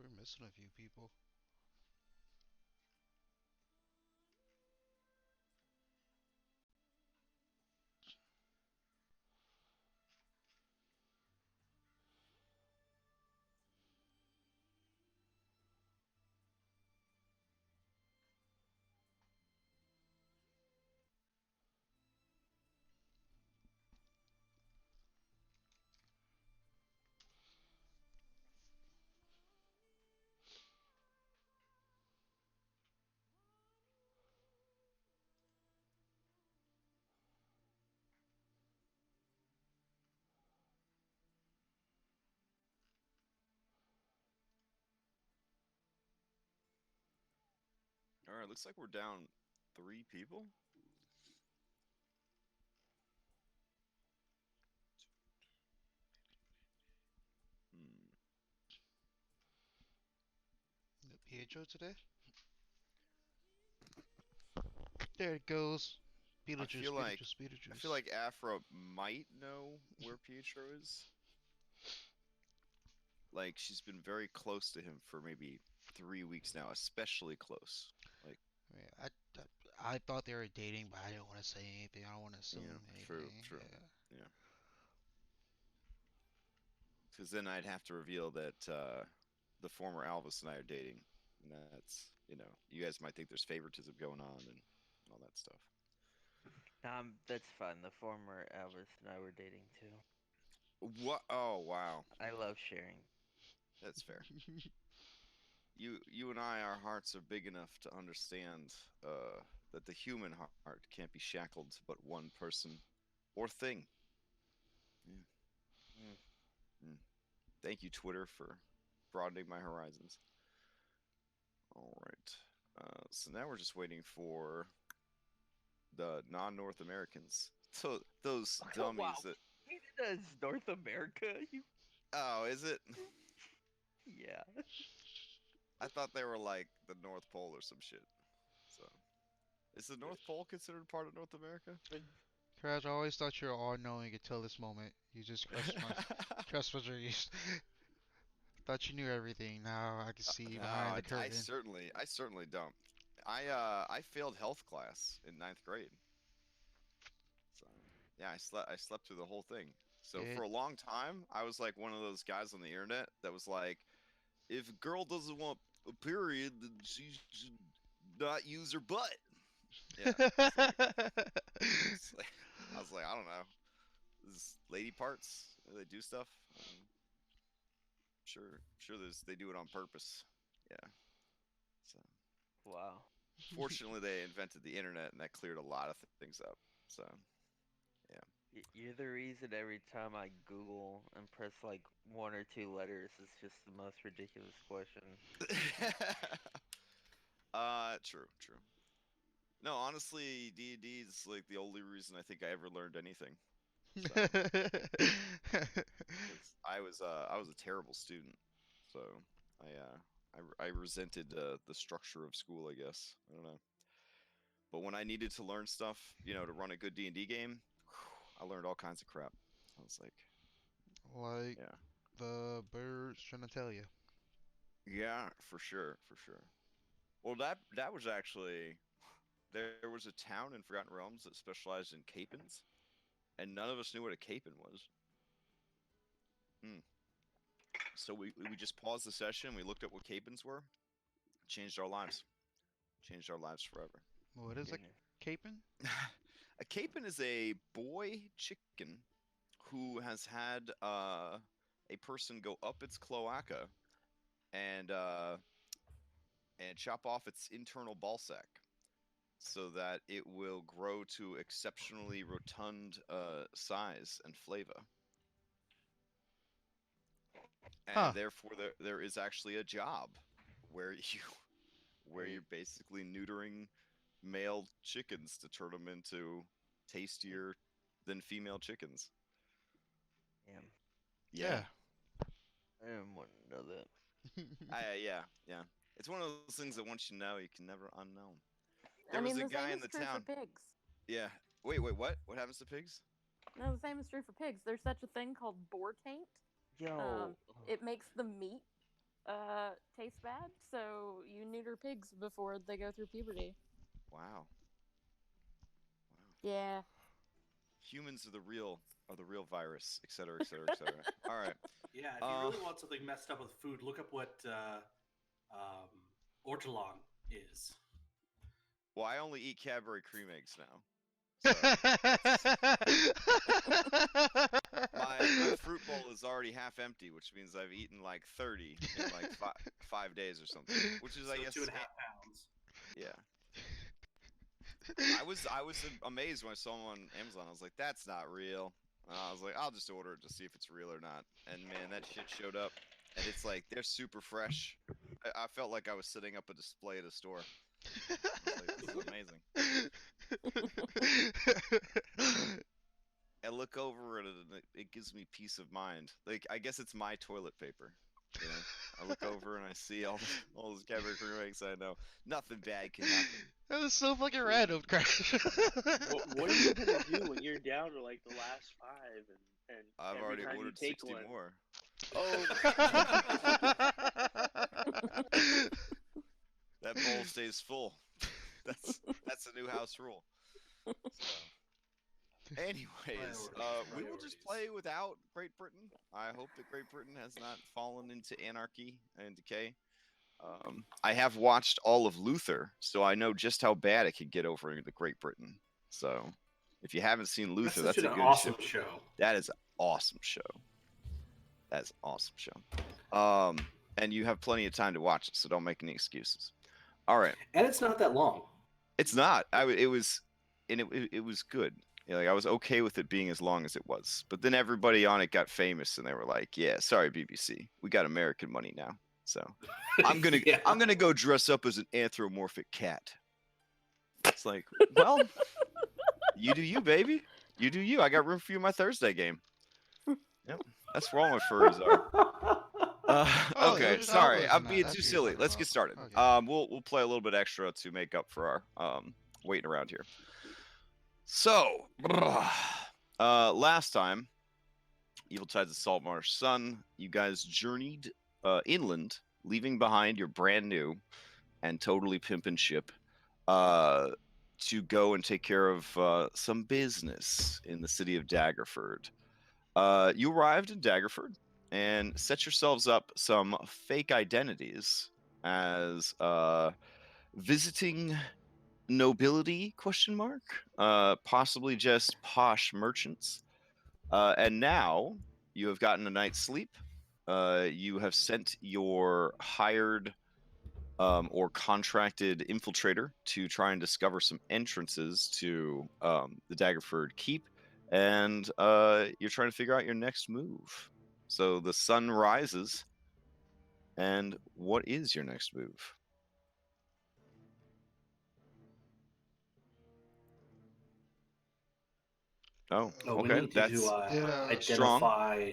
we're missing a few people. All right, looks like we're down 3 people. Hmm. The Pietro today? There it goes. I Beetlejuice, feel like Beetlejuice, I feel Beetlejuice. like Afro might know where Pietro is. Like she's been very close to him for maybe 3 weeks now, especially close. Like, I, mean, I thought they were dating, but I didn't want to say anything. I don't want to yeah, assume true, anything. true. Yeah. Yeah. Because then I'd have to reveal that the former Alvis and I are dating. And that's, you guys might think there's favoritism going on and all that stuff. That's fun. The former Elvis and I were dating too. What? Oh, wow. I love sharing. That's fair. You and I, our hearts are big enough to understand that the human heart can't be shackled to but one person or thing. Yeah. Mm. Mm. Thank you, Twitter, for broadening my horizons. All right. So now we're just waiting for the non-North Americans. So those dummies Wow. that. He does North America. You. Oh, is it? Yeah. I thought they were like the North Pole or some shit. So, is the North Pole considered part of North America? Crash, I always thought you were all knowing until this moment. You just crushed my dreams. Thought you knew everything. Now I can see No, behind the I curtain. certainly don't. I failed health class in ninth grade. So yeah, I slept through the whole thing. So for It. a long time, I was like one of those guys on the internet that was like, if a girl doesn't want a period, then she should not use her butt. Yeah, it's like I was like, I don't know, this lady parts, they do stuff. Sure, they do it on purpose. Yeah. So Wow. fortunately, they invented the internet, and that cleared a lot of things up. So yeah. You're the reason every time I Google and press like one or two letters, it's just the most ridiculous question. True. No, honestly, D&D is like the only reason I think I ever learned anything. So, because I was a terrible student, so I uh I resented the structure of school, I guess. I don't know. But when I needed to learn stuff, to run a good D&D game, I learned all kinds of crap. I was like, Like yeah. the birds trying to tell you. Yeah, for sure. Well, that was actually there was a town in Forgotten Realms that specialized in capons, and none of us knew what a capon was. Hmm. So we just paused the session. We looked at what capons were. Changed our lives. Changed our lives forever. What is a Goodness. capon? A capon is a boy chicken who has had a person go up its cloaca and uh, and chop off its internal ball sack so that it will grow to exceptionally rotund size and flavor. And Huh. therefore there is actually a job where you where you're Wait. basically neutering male chickens to turn them into tastier than female chickens. Damn. Yeah. Yeah. I didn't want to know that. Yeah. It's one of those things that once you know, you can never unknow. I There was mean, a the guy same in is the true for town. pigs. Yeah. Wait, what? What happens to pigs? No, the same is true for pigs. There's such a thing called boar taint. Yo. It makes the meat taste bad, so you neuter pigs before they go through puberty. Wow. Yeah. Humans are the real virus, et cetera, et cetera, et cetera. All right. Yeah, if you really want something messed up with food, look up what ortolan is. Well, I only eat Cadbury cream eggs now. My fruit bowl is already half empty, which means I've eaten like 30 in like 5 days or something. Which is, So I guess, 2.5 pounds. Yeah. I was amazed when I saw them on Amazon. I was like, that's not real. I was like, I'll just order it to see if it's real or not. And man, that shit showed up, and it's like they're super fresh. I felt like I was setting up a display at a store. I was like, this is amazing. I look over it and it gives me peace of mind. Like, I guess it's my toilet paper. You know, I look over and I see all those Cadbury cream eggs. I know nothing bad can happen. That was so fucking random, Crash. What are you gonna do when you're down to like the last 5 and I've every already time ordered you take 60 one? more. Oh. That bowl stays full. That's the new house rule. So. Anyways, we will just play without Great Britain. I hope that Great Britain has not fallen into anarchy and decay. I have watched all of Luther, so I know just how bad it could get over into Great Britain. So, if you haven't seen Luther, that's a good awesome show. That is an awesome show. That's an awesome show. And you have plenty of time to watch it, so don't make any excuses. All right. And it's not that long. It's not. It was good. You know, like, I was okay with it being as long as it was. But then everybody on it got famous, and they were like, "Yeah, sorry, BBC, we got American money now." So I'm gonna go dress up as an anthropomorphic cat. It's like, well, you do you, baby. You do you. I got room for you in my Thursday game. Yep, that's where all my furries are. Okay, sorry, I'm being too silly. Let's get started. Okay. We'll play a little bit extra to make up for our waiting around here. So, last time, Evil Tides of Saltmarsh Sun, you guys journeyed inland, leaving behind your brand new and totally pimpin' ship to go and take care of some business in the city of Daggerford. You arrived in Daggerford and set yourselves up some fake identities as visiting nobility ? Possibly just posh merchants. And now you have gotten a night's sleep. You have sent your hired or contracted infiltrator to try and discover some entrances to the Daggerford Keep, and you're trying to figure out your next move. So the sun rises, and what is your next move? Oh, We okay. need That's to identify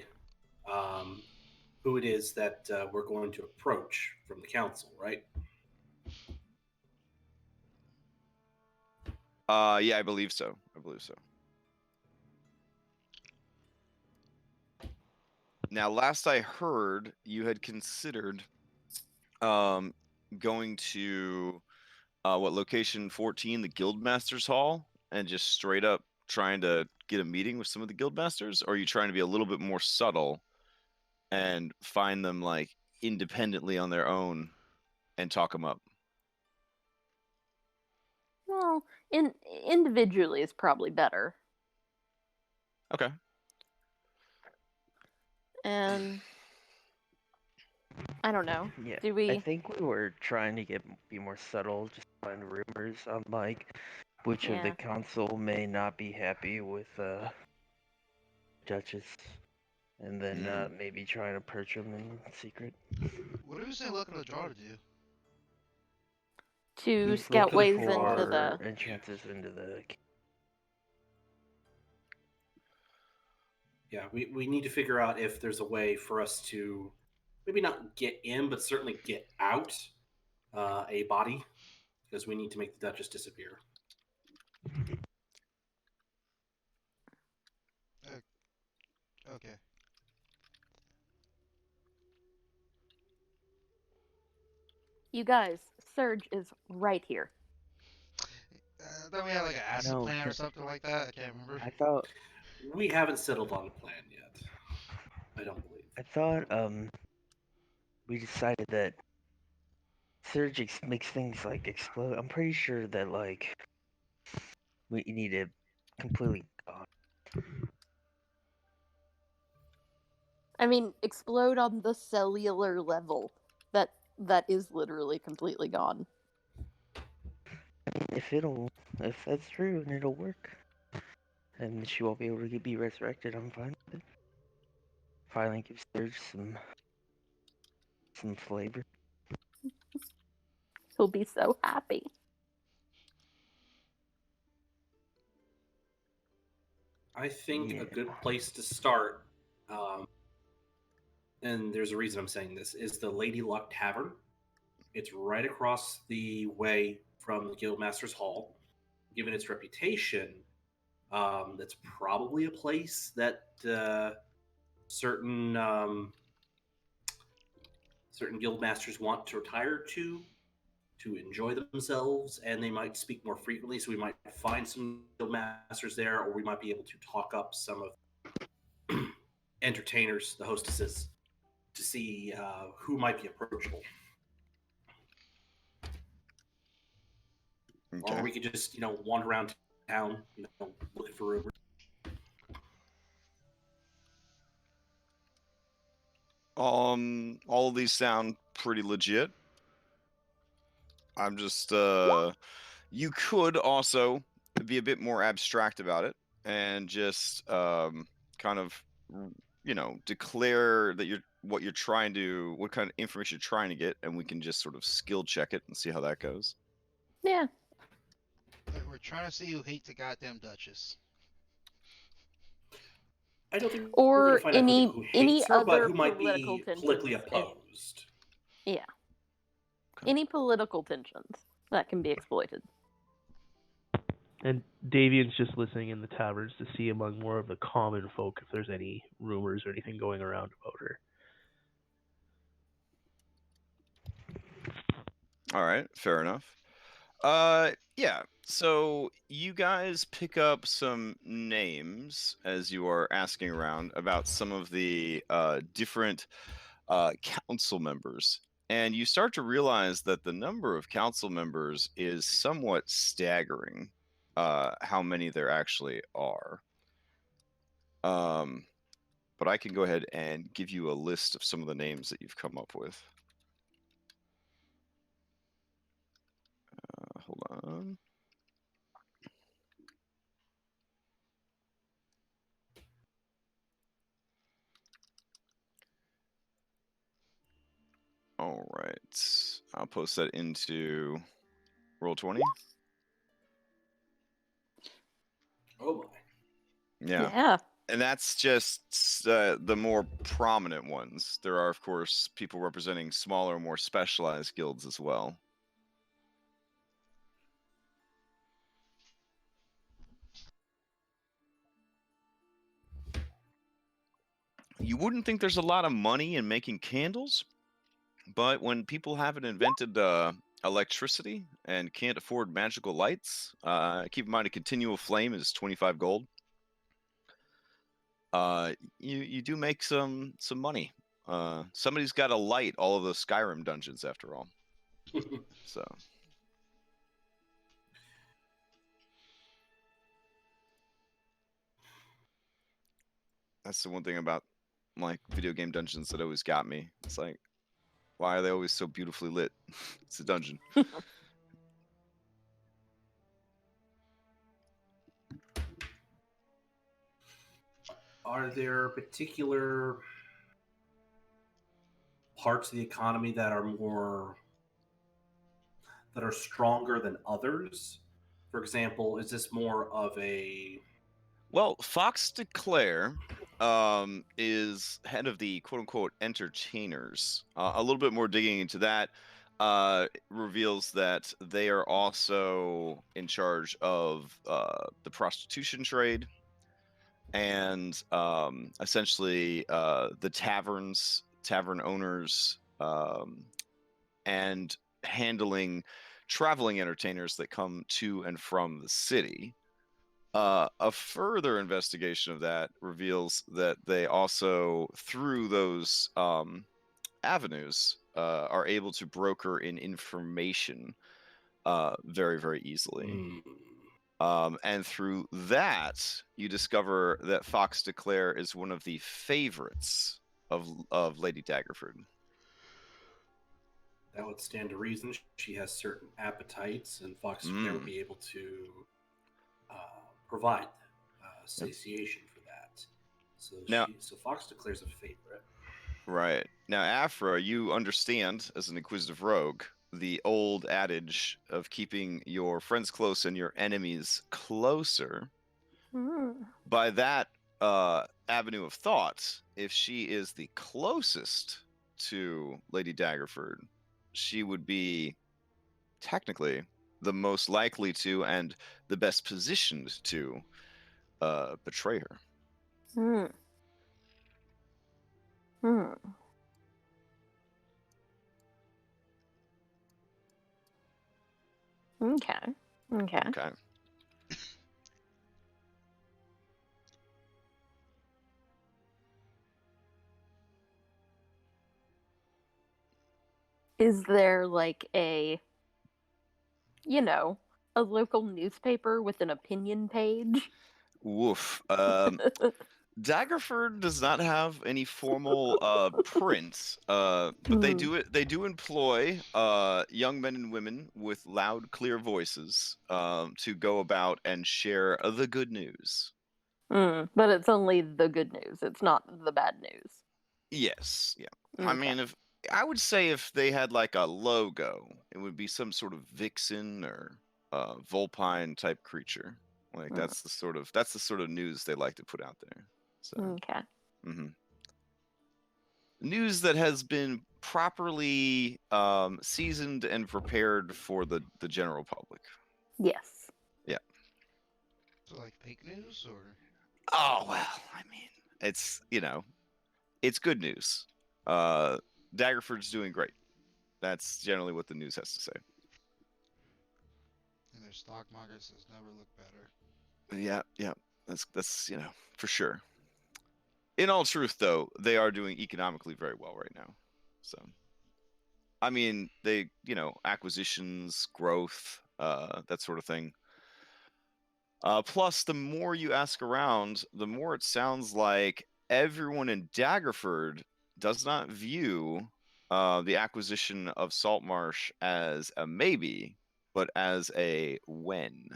who it is that we're going to approach from the council, right? Yeah, I believe so. Now, last I heard, you had considered going to what, location 14, the Guildmasters Hall, and just straight up trying to get a meeting with some of the Guildmasters, or are you trying to be a little bit more subtle and find them like independently on their own and talk them up? Well, individually is probably better. Okay. And I don't know. Yeah, Do we? I think we were trying to be more subtle, just find rumors on like which of the council may not be happy with Duchess, and then maybe trying to perch them in secret. What are we saying looking to draw to do? To He's scout ways looking into for the entrances into the. Yeah, we need to figure out if there's a way for us to maybe not get in, but certainly get out a body, because we need to make the Duchess disappear. Okay. You guys, Surge is right here. Don't we have like an acid No, plan or but- something like that? I can't remember. I thought We haven't settled on a plan yet. I don't believe. We decided that Surge makes things like explode. I'm pretty sure that like we need to completely I mean, explode on the cellular level. That is literally completely gone. if that's true and it'll work, and she won't be able to be resurrected, I'm fine with it. Finally gives Surge some flavor. He'll be so happy. I think Yeah. a good place to start, and there's a reason I'm saying this, is the Lady Luck Tavern. It's right across the way from the Guildmaster's Hall. Given its reputation, that's probably a place that certain certain guildmasters want to retire to enjoy themselves, and they might speak more frequently. So we might find some guildmasters there, or we might be able to talk up some of entertainers, the hostesses, to see who might be approachable. Okay. Or we could just, wander around town, looking for rumors. All of these sound pretty legit. I'm just you could also be a bit more abstract about it and just kind of declare that what kind of information you're trying to get, and we can just sort of skill check it and see how that goes. Yeah. Like, we're trying to see who hates the goddamn Duchess. I don't think Or we're going to find out any- who hates any her, but other who might political be politically tensions. opposed. Yeah. Okay. Any political tensions that can be exploited. And Davian's just listening in the taverns to see among more of the common folk if there's any rumors or anything going around about her. All right, fair enough. Yeah. So you guys pick up some names as you are asking around about some of the different council members, and you start to realize that the number of council members is somewhat staggering. How many there actually are. But I can go ahead and give you a list of some of the names that you've come up with. Hold on. All right. I'll post that into Roll20. Oh my. Yeah. Yeah. And that's just the more prominent ones. There are, of course, people representing smaller, more specialized guilds as well. You wouldn't think there's a lot of money in making candles, but when people haven't invented electricity and can't afford magical lights, keep in mind a continual flame is 25 gold. You do make some money. Somebody's got to light all of those Skyrim dungeons after all. So that's the one thing about like video game dungeons that always got me. It's like, why are they always so beautifully lit? It's a dungeon. Are there particular parts of the economy that are stronger than others? For example, is this more of a Well, Fox DeClaire is head of the quote-unquote entertainers. A little bit more digging into that reveals that they are also in charge of the prostitution trade and essentially the tavern owners, and handling traveling entertainers that come to and from the city. A further investigation of that reveals that they also, through those avenues, are able to broker in information very, very easily. And through that, you discover that Fox DeClaire is one of the favorites of Lady Daggerford. That would stand to reason. She has certain appetites, and Fox Claire would be able to provide satiation for that. So Now- so Fox declares a favorite. Right. Now, Afra, you understand, as an inquisitive rogue, the old adage of keeping your friends close and your enemies closer. By that avenue of thought, if she is the closest to Lady Daggerford, she would be technically the most likely to and the best positioned to betray her. Okay. Okay. Is there like a local newspaper with an opinion page? Woof. Daggerford does not have any formal print, but they do employ young men and women with loud, clear voices to go about and share the good news. But it's only the good news. It's not the bad news. Yes, yeah. Okay. I mean, I would say if they had like a logo, it would be some sort of vixen or vulpine type creature. Like that's the sort of news they like to put out there. So. Okay. News that has been properly seasoned and prepared for the general public. Yes. Yeah. So like fake news or? Oh well, I mean, it's it's good news. Daggerford's doing great. That's generally what the news has to say. And their stock markets has never looked better. Yeah. That's for sure. In all truth, though, they are doing economically very well right now. So, I mean, they, acquisitions, growth, that sort of thing. Plus, the more you ask around, the more it sounds like everyone in Daggerford does not view the acquisition of Saltmarsh as a maybe, but as a when.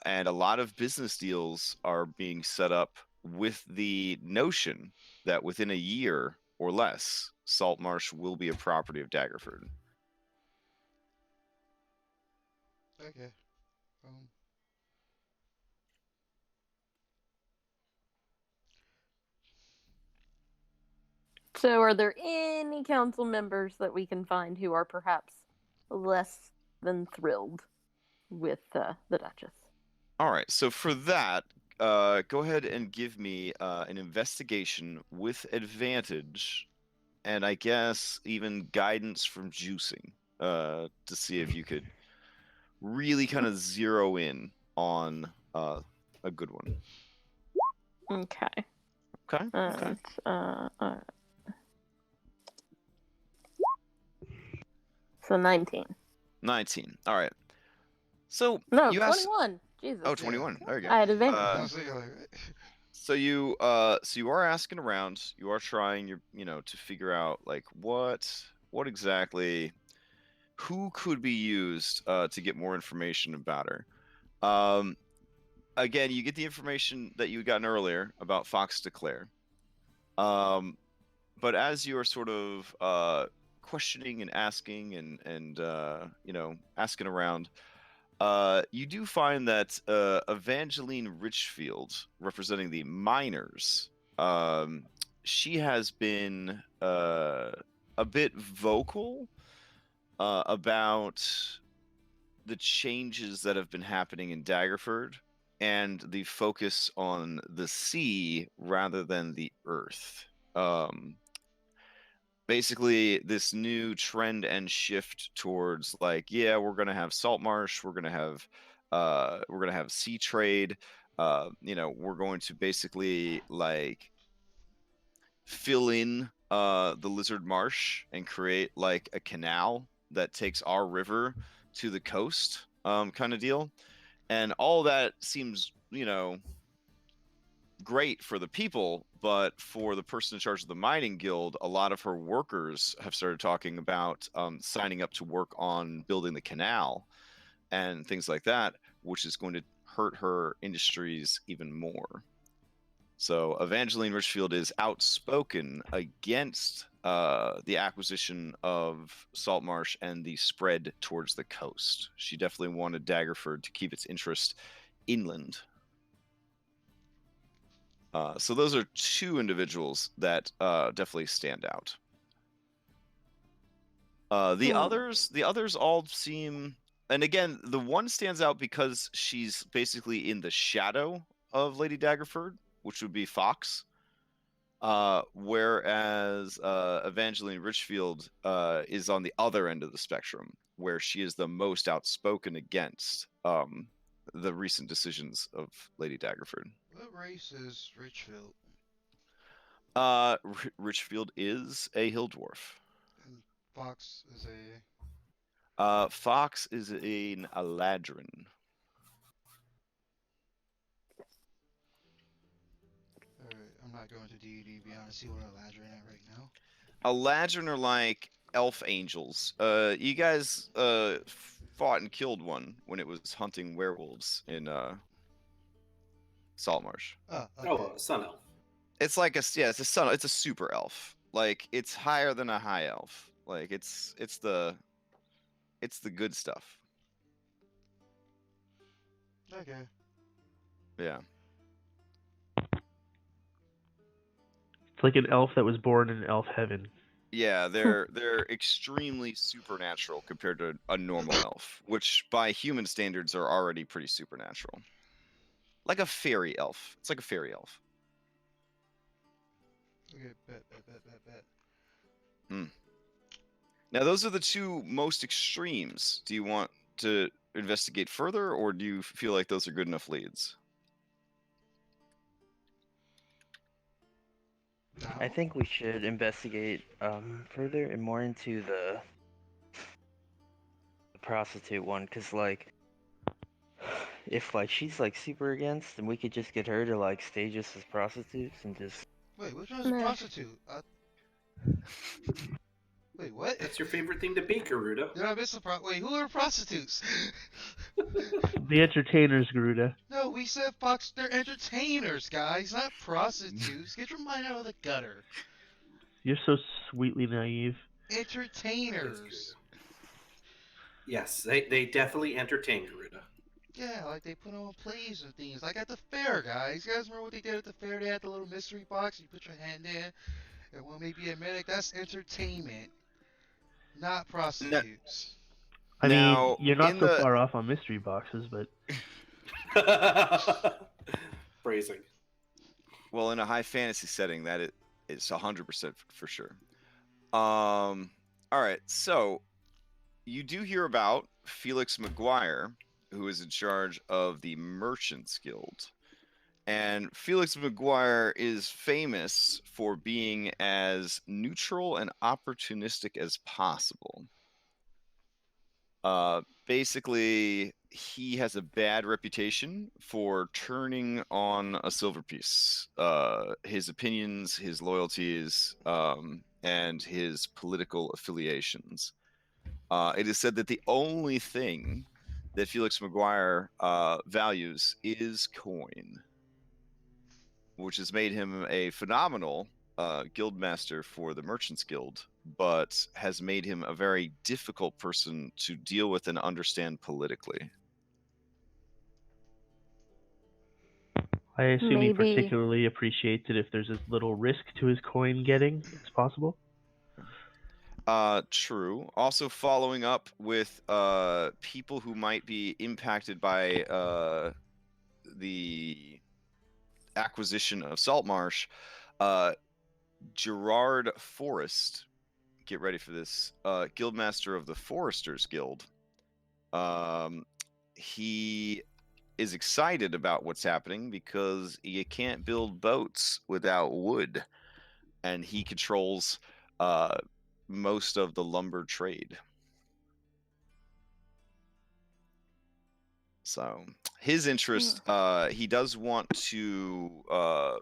And a lot of business deals are being set up with the notion that within a year or less, Saltmarsh will be a property of Daggerford. Okay. So, are there any council members that we can find who are perhaps less than thrilled with the Duchess? All right. So for that, go ahead and give me an investigation with advantage, and I guess even guidance from juicing to see if you could really kind of zero in on a good one. Okay. Okay. And, so 19. 19. All right. So No, you 21. asked... Jesus. Oh, 21. There you go. I had advantage. So you are asking around. You are trying to figure out like what exactly, who could be used to get more information about her. Again, you get the information that you had gotten earlier about Fox DeClaire. But as you are sort of questioning and asking and asking around, you do find that Evangeline Richfield, representing the miners, she has been a bit vocal about the changes that have been happening in Daggerford and the focus on the sea rather than the earth. basically this new trend and shift towards like, yeah, we're gonna have Saltmarsh, we're gonna have sea trade, we're going to basically like fill in the lizard marsh and create like a canal that takes our river to the coast, kind of deal. And all that seems, great for the people, but for the person in charge of the mining guild, a lot of her workers have started talking about signing up to work on building the canal and things like that, which is going to hurt her industries even more. So Evangeline Richfield is outspoken against the acquisition of Saltmarsh and the spread towards the coast. She definitely wanted Daggerford to keep its interest inland. So those are two individuals that definitely stand out. The others all seem, and again, the one stands out because she's basically in the shadow of Lady Daggerford, which would be Fox. Whereas Evangeline Richfield is on the other end of the spectrum, where she is the most outspoken against the recent decisions of Lady Daggerford. What race is Richfield? Richfield is a hill dwarf. And Fox is a. Fox is an Eladrin. Alright, I'm not going to D&D, to be honest. See what Eladrin at right now. Eladrin are like elf angels. You guys fought and killed one when it was hunting werewolves in Saltmarsh. Oh, okay. Oh, sun elf. It's like it's a super elf. Like it's higher than a high elf. Like it's the good stuff. Okay. Yeah. It's like an elf that was born in elf heaven. Yeah, they're extremely supernatural compared to a normal elf, which by human standards are already pretty supernatural. Like a fairy elf. It's like a fairy elf. Okay, bet. Now, those are the two most extremes. Do you want to investigate further, or do you feel like those are good enough leads? I think we should investigate further and more into the prostitute one, because like if like she's like super against, then we could just get her to like stage us as prostitutes and just Wait, which one's a Nah. prostitute? Wait, what? That's your favorite thing to be, Garuda. Did I miss the Wait, who are prostitutes? The entertainers, Garuda. No, we said Fox. They're entertainers, guys, not prostitutes. Get your mind out of the gutter. You're so sweetly naive. Entertainers. Yes, they definitely entertain Garuda. Yeah, like they put on plays and things. Like at the fair, guys. You guys remember what they did at the fair? They had the little mystery box. You put your hand in, and one may be a medic. That's entertainment, not prostitutes. I Now, mean, you're not in so the- far off on mystery boxes, but Phrasing. Well, in a high fantasy setting, that it's 100% for sure. All right, so you do hear about Felix McGuire, who is in charge of the Merchants Guild. And Felix McGuire is famous for being as neutral and opportunistic as possible. Basically, he has a bad reputation for turning on a silver piece. His opinions, his loyalties, and his political affiliations. It is said that the only thing that Felix McGuire values is coin, which has made him a phenomenal guildmaster for the Merchants Guild, but has made him a very difficult person to deal with and understand politically. I assume he Maybe. particularly appreciates it if there's as little risk to his coin getting as possible. True. Also following up with people who might be impacted by the acquisition of Saltmarsh, Gerard Forrest get ready for this. Guildmaster of the Foresters Guild. He is excited about what's happening because you can't build boats without wood, and he controls most of the lumber trade. So his interest, he does want to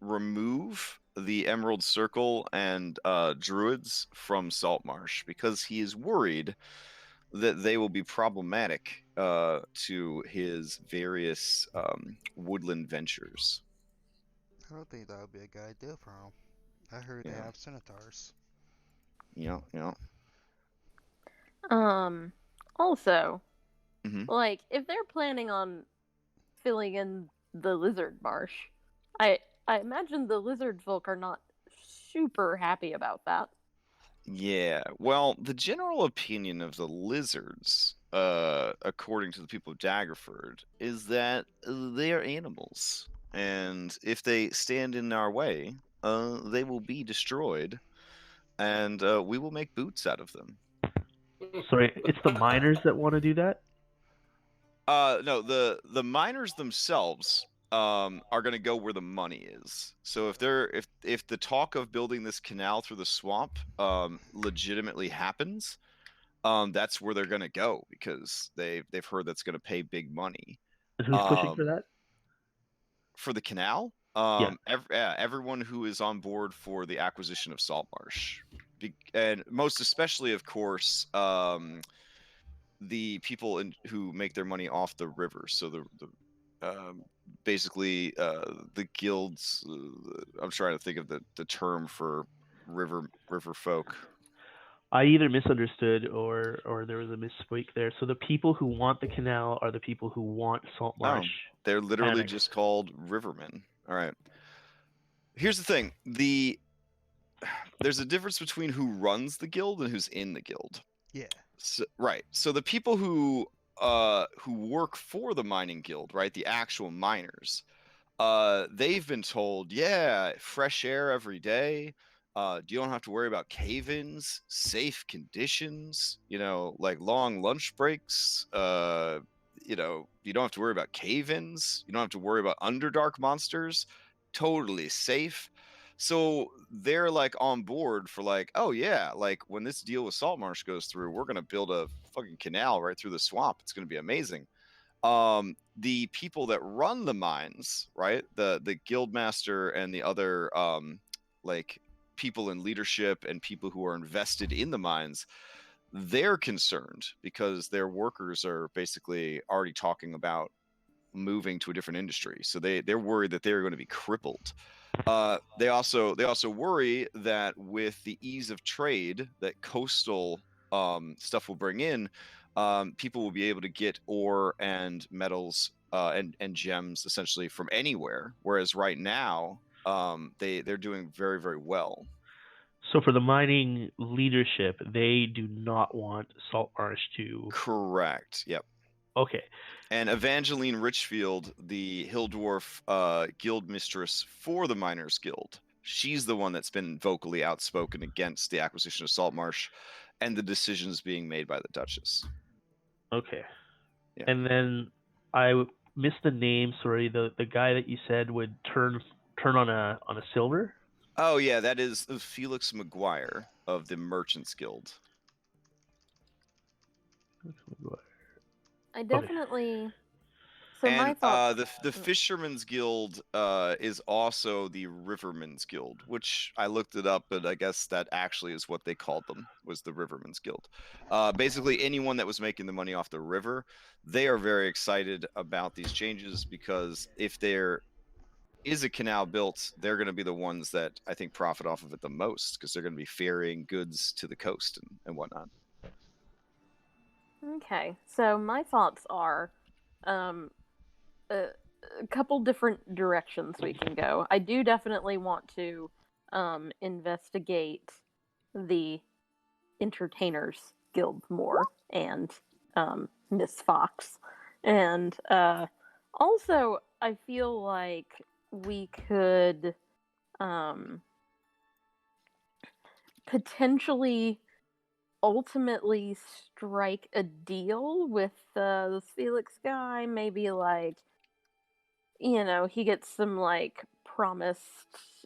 remove the Emerald Circle and druids from Saltmarsh because he is worried that they will be problematic to his various woodland ventures. I don't think that would be a good idea for him. I heard they Yeah. have centaurs. Yeah. Also, Mhm. like, if they're planning on filling in the lizard marsh, I imagine the lizard folk are not super happy about that. Yeah. Well, the general opinion of the lizards, according to the people of Daggerford, is that they are animals, and if they stand in our way, they will be destroyed, and we will make boots out of them. Sorry, it's the miners that want to do that. No, the miners themselves are going to go where the money is. So if the talk of building this canal through the swamp legitimately happens, that's where they're going to go because they've heard that's going to pay big money. And who's pushing for that? For the canal? Yeah. Everyone who is on board for the acquisition of Saltmarsh, and most especially, of course, the people who make their money off the river. So basically the guilds. I'm trying to think of the term for river folk. I either misunderstood or there was a misspeak there. So the people who want the canal are the people who want Saltmarsh. They're literally annexed. just called rivermen. All right. Here's the thing. There's a difference between who runs the guild and who's in the guild. Yeah. So, right. So the people who work for the mining guild, right? The actual miners, they've been told, yeah, fresh air every day. You don't have to worry about cave-ins, safe conditions, like long lunch breaks. You don't have to worry about cave-ins. You don't have to worry about Underdark monsters. Totally safe. So they're like on board for like, oh yeah, like when this deal with Saltmarsh goes through, we're gonna build a fucking canal right through the swamp. It's gonna be amazing. The people that run the mines, right? The guild master and the other like people in leadership and people who are invested in the mines, they're concerned because their workers are basically already talking about moving to a different industry. So they're worried that they're going to be crippled. They also worry that with the ease of trade that coastal stuff will bring in, people will be able to get ore and metals and gems essentially from anywhere. Whereas right now, they're doing very, very well. So for the mining leadership, they do not want Saltmarsh to. Correct. Yep. Okay. And Evangeline Richfield, the Hill Dwarf guild mistress for the Miners Guild, she's the one that's been vocally outspoken against the acquisition of Saltmarsh and the decisions being made by the Duchess. Okay. Yeah. And then I missed the name. Sorry, the guy that you said would turn on a silver. Oh yeah, that is Felix McGuire of the Merchants Guild. I definitely. So and my thoughts. the Fisherman's Guild is also the Rivermen's Guild, which I looked it up, but I guess that actually is what they called them, was the Rivermen's Guild. Basically, anyone that was making the money off the river, they are very excited about these changes because if there is a canal built, they're going to be the ones that I think profit off of it the most because they're going to be ferrying goods to the coast and whatnot. Okay, so my thoughts are a couple different directions we can go. I do definitely want to investigate the Entertainers Guild more and Miss Fox. And also, I feel like we could potentially ultimately strike a deal with the Felix guy. Maybe like, he gets some like promised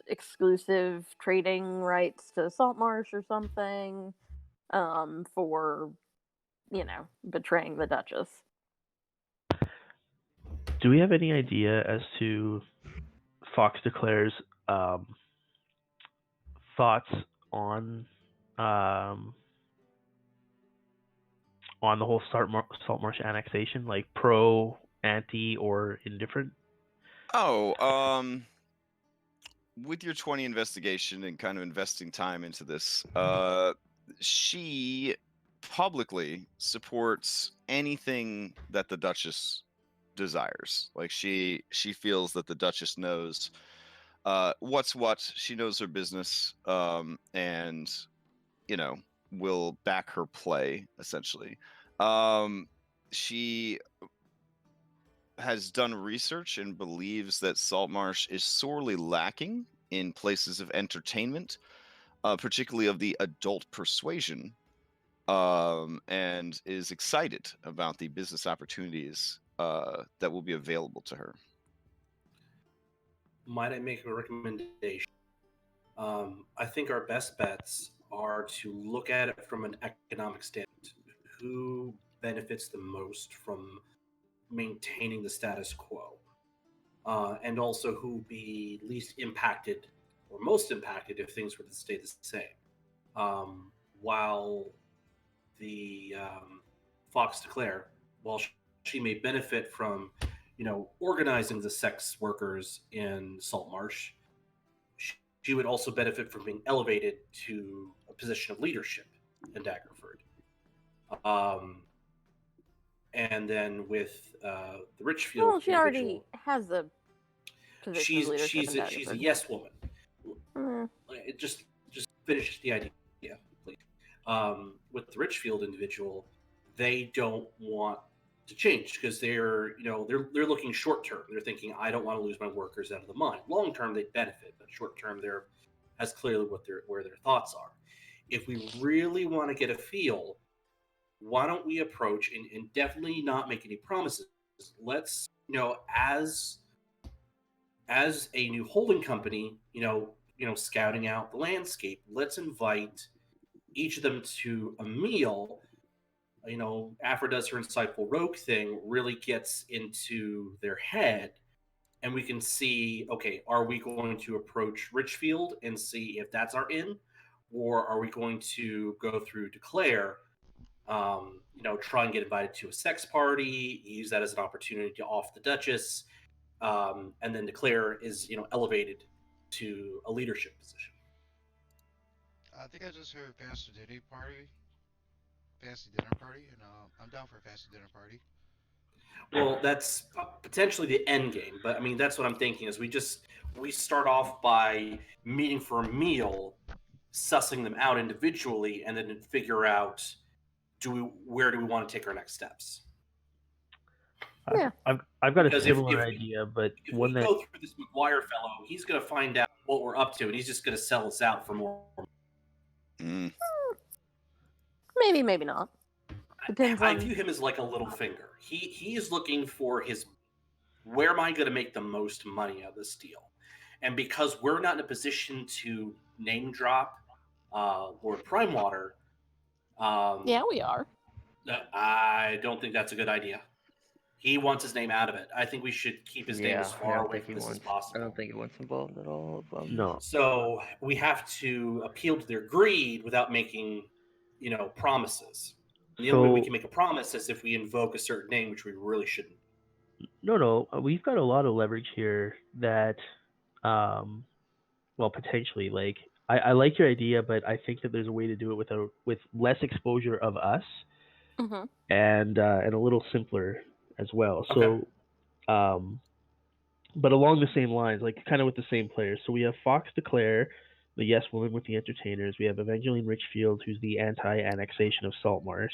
exclusive trading rights to Saltmarsh or something, for betraying the Duchess. Do we have any idea as to Fox Declare's thoughts on the whole Saltmarsh annexation, like pro, anti, or indifferent? Oh, with your 20 investigation and kind of investing time into this, she publicly supports anything that the Duchess desires. Like she feels that the Duchess knows what's what. She knows her business, and will back her play essentially. She has done research and believes that Saltmarsh is sorely lacking in places of entertainment, particularly of the adult persuasion, and is excited about the business opportunities that will be available to her. Might I make a recommendation? I think our best bets are to look at it from an economic standpoint. Who benefits the most from maintaining the status quo? And also who would be least impacted or most impacted if things were to stay the same. While the Fox Declare, while she may benefit from, organizing the sex workers in Saltmarsh, she would also benefit from being elevated to a position of leadership in Daggerford. And then with the Richfield, Well, she already has a position of leadership she's in she's a Daggerford. yes woman. Mm. Just finish the idea, please. With the Richfield individual, they don't want to change because they're looking short term. They're thinking, I don't want to lose my workers out of the mine. Long term, they benefit, but short term, that's clearly where their thoughts are. If we really want to get a feel, why don't we approach and definitely not make any promises? Let's, as a new holding company, scouting out the landscape, let's invite each of them to a meal. Afra does her insightful rogue thing, really gets into their head, and we can see, okay, are we going to approach Richfield and see if that's our in, or are we going to go through Declare, try and get invited to a sex party, use that as an opportunity to off the Duchess, and then Declare is, elevated to a leadership position. I think I just heard fancy dinner party, and I'm down for a fancy dinner party. Well, that's potentially the end game, but I mean that's what I'm thinking. Is we start off by meeting for a meal, sussing them out individually, and then figure out where do we want to take our next steps. Yeah. I've got Because a similar idea, but if one we that go through this McGuire fellow, he's going to find out what we're up to, and he's just going to sell us out for more. Maybe, maybe not. Depends I on. view him as like a little finger. He is looking for where am I going to make the most money out of this deal? And because we're not in a position to name drop Lord Primewater, Yeah, we are. I don't think that's a good idea. He wants his name out of it. I think we should keep his name as far away from this as possible. I don't think he wants involved at all. No. So we have to appeal to their greed without making, promises. And the only way we can make a promise is if we invoke a certain name, which we really shouldn't. No, we've got a lot of leverage here that, potentially, like, I like your idea, but I think that there's a way to do it with less exposure of us, Mm-hmm. and a little simpler as well. Okay. So, but along the same lines, like kind of with the same players. So we have Fox Declare, the yes woman with the entertainers. We have Evangeline Richfield, who's the anti-annexation of Saltmarsh.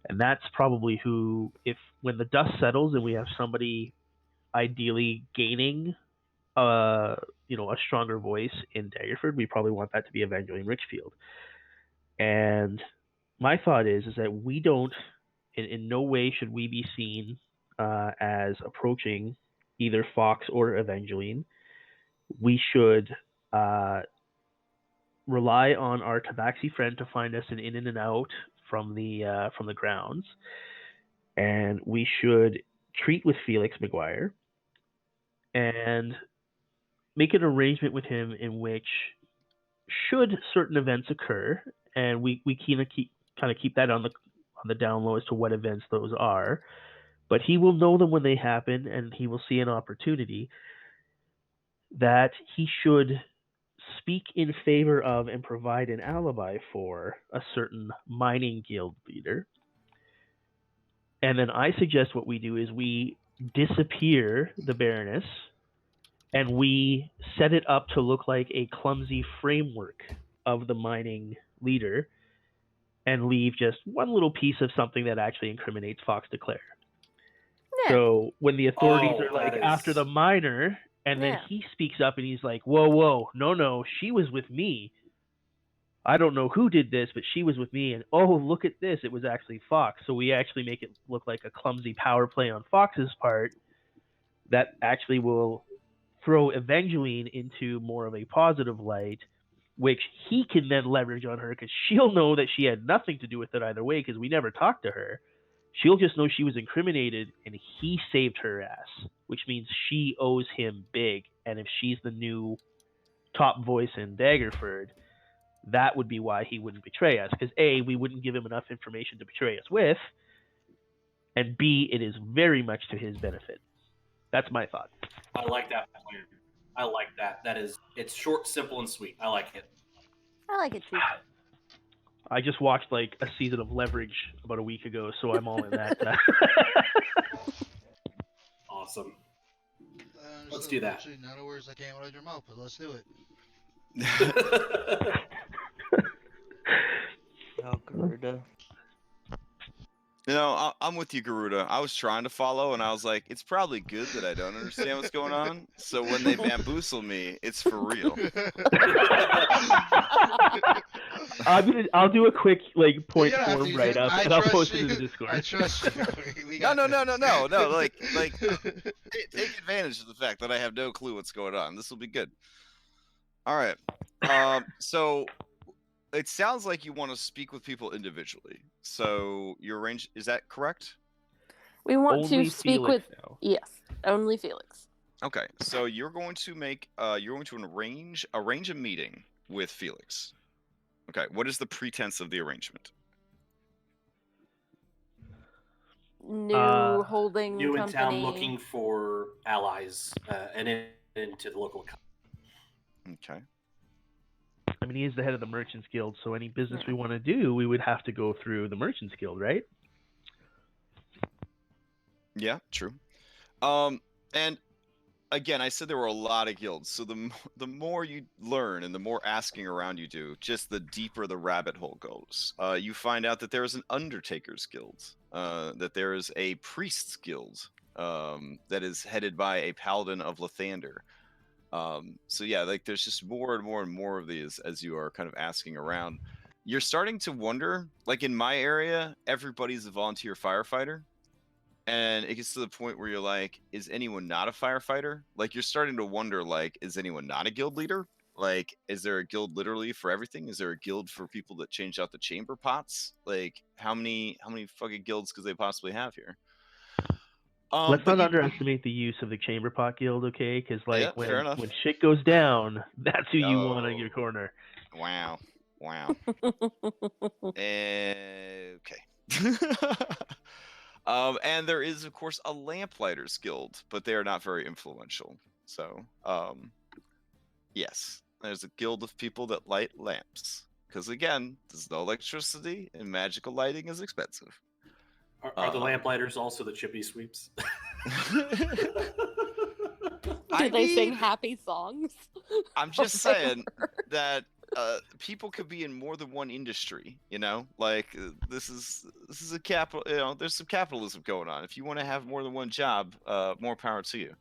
And that's probably who, when the dust settles and we have somebody ideally gaining a stronger voice in Daggerford, we probably want that to be Evangeline Richfield. And my thought is that we don't, in no way should we be seen as approaching either Fox or Evangeline. We should rely on our tabaxi friend to find us an in and out from the grounds, and we should treat with Felix McGuire and make an arrangement with him in which, should certain events occur, and we kind of keep that on the down low as to what events those are, but he will know them when they happen, and he will see an opportunity that he should speak in favor of and provide an alibi for a certain mining guild leader. And then I suggest what we do is we disappear the Baroness and we set it up to look like a clumsy framework of the mining leader and leave just one little piece of something that actually incriminates Fox DeClaire. Yeah. So when the authorities Oh, are like that after is- the miner, and then Yeah. he speaks up and he's like, whoa, no, she was with me. I don't know who did this, but she was with me, and oh, look at this, it was actually Fox. So we actually make it look like a clumsy power play on Fox's part that actually will throw Evangeline into more of a positive light, which he can then leverage on her because she'll know that she had nothing to do with it either way because we never talked to her. She'll just know she was incriminated and he saved her ass, which means she owes him big. And if she's the new top voice in Daggerford, that would be why he wouldn't betray us. Because A, we wouldn't give him enough information to betray us with, and B, it is very much to his benefit. That's my thought. I like that plan. I like that. It's short, simple, and sweet. I like it. I like it too. I just watched like a season of Leverage about a week ago, so I'm all in that. Awesome. Let's do that. Actually, not a words that came out of your mouth, but let's do it. Oh, Garuda. You know, I'm with you, Garuda. I was trying to follow, and I was like, it's probably good that I don't understand what's going on. So when they bamboozle me, it's for real. I'll do a quick like point You don't have form to, write up, I and I'll trust post it in you. the Discord. I trust you. We got No. this. Like, take advantage of the fact that I have no clue what's going on. This will be good. All right. So it sounds like you want to speak with people individually. So your range, is that correct? We want Only to speak Felix with now. yes, only Felix. Okay. So you're going to arrange a meeting with Felix. Okay. What is the pretense of the arrangement? New holding New in company. town looking for allies and into the local economy. Okay. I mean, he is the head of the Merchants Guild, so any business we want to do, we would have to go through the Merchants Guild, right? Yeah, true. And again, I said there were a lot of guilds, so the more you learn and the more asking around you do, just the deeper the rabbit hole goes. You find out that there is an Undertaker's Guild, that there is a Priest's Guild, that is headed by a Paladin of Lathander. So yeah, like there's just more and more and more of these as you are kind of asking around. You're starting to wonder, like in my area, everybody's a volunteer firefighter. And it gets to the point where you're like, is anyone not a firefighter? Like, you're starting to wonder, like, is anyone not a guild leader? Like, is there a guild literally for everything? Is there a guild for people that change out the chamber pots? Like, how many fucking guilds could they possibly have here? Let's not underestimate the use of the Chamber Pot Guild, okay? Because like Yeah, fair enough. when shit goes down, that's who you want in your Oh. corner. Wow. Okay. And there is, of course, a Lamplighters Guild, but they are not very influential. So, yes, there's a guild of people that light lamps. Because, again, there's no electricity, and magical lighting is expensive. Are the Lamplighters also the Chippy Sweeps? Do they sing happy songs? I'm just saying that people could be in more than one industry, you know? Like, this is a capital, you know, there's some capitalism going on. If you want to have more than one job, more power to you.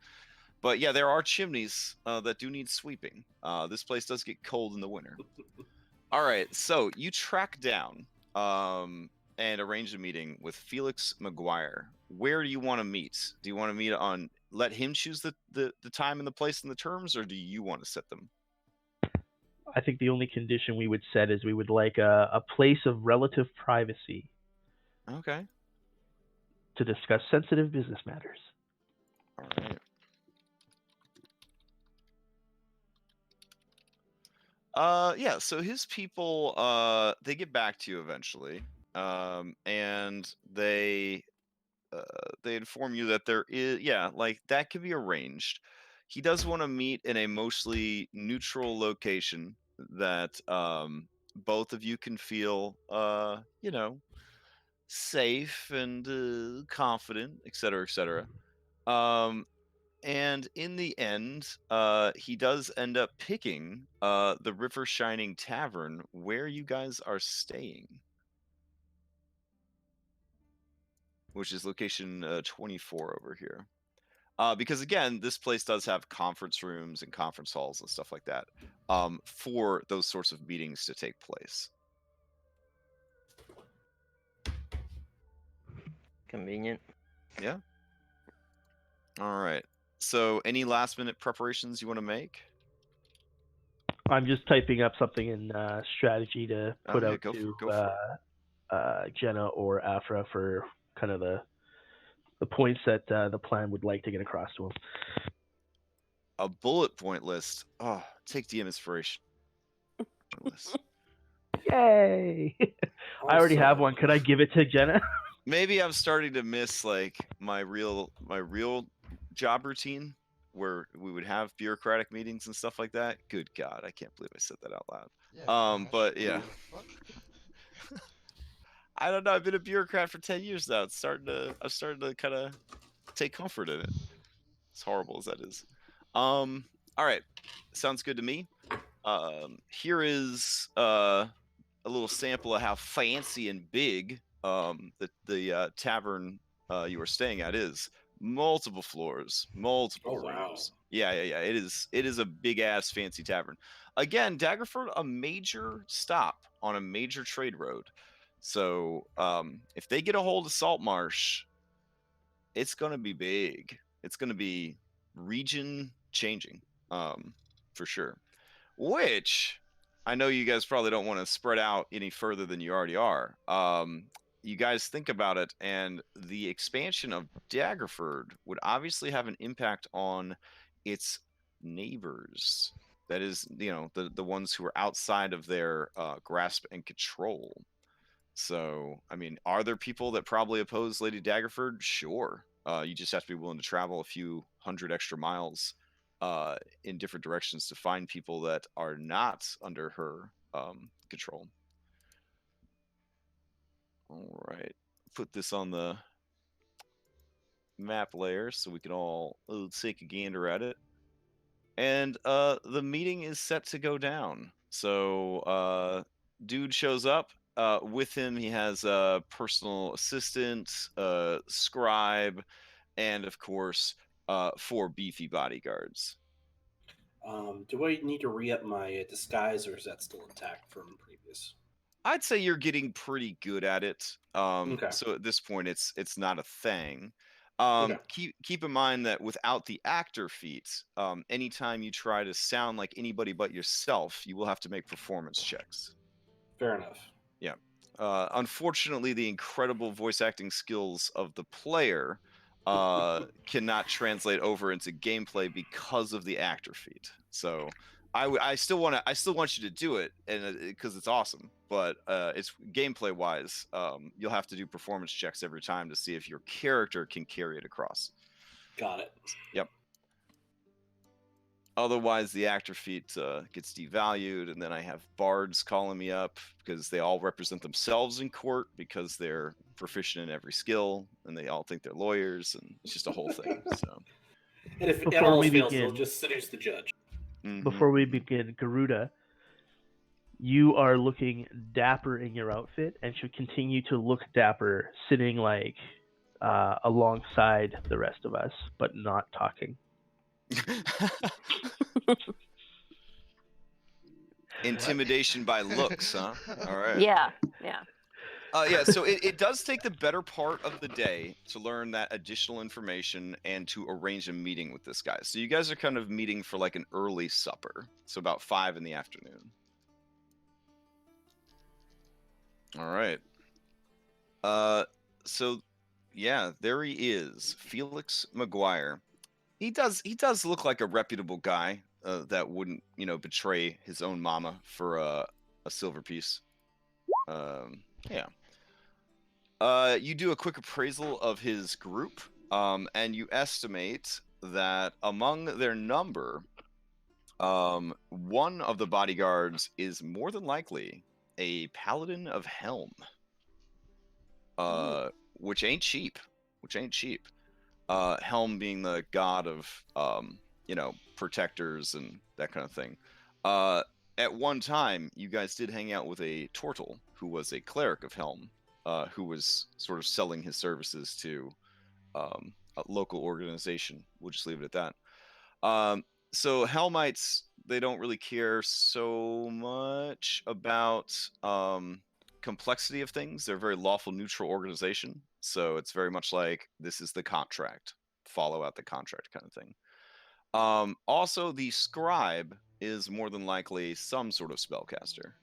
But yeah, there are chimneys that do need sweeping. This place does get cold in the winter. All right, so you track down and arrange a meeting with Felix McGuire. Where do you want to meet? Do you want to meet on, let him choose the time and the place and the terms, or do you want to set them? I think the only condition we would set is we would like a place of relative privacy Okay. to discuss sensitive business matters. All right. Yeah, so his people, they get back to you eventually, and they inform you that there is, yeah, like that can be arranged. He does want to meet in a mostly neutral location that both of you can feel, safe and confident, et cetera, et cetera. And in the end, he does end up picking the River Shining Tavern where you guys are staying, which is location 24 over here. Because again, this place does have conference rooms and conference halls and stuff like that for those sorts of meetings to take place. Convenient. Yeah. All right. So, any last minute preparations you want to make? I'm just typing up something in strategy to put out go to for it. Jenna or Afra for kind of the points that the plan would like to get across to him. A bullet point list. Oh, take DM inspiration list. Yay! I already have one. Could I give it to Jenna? Maybe I'm starting to miss like my real job routine where we would have bureaucratic meetings and stuff like that. Good God, I can't believe I said that out loud. Yeah, but yeah. I don't know. I've been a bureaucrat for 10 years now. I'm starting to kind of take comfort in it. As horrible as that is. All right. Sounds good to me. Here is a little sample of how fancy and big the tavern you are staying at is. Multiple floors, multiple rooms. Wow. Yeah. It is a big ass fancy tavern. Again, Daggerford, a major stop on a major trade road. So if they get a hold of Saltmarsh, it's gonna be big. It's gonna be region changing, for sure. Which I know you guys probably don't want to spread out any further than you already are. You guys think about it, and the expansion of Daggerford would obviously have an impact on its neighbors. That is, the ones who are outside of their grasp and control. So, I mean, are there people that probably oppose Lady Daggerford? Sure. You just have to be willing to travel a few hundred extra miles in different directions to find people that are not under her control. All right. Put this on the map layer so we can all take a gander at it. And the meeting is set to go down. So, dude shows up. With him, he has a personal assistant, scribe, and of course, 4 beefy bodyguards. Do I need to re-up my disguise, or is that still intact from previous? I'd say you're getting pretty good at it. Okay. So at this point, it's not a thing. Okay. Keep in mind that without the actor feat, anytime you try to sound like anybody but yourself, you will have to make performance checks. Fair enough. Yeah. Unfortunately, the incredible voice acting skills of the player cannot translate over into gameplay because of the actor feat. So I still want you to do it, and because it's awesome. But it's gameplay wise, you'll have to do performance checks every time to see if your character can carry it across. Got it. Yep. Otherwise, the actor feat gets devalued, and then I have bards calling me up because they all represent themselves in court because they're proficient in every skill, and they all think they're lawyers, and it's just a whole thing. So, and if it Before all we fails, begin- they'll just seduce the judge. Before we begin, Garuda, you are looking dapper in your outfit and should continue to look dapper sitting alongside the rest of us, but not talking. Intimidation by looks, huh? All right. Yeah. Yeah, so it does take the better part of the day to learn that additional information and to arrange a meeting with this guy. So you guys are kind of meeting for like an early supper. So about 5 in the afternoon. All right. So yeah, there he is, Felix McGuire. He does look like a reputable guy that wouldn't, betray his own mama for a silver piece. Yeah. You do a quick appraisal of his group, and you estimate that among their number, one of the bodyguards is more than likely a paladin of Helm, which ain't cheap. Helm being the god of, protectors and that kind of thing. At one time, you guys did hang out with a Tortle, who was a cleric of Helm, who was sort of selling his services to a local organization. We'll just leave it at that. So Helmites, they don't really care so much about complexity of things. They're a very lawful, neutral organization. So it's very much like, this is the contract. Follow out the contract kind of thing. Also, the scribe is more than likely some sort of spellcaster.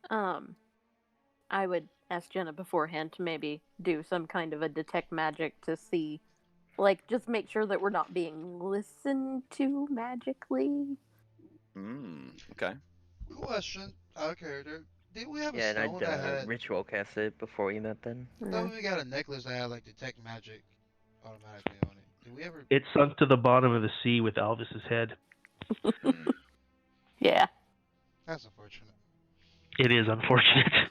I would ask Jenna beforehand to maybe do some kind of a detect magic to see, like, just make sure that we're not being listened to magically. Okay. Question, out of character. Did we have a Yeah, and stone that I'd had... ritual cast it before you met then. I thought we got a necklace that had, like, detect magic automatically on it. Did we ever... It sunk to the bottom of the sea with Alvis's head. Yeah. That's unfortunate. It is unfortunate.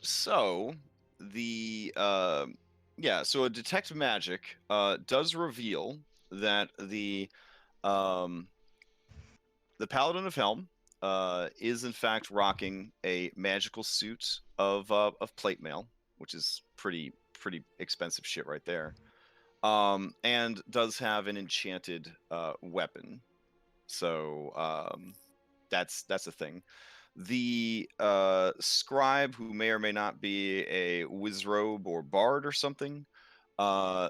So the so a detect magic does reveal that the Paladin of Helm is in fact rocking a magical suit of plate mail, which is pretty expensive shit right there. And does have an enchanted weapon. So that's a thing. The scribe, who may or may not be a wizrobe or bard or something,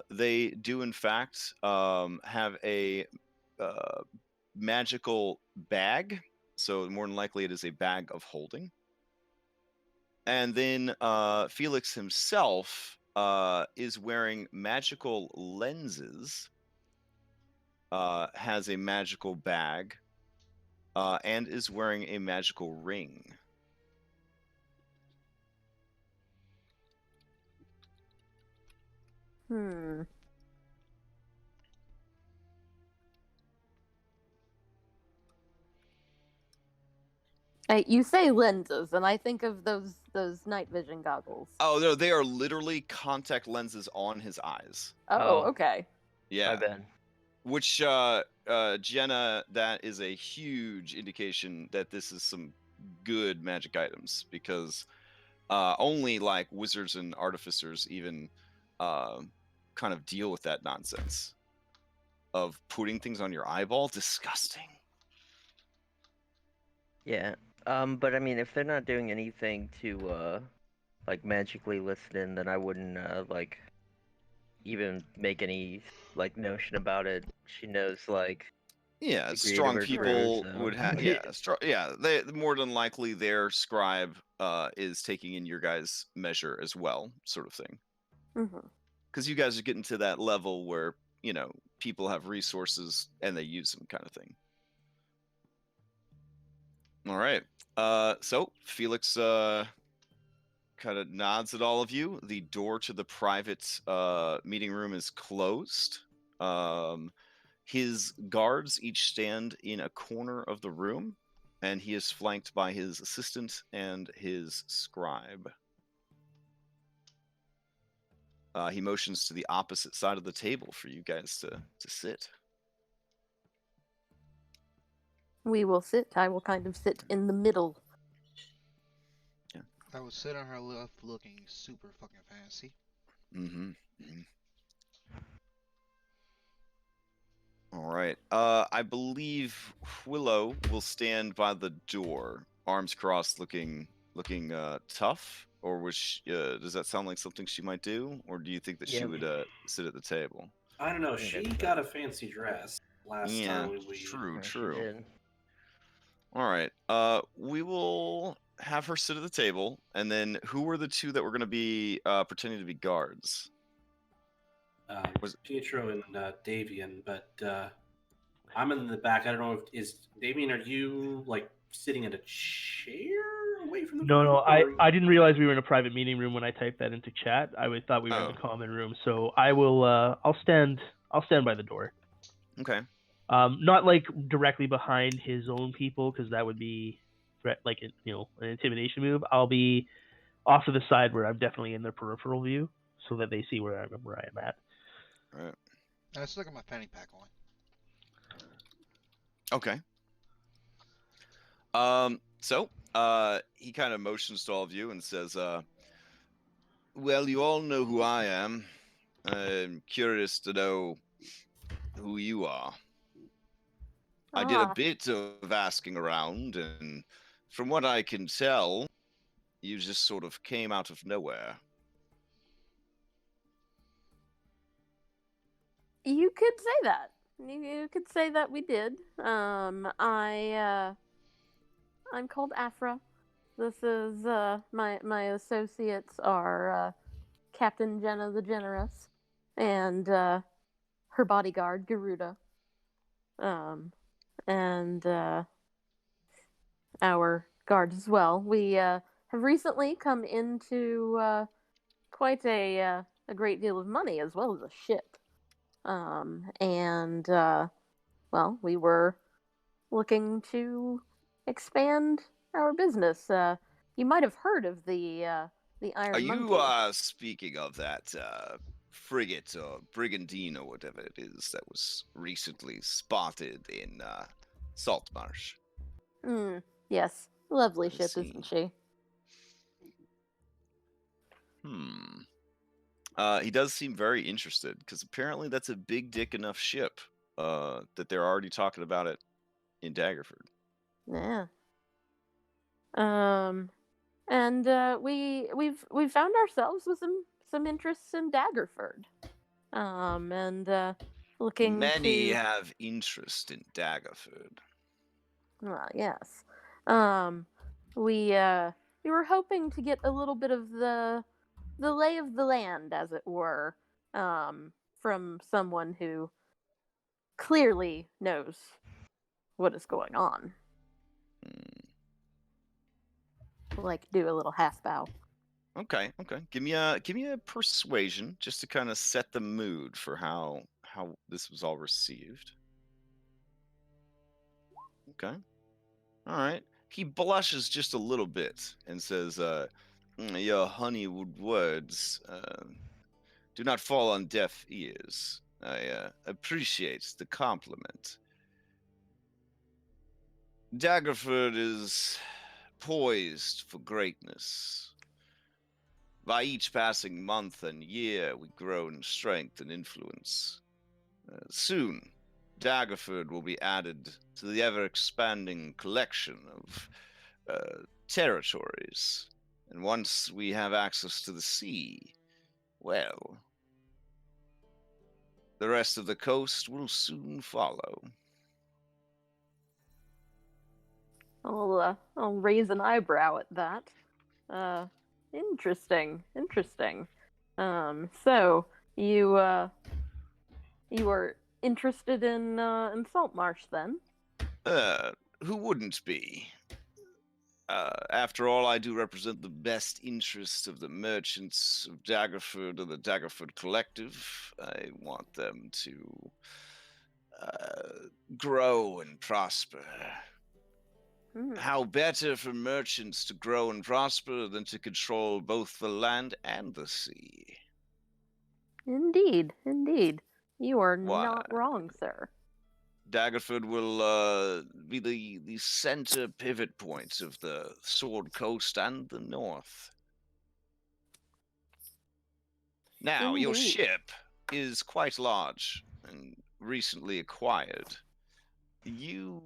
they do in fact have a magical bag. So more than likely it is a bag of holding. And then Felix himself is wearing magical lenses, has a magical bag, and is wearing a magical ring. You say lenses, and I think of those night vision goggles. Oh no, they are literally contact lenses on his eyes. Oh, okay. Yeah. My bad. Which Jenna, that is a huge indication that this is some good magic items, because only like wizards and artificers even kind of deal with that nonsense of putting things on your eyeball. Disgusting. Yeah. But I mean, if they're not doing anything to like magically listen in, then I wouldn't like even make any like notion about it. She knows like Yeah, the strong creative or people true, so. would have. Yeah, they more than likely their scribe is taking in your guys' measure as well, sort of thing. Because you guys are getting to that level where people have resources and they use them, kind of thing. All right. So Felix kind of nods at all of you. The door to the private meeting room is closed. His guards each stand in a corner of the room, and he is flanked by his assistant and his scribe. He motions to the opposite side of the table for you guys to sit. We will sit. I will kind of sit in the middle. I would sit on her left looking super fucking fancy. All right. I believe Willow will stand by the door, arms crossed, looking tough. Or does that sound like something she might do, or do you think that she Yeah. would sit at the table? I don't know. I think She that's got a fancy dress last Yeah, time we. true, Yeah, she true. did. All right. We will have her sit at the table, and then who were the two that were going to be pretending to be guards? Was Pietro and Davian, but I'm in the back. I don't know if is Davian. Are you like sitting in a chair away from the No, group? I didn't realize we were in a private meeting room when I typed that into chat. Thought we were in the Oh. common room. So I will. I'll stand by the door. Okay. Not like directly behind his own people, because that would be like an intimidation move. I'll be off to the side where I'm definitely in their peripheral view, so that they see where I am at. All right. I still got my fanny pack on. Okay. So he kind of motions to all of you and says, well, you all know who I am. I'm curious to know who you are. I did a bit of asking around, and from what I can tell, you just sort of came out of nowhere. You could say that. You could say that we did. I'm called Afra. This is my associates are Captain Jenna the Generous and her bodyguard Garuda. And our guard as well. We have recently come into quite a great deal of money as well as a ship. Well, we were looking to expand our business. You might have heard of the Iron Are you Monkey. speaking of that frigate or brigandine or whatever it is that was recently spotted in Saltmarsh? Yes, lovely I ship, see. isn't she? He does seem very interested, because apparently that's a big dick enough ship that they're already talking about it in Daggerford. Yeah. And we've found ourselves with some interests in Daggerford. And looking Many to have interest in Daggerford. yes. We were hoping to get a little bit of the lay of the land, as it were, from someone who clearly knows what is going on. Like, do a little half bow. Okay. Give me a persuasion, just to kind of set the mood for how this was all received. Okay. All right. He blushes just a little bit and says, your honeywood words do not fall on deaf ears. I appreciate the compliment. Daggerford is poised for greatness. By each passing month and year, we grow in strength and influence. Soon, Daggerford will be added to the ever-expanding collection of territories. And once we have access to the sea, well, the rest of the coast will soon follow. I'll raise an eyebrow at that. Interesting. So you are interested in Saltmarsh then? Who wouldn't be? After all, I do represent the best interests of the merchants of Daggerford and the Daggerford Collective. I want them to grow and prosper. How better for merchants to grow and prosper than to control both the land and the sea? Indeed. You are not wrong, sir. Daggerford will be the center pivot point of the Sword Coast and the North. Now, your Indeed. ship is quite large, and recently acquired, you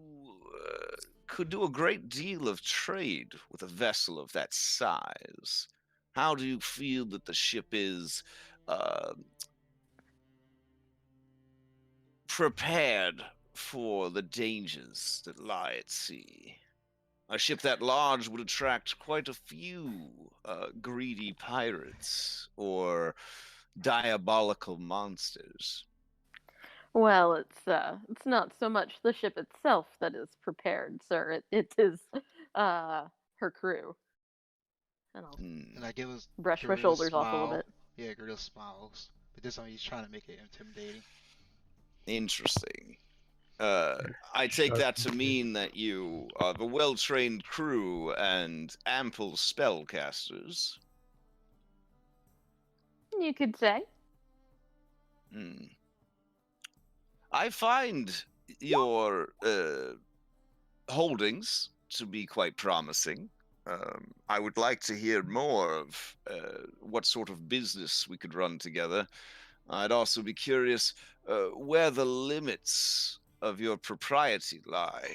could do a great deal of trade with a vessel of that size. How do you feel that the ship is uh, prepared for the dangers that lie at sea? A ship that large would attract quite a few greedy pirates or diabolical monsters. Well, it's not so much the ship itself that is prepared, sir. It is her crew. And I'll Hmm. And I give us brush my Garuda shoulders off a little smile. bit. Yeah, Garuda smiles. But this time he's trying to make it intimidating. Interesting. I take Shark that to mean that you are the well-trained crew and ample spellcasters. You could say. Hmm. I find your holdings to be quite promising. I would like to hear more of what sort of business we could run together. I'd also be curious where the limits of your propriety lie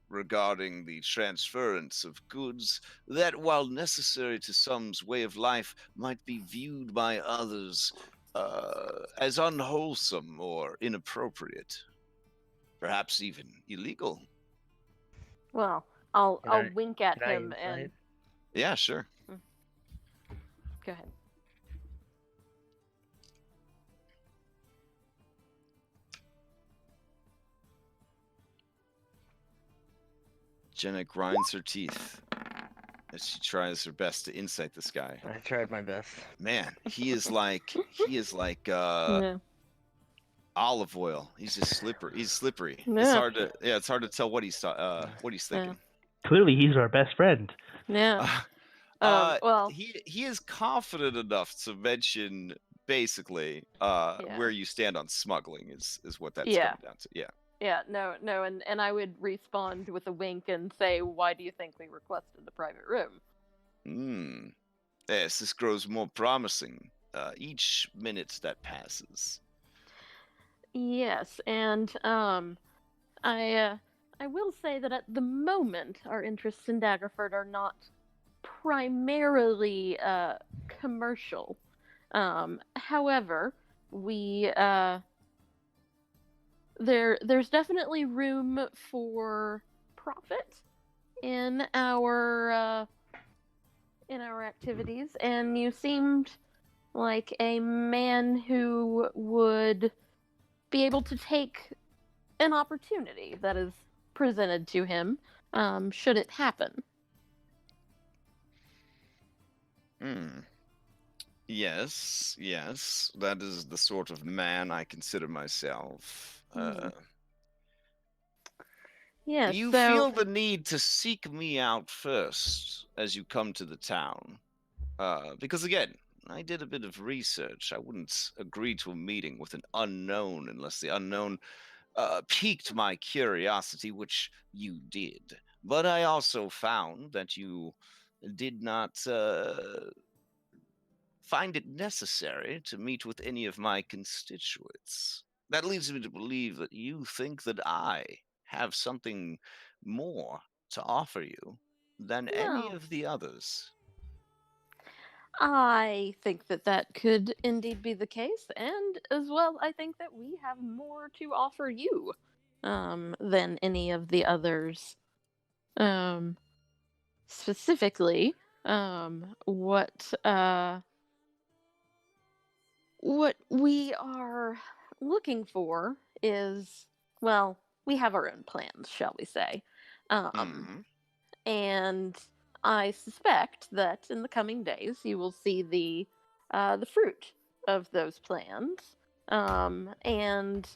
regarding the transference of goods that, while necessary to some's way of life, might be viewed by others as unwholesome or inappropriate, perhaps even illegal. Well, I'll Can I'll I- wink at can I him and insight? Yeah, sure. go ahead. Jenna grinds her teeth as she tries her best to insight this guy. I tried my best. Man, he is like Yeah. olive oil. He's just slippery. He's slippery. Yeah. It's hard to tell what he's thinking. Clearly, he's our best friend. Yeah. Well, he is confident enough to mention basically Yeah. where you stand on smuggling is what that's Yeah. coming down to. Yeah. yeah, no, and I would respond with a wink and say, "Why do you think we requested the private room?" Hmm. Yes, this grows more promising each minute that passes. Yes, and I will say that at the moment our interests in Daggerford are not primarily commercial. However, we there's definitely room for profit in our activities, and you seemed like a man who would be able to take an opportunity that is presented to him, should it happen. Hmm. Yes, that is the sort of man I consider myself. Yes, You so feel the need to seek me out first as you come to the town. Because again, I did a bit of research. I wouldn't agree to a meeting with an unknown unless the unknown piqued my curiosity, which you did. But I also found that you did not find it necessary to meet with any of my constituents. That leads me to believe that you think that I have something more to offer you than any Well, of the others. I think that that could indeed be the case, and as well, I think that we have more to offer you than any of the others. Um, Specifically, what we are looking for is, well, we have our own plans, shall we say. Mhm. And I suspect that in the coming days you will see the fruit of those plans. And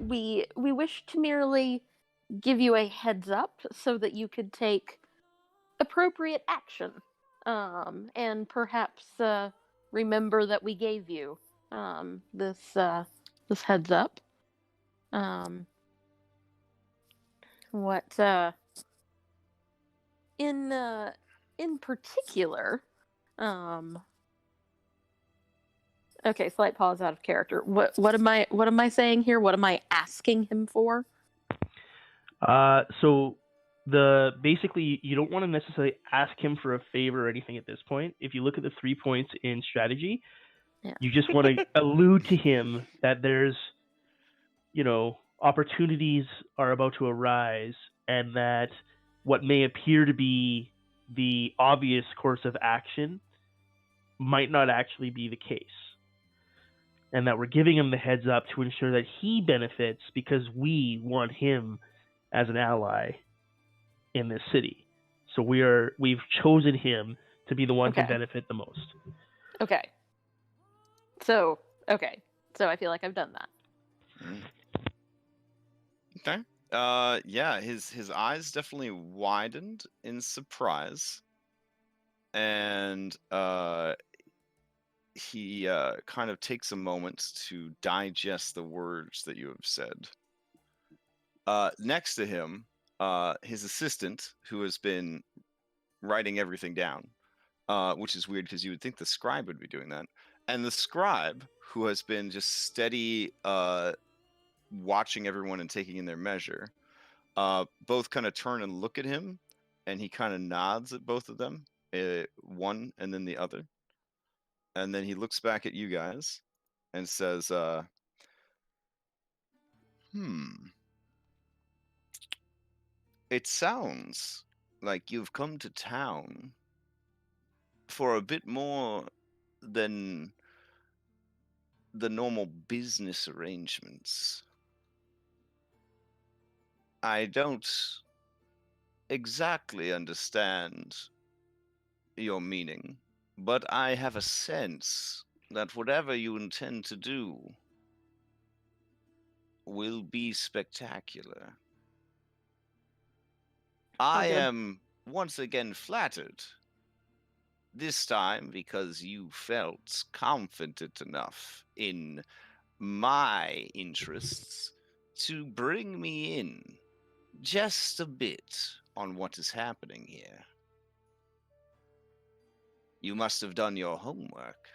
we wish to merely give you a heads up so that you could take appropriate action, and perhaps remember that we gave you this heads up. Um, what in particular, um, Okay, slight pause out of character. What am I saying here? What am I asking him for? So basically you don't want to necessarily ask him for a favor or anything at this point. If you look at the 3 points in strategy, Yeah. you just want to allude to him that there's, opportunities are about to arise, and that what may appear to be the obvious course of action might not actually be the case. And that we're giving him the heads up to ensure that he benefits because we want him as an ally in this city. So we've chosen him to be the one to Okay. benefit the most. Okay. So I feel like I've done that. Okay. Yeah, his eyes definitely widened in surprise, and he kind of takes a moment to digest the words that you have said. Next to him, his assistant, who has been writing everything down, which is weird because you would think the scribe would be doing that, and the scribe, who has been just steady watching everyone and taking in their measure, both kind of turn and look at him, and he kind of nods at both of them, one and then the other, and then he looks back at you guys and says, it sounds like you've come to town for a bit more than the normal business arrangements. I don't exactly understand your meaning, but I have a sense that whatever you intend to do will be spectacular. I good. am once again flattered, this time because you felt confident enough in my interests to bring me in just a bit on what is happening here. You must have done your homework.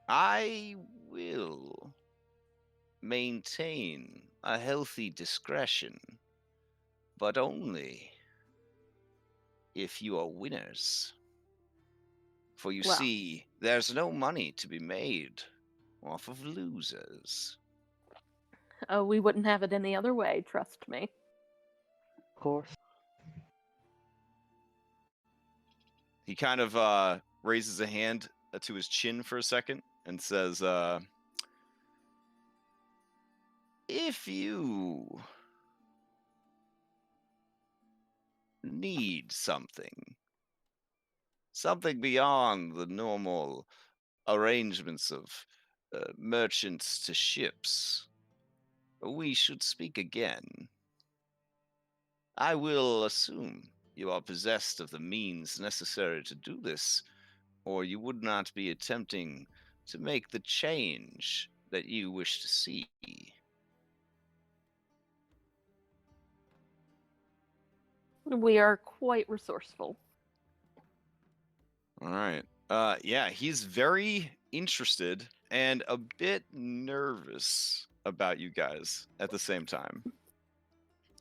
I will maintain a healthy discretion, but only if you are winners. For you Well. see, there's no money to be made off of losers. Oh, we wouldn't have it any other way, trust me. Of course. He kind of raises a hand to his chin for a second and says, if you need something beyond the normal arrangements of merchants to ships, we should speak again. I will assume you are possessed of the means necessary to do this, or you would not be attempting to make the change that you wish to see. We are quite resourceful. All right. Yeah, he's very interested and a bit nervous about you guys at the same time.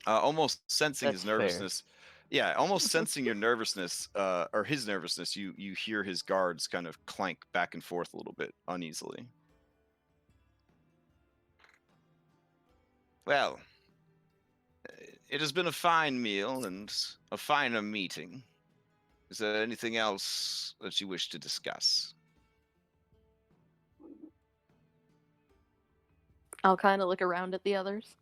Almost sensing his That's fair. nervousness. Yeah, almost sensing your nervousness, or his nervousness. You hear his guards kind of clank back and forth a little bit uneasily. Well, it has been a fine meal and a finer meeting. Is there anything else that you wish to discuss? I'll kind of look around at the others.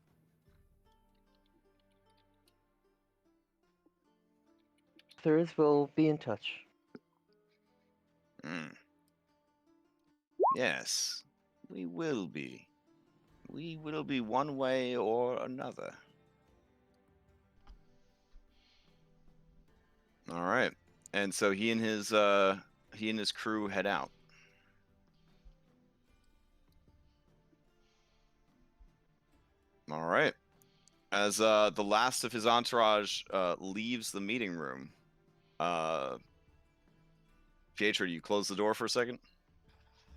If there is, we'll be in touch. Yes, we will be. We will be one way or another. All right. And so he and his crew head out. All right. As the last of his entourage leaves the meeting room, Pietro, you close the door for a second?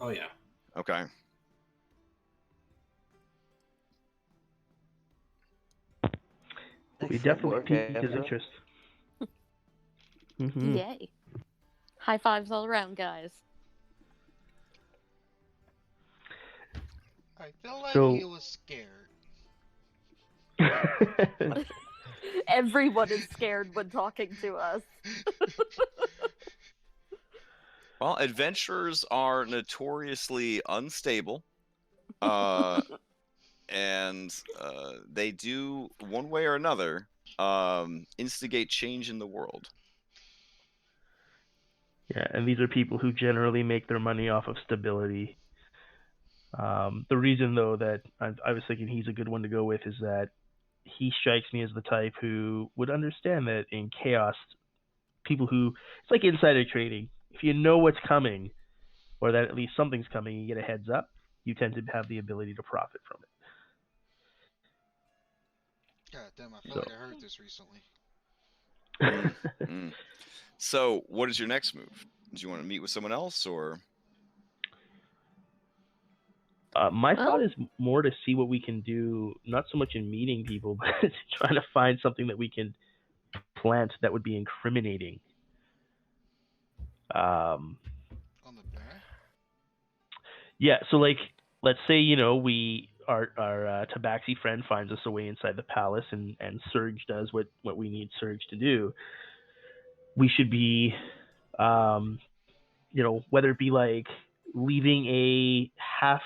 Oh yeah. Okay. We Excellent definitely work, piqued his Ezra. interest. Mm-hmm. Yay. High fives all around, guys. I feel like So- he was scared. Everyone is scared when talking to us. Well, adventurers are notoriously unstable, and they do, one way or another, instigate change in the world. Yeah, and these are people who generally make their money off of stability. The reason, though, that I was thinking he's a good one to go with is that he strikes me as the type who would understand that in chaos, people who, it's like insider trading. If you know what's coming, or that at least something's coming, you get a heads up, you tend to have the ability to profit from it. God damn, I feel So- like I heard this recently. Mm. So, what is your next move? Do you want to meet with someone else, or? My Well- thought is more to see what we can do, not so much in meeting people, but trying to find something that we can plant that would be incriminating. On the bear? Yeah, so like, let's say, our Tabaxi friend finds us a way inside the palace, and Surge does what we need Surge to do. We should be, whether it be like leaving a half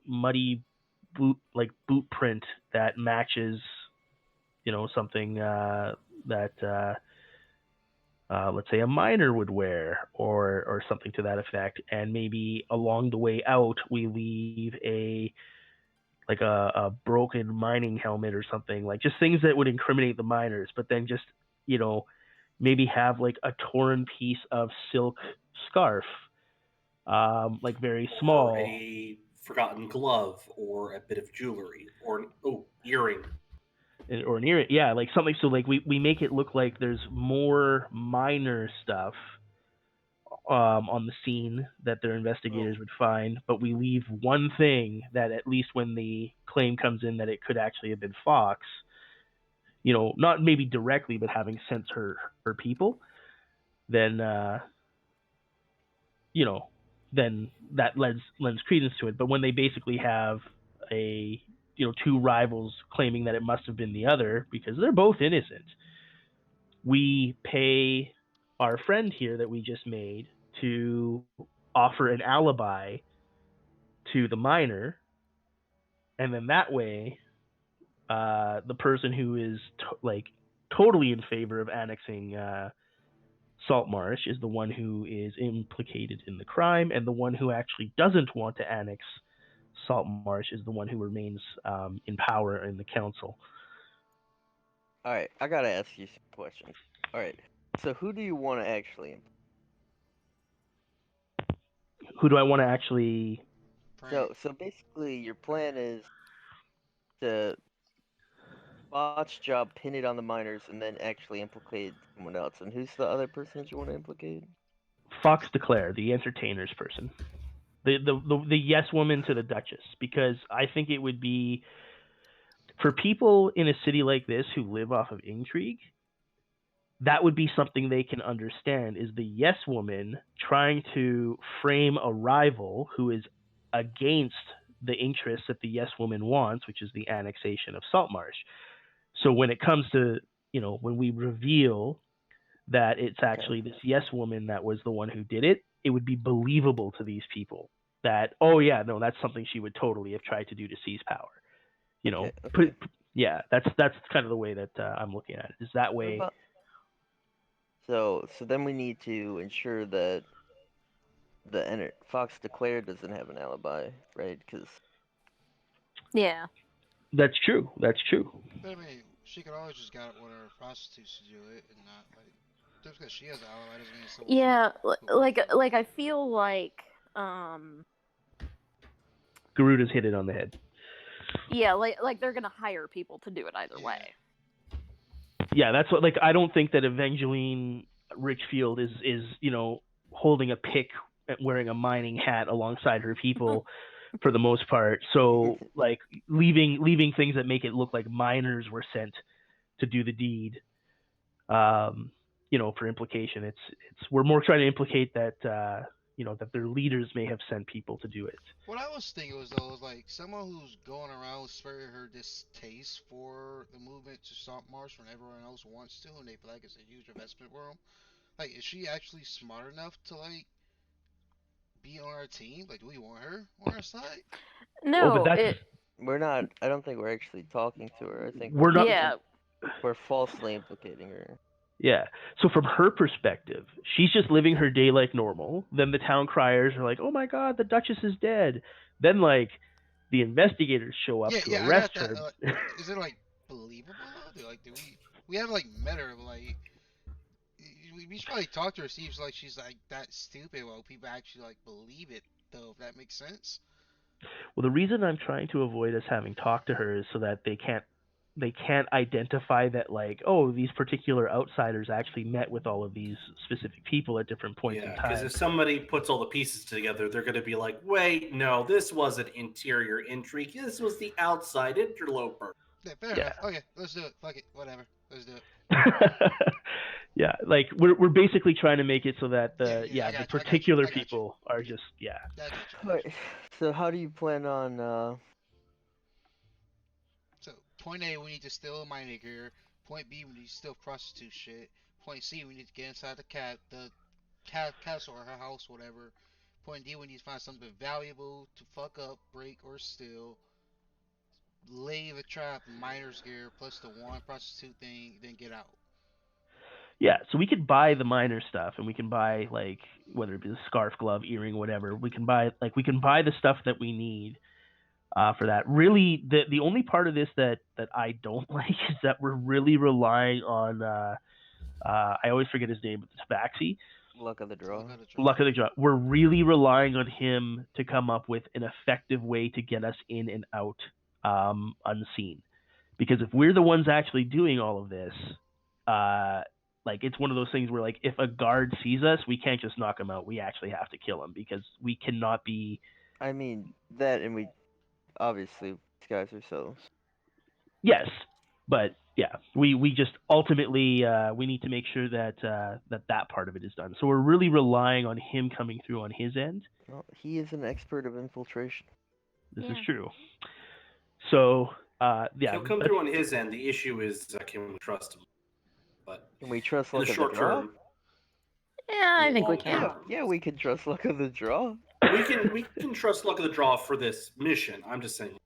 muddy boot print that matches, something that let's say a miner would wear, or something to that effect, and maybe along the way out we leave a broken mining helmet or something, like just things that would incriminate the miners, but then just maybe have like a torn piece of silk scarf, like very small, Or a forgotten glove, or a bit of jewelry, or an earring. or an ear, yeah, like something, so like we make it look like there's more minor stuff on the scene that their investigators would find, but we leave one thing that at least when the claim comes in that it could actually have been Fox, not maybe directly, but having sent her people, then then that lends credence to it. But when they basically have a two rivals claiming that it must have been the other because they're both innocent, we pay our friend here that we just made to offer an alibi to the miner, and then that way the person who is totally in favor of annexing Saltmarsh is the one who is implicated in the crime, and the one who actually doesn't want to annex Saltmarsh is the one who remains in power in the council. All right, I gotta ask you some questions. All right, so who do you want to actually? Who do I want to actually? So basically, your plan is to botch job, pin it on the miners, and then actually implicate someone else. And who's the other person that you want to implicate? Fox DeClaire, the entertainers person, the yes woman to the Duchess, because I think it would be for people in a city like this who live off of intrigue. That would be something they can understand, is the yes woman trying to frame a rival who is against the interests that the yes woman wants, which is the annexation of Saltmarsh. So when it comes to, when we reveal that it's actually this yes woman that was the one who did it, it would be believable to these people that, oh yeah, no, that's something she would totally have tried to do to seize power. Okay. Yeah, that's kind of the way that I'm looking at it. Is that way? So then we need to ensure that Fox DeClaire doesn't have an alibi, right? Because Yeah. That's true. That's true. But I mean, she could always just got one of her prostitutes to do it, and not like just because she has an alibi doesn't mean someone. Yeah, like I feel like Garuda's hit it on the head. yeah, like they're gonna hire people to do it either way. Yeah, that's what. I don't think that Evangeline Richfield is holding a pick wearing a mining hat alongside her people for the most part. So like leaving things that make it look like miners were sent to do the deed. For implication, it's we're more trying to implicate that that their leaders may have sent people to do it. What I was thinking was like someone who's going around spreading her distaste for the movement to Saltmarsh when everyone else wants to, and they feel like it's a huge investment for them. Like, is she actually smart enough to like be on our team? Like, do we want her on our side? No, We're not. I don't think we're actually talking to her. I think we're not. Yeah. We're falsely implicating her. Yeah. So from her perspective, she's just living her day like normal. Then the town criers are like, "Oh my God, the Duchess is dead." Then like the investigators show up to I arrest got her. that. Is it like believable though? Do we haven't like met her? Like, we should probably talk to her, see if she's like that stupid. Well, people actually like believe it though. If that makes sense. Well, the reason I'm trying to avoid us having talked to her is so that they can't identify that like, oh, these particular outsiders actually met with all of these specific people at different points in Yeah, time. because if somebody puts all the pieces together, they're going to be like, wait, no, this wasn't interior intrigue. This was the outside interloper. Yeah, fair enough. Okay, let's do it. Fuck it. Whatever. Let's do it. Yeah, like we're basically trying to make it so that the particular I got you. people are just I got you. Right. So how do you plan on? So point A, we need to steal a mining gear. Point B, we need to steal prostitute shit. Point C, we need to get inside the castle or her house, whatever. Point D, we need to find something valuable to fuck up, break, or steal. Lay the trap, miner's gear, plus the one prostitute thing, then get out. Yeah, so we could buy the minor stuff, and we can buy like whether it be a scarf, glove, earring, whatever. We can buy the stuff that we need for that. Really, the only part of this that I don't like is that we're really relying on. I always forget his name, but it's Vaxi. Luck of the draw. Luck of the draw. We're really relying on him to come up with an effective way to get us in and out unseen. Because if we're the ones actually doing all of this, like it's one of those things where like if a guard sees us, we can't just knock him out. We actually have to kill him because we cannot be. I mean that, and we obviously disguise ourselves. Yes, but yeah, we just ultimately we need to make sure that that part of it is done. So we're really relying on him coming through on his end. Well, he is an expert of infiltration. This is true. So yeah, he'll come through on his end. The issue is, can we trust him? But can we trust in luck the of short the draw? term? Yeah, I think we can. Yeah, we can trust luck of the draw. We can trust luck of the draw for this mission. I'm just saying.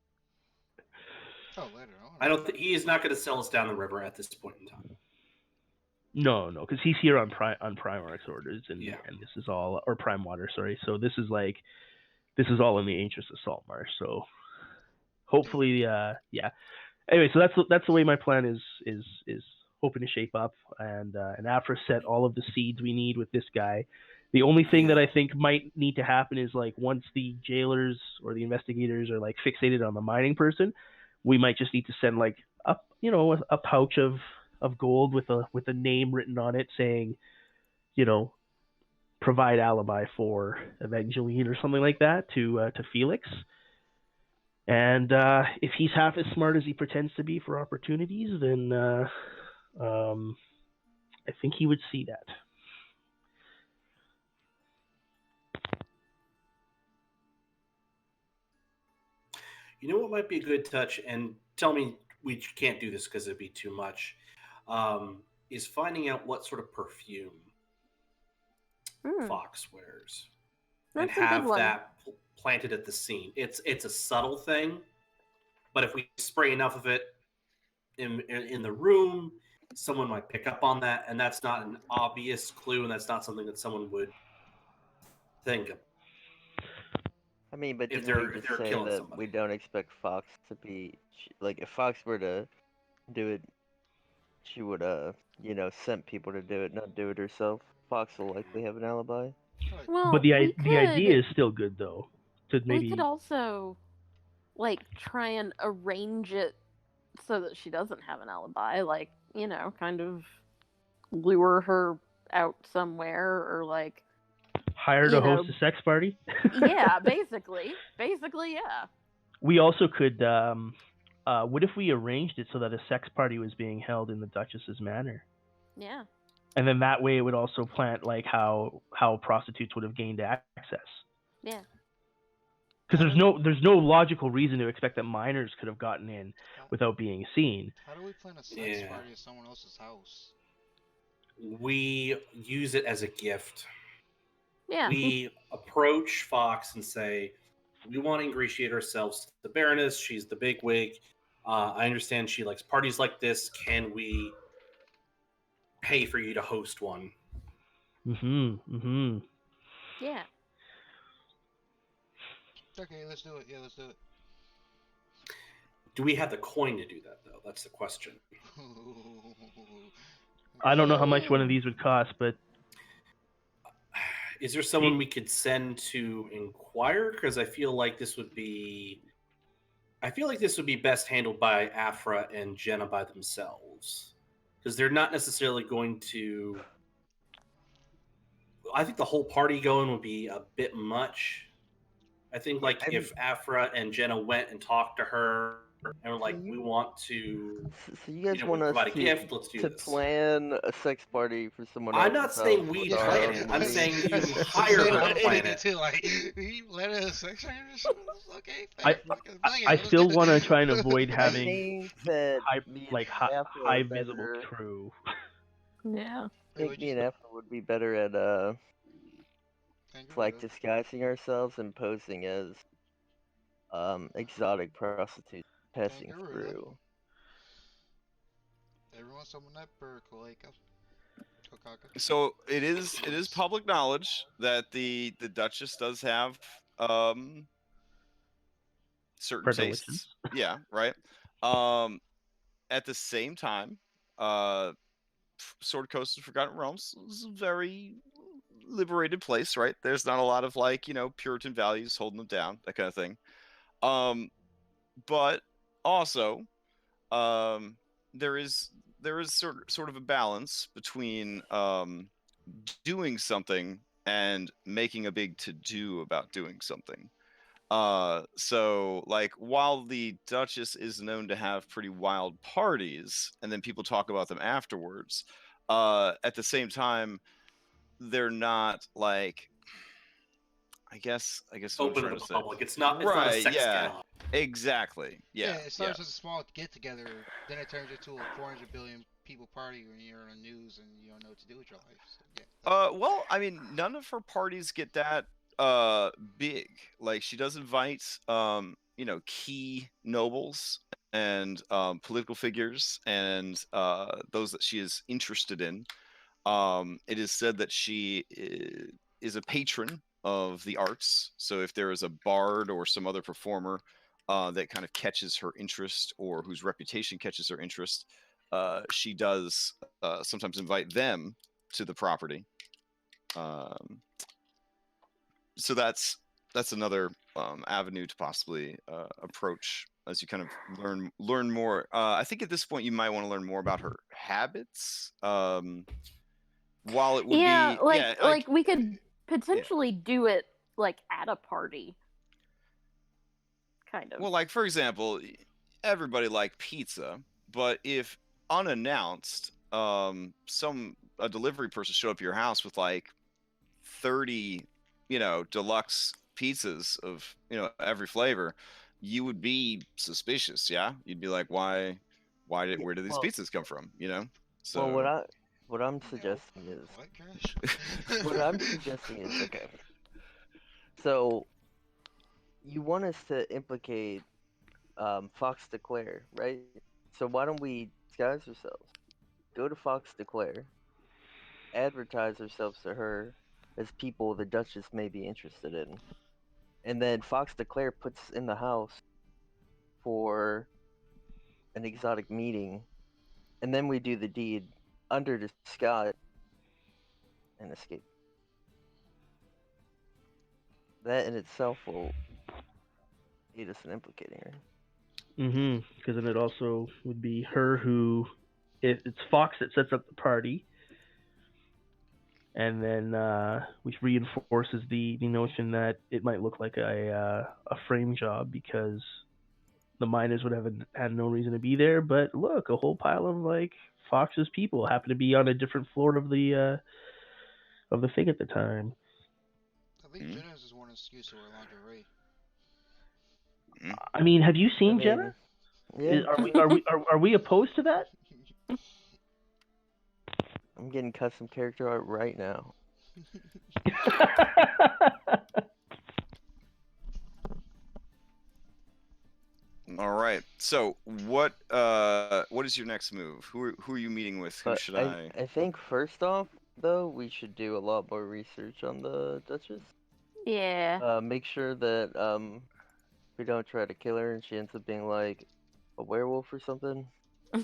Oh, later on. I don't think he is not going to sell us down the river at this point in time. No, because he's here on Primarch's orders, and this is all, or Prime Water, sorry. So this is all in the interest of Saltmarsh. So hopefully, yeah. Anyway, so that's the way my plan is hoping to shape up, and after set all of the seeds we need with this guy. The only thing that I think might need to happen is like once the jailers or the investigators are like fixated on the mining person, we might just need to send like a pouch of gold with a name written on it saying, provide alibi for Evangeline or something like that to Felix. And if he's half as smart as he pretends to be for opportunities, then I think he would see that. You know what might be a good touch, and tell me we can't do this because it'd be too much, is finding out what sort of perfume Fox wears. That's and a have good one. that planted at the scene. It's a subtle thing, but if we spray enough of it in the room, someone might pick up on that, and that's not an obvious clue, and that's not something that someone would think of. I mean, but if didn't we they're just say killing that somebody. we don't expect Fox to be like if Fox were to do it, she would send people to do it, not do it herself. Fox will likely have an alibi. Well, but the idea is still good though. To maybe we could also like try and arrange it so that she doesn't have an alibi, like, kind of lure her out somewhere, or like Hire to you host know, a sex party. yeah, basically, yeah, We also could. What if we arranged it so that a sex party was being held in the Duchess's manor? yeah, And then that way it would also plant like how prostitutes would have gained access. yeah. Because there's no logical reason to expect that minors could have gotten in without being seen. How do we plan a sex Yeah. party at someone else's house? We use it as a gift. Yeah. We approach Fox and say, we want to ingratiate ourselves to the Baroness. She's the bigwig. I understand she likes parties like this. Can we pay for you to host one? Yeah. Okay, let's do it. Yeah, let's do it. Do we have the coin to do that, though? That's the question. I don't know how much one of these would cost, but Is there someone we could send to inquire? Because I feel like this would be best handled by Afra and Jenna by themselves, because they're not necessarily going to. I think the whole party going would be a bit much. I think if Afra and Jenna went and talked to her and were like, we want to. So you guys want we us provide a gift, let's do to this. plan a sex party for someone else? I'm not saying we plan it. I'm saying you hire her to plan it. Too, like, you let us sex okay. I still want to try and avoid I having think that high visible crew. Yeah. I think me and Afra would be better at disguising ourselves and posing as exotic prostitutes passing through. Everyone, someone that bird, like So it is public knowledge that the Duchess does have certain tastes. Yeah, right. At the same time, Sword Coast of Forgotten Realms is a very liberated place, right? There's not a lot of Puritan values holding them down, that kind of thing. But also, there is sort of a balance between doing something and making a big to-do about doing something. So while the Duchess is known to have pretty wild parties, and then people talk about them afterwards, at the same time, they're not I guess open to the public. It's not a sex gala. Exactly. Yeah. It starts as a small get together, then it turns into a 400 billion people party when you're on the news and you don't know what to do with your life. So, yeah. Well, I mean, none of her parties get that big. Like, she does invite key nobles and political figures and those that she is interested in. It is said that she is a patron of the arts. So if there is a bard or some other performer that kind of catches her interest or whose reputation catches her interest, she does sometimes invite them to the property. So that's another avenue to possibly approach as you kind of learn more. I think at this point you might want to learn more about her habits. While it would be we could potentially do it at a party, kind of. Well, for example, everybody liked pizza, but if unannounced, a delivery person showed up at your house with 30, deluxe pizzas of every flavor, you would be suspicious. Yeah, you'd be like, where did these pizzas come from? So what I'm suggesting is okay. So you want us to implicate Fox DeClaire, right? So why don't we disguise ourselves? Go to Fox DeClaire, advertise ourselves to her as people the Duchess may be interested in, and then Fox DeClaire puts in the house for an exotic meeting, and then we do the deed under disguise and escape. That in itself will aid us in implicating her. Because then it also would be her who, if it's Fox that sets up the party, and then which reinforces the notion that it might look like a frame job because the miners would have had no reason to be there. But look, a whole pile of like Fox's people happen to be on a different floor of the thing at the time. I think Jenna just one excuse to wear lingerie. I mean, have you I seen mean, Jenna? yeah, Are we opposed to that? I'm getting custom character art right now. All right. So what is your next move? Who are you meeting with? Who But should I? I think first off, though, we should do a lot more research on the Duchess. Yeah. Make sure that we don't try to kill her and she ends up being like a werewolf or something. I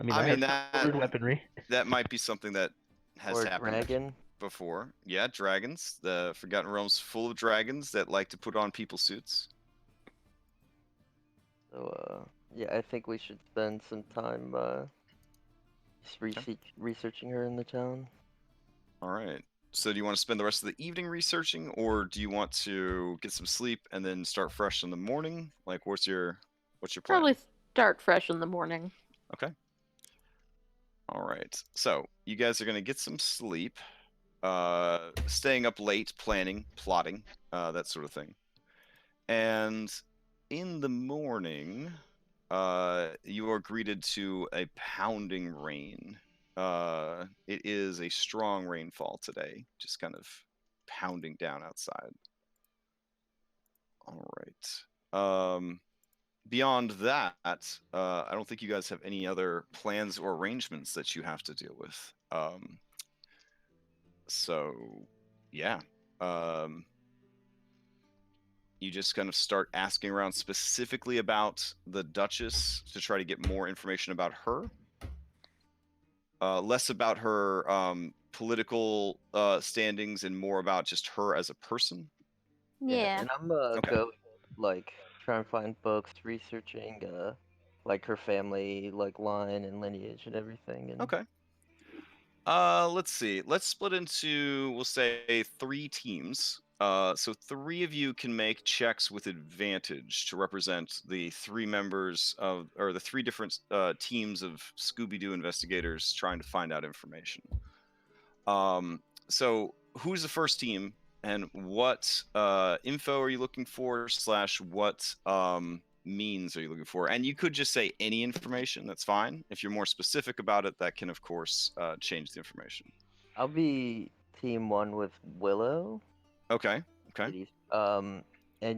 mean, I mean that has weaponry. that might be something that has Or a happened dragon. before. Yeah, dragons. The Forgotten Realm's full of dragons that like to put on people suits. So yeah, I think we should spend some time just researching her in the town. All right. So do you want to spend the rest of the evening researching, or do you want to get some sleep and then start fresh in the morning? Like, what's your plan? Probably start fresh in the morning. Okay. All right. So you guys are gonna get some sleep, staying up late, planning, plotting, that sort of thing. And in the morning, you are greeted to a pounding rain. It is a strong rainfall today, just kind of pounding down outside. All right. Beyond that, I don't think you guys have any other plans or arrangements that you have to deal with. So, yeah. You just kind of start asking around specifically about the Duchess to try to get more information about her. Less about her political standings and more about just her as a person. Yeah. And I'm Okay. go like try and find books, researching like her family like line and lineage and everything. And Okay. Let's see. Let's split into, we'll say, 3 teams. So 3 of you can make checks with advantage to represent the 3 members of, or the 3 different teams of Scooby-Doo investigators trying to find out information. So who's the first team, and what info are you looking for? / what means are you looking for? And you could just say any information, that's fine. If you're more specific about it, that can of course change the information. I'll be team 1 with Willow. Okay. And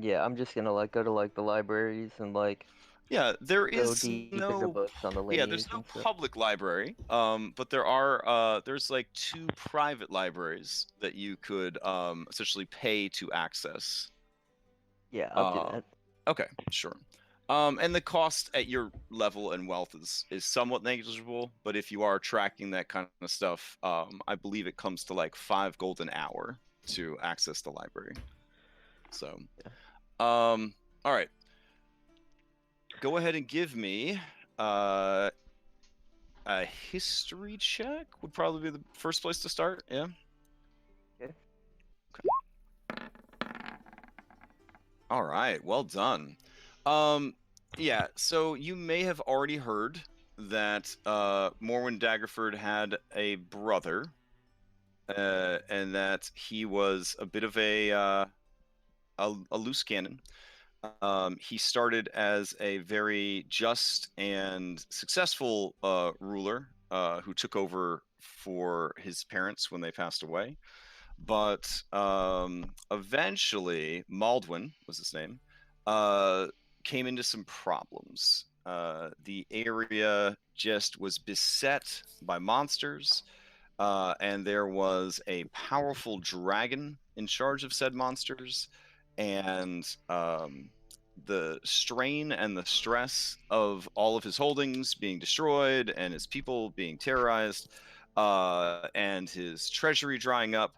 yeah, I'm just gonna like go to like the libraries and like there go is deep into no books on the lineage. there's no and stuff. public library, but there's like 2 private libraries that you could essentially pay to access. Yeah, I'll do that. Okay, sure. And the cost at your level and wealth is somewhat negligible, but if you are tracking that kind of stuff, I believe it comes to like 5 gold an hour to access the library. So, all right. Go ahead and give me a history check. Would probably be the first place to start. Yeah. Okay. All right. Well done. Yeah, so you may have already heard that Morwen Daggerford had a brother, and that he was a bit of a loose cannon. He started as a very just and successful ruler who took over for his parents when they passed away. But eventually, Maldwin was his name, came into some problems. The area just was beset by monsters, and there was a powerful dragon in charge of said monsters, and the strain and the stress of all of his holdings being destroyed and his people being terrorized, and his treasury drying up,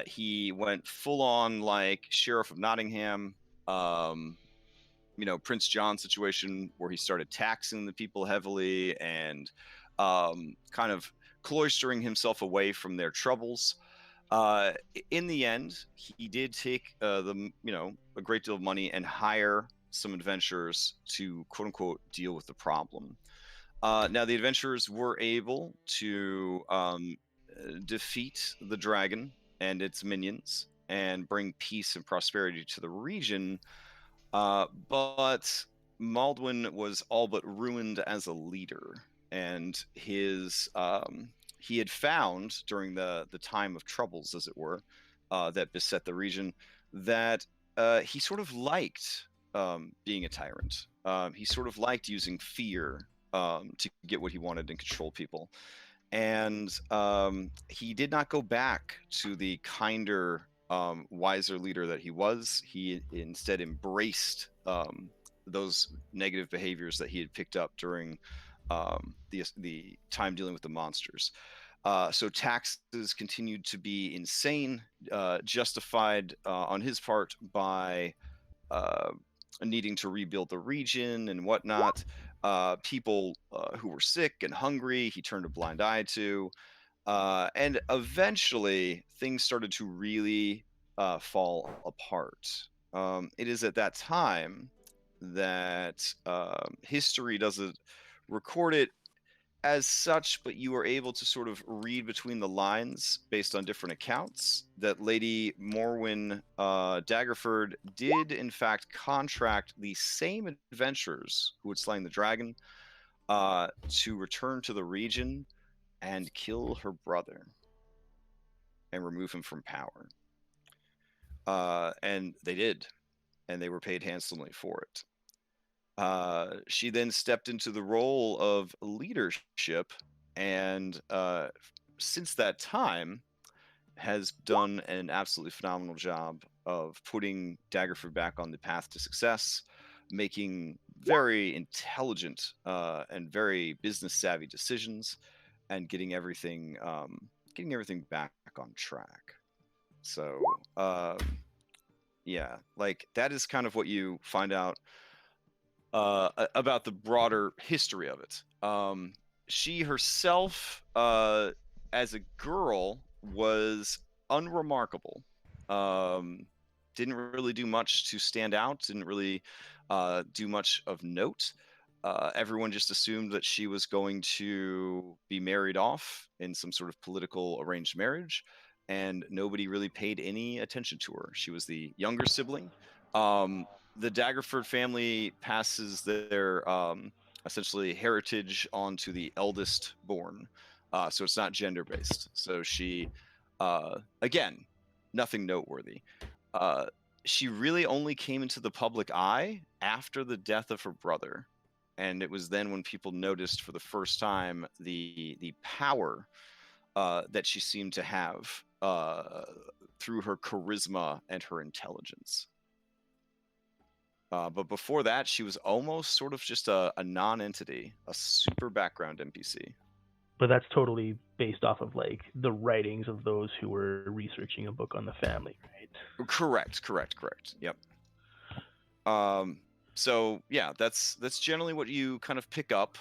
he went full on like Sheriff of Nottingham, Prince John situation, where he started taxing the people heavily and kind of cloistering himself away from their troubles. In the end, he did take a great deal of money and hire some adventurers to quote unquote deal with the problem. Now, the adventurers were able to defeat the dragon and its minions and bring peace and prosperity to the region, but Maldwin was all but ruined as a leader, and he had found during the time of troubles, as it were, that beset the region, that he sort of liked being a tyrant. He sort of liked using fear to get what he wanted and control people. And he did not go back to the kinder, wiser leader that he was. He instead embraced those negative behaviors that he had picked up during the time dealing with the monsters. So taxes continued to be insane, justified on his part by needing to rebuild the region and whatnot. People who were sick and hungry, he turned a blind eye to. And eventually, things started to really fall apart. It is at that time that history doesn't record it as such, but you are able to sort of read between the lines based on different accounts that Lady Morwen Daggerford did in fact contract the same adventurers who had slain the dragon to return to the region and kill her brother and remove him from power. And they did, and they were paid handsomely for it. She then stepped into the role of leadership, and since that time has done an absolutely phenomenal job of putting Daggerford back on the path to success, making very intelligent and very business savvy decisions, and getting everything back on track. So yeah, like that is kind of what you find out about the broader history of it. She herself, as a girl, was unremarkable. Didn't really do much to stand out. Didn't really do much of note. Everyone just assumed that she was going to be married off in some sort of political arranged marriage, and nobody really paid any attention to her. She was the younger sibling. The Daggerford family passes their essentially heritage onto the eldest born, so it's not gender based. So she, again, nothing noteworthy. She really only came into the public eye after the death of her brother, and it was then when people noticed for the first time the power that she seemed to have through her charisma and her intelligence. But before that, she was almost sort of just a non-entity, a super background NPC. But that's totally based off of like the writings of those who were researching a book on the family, right? Correct. Yep. So yeah, that's generally what you kind of pick up.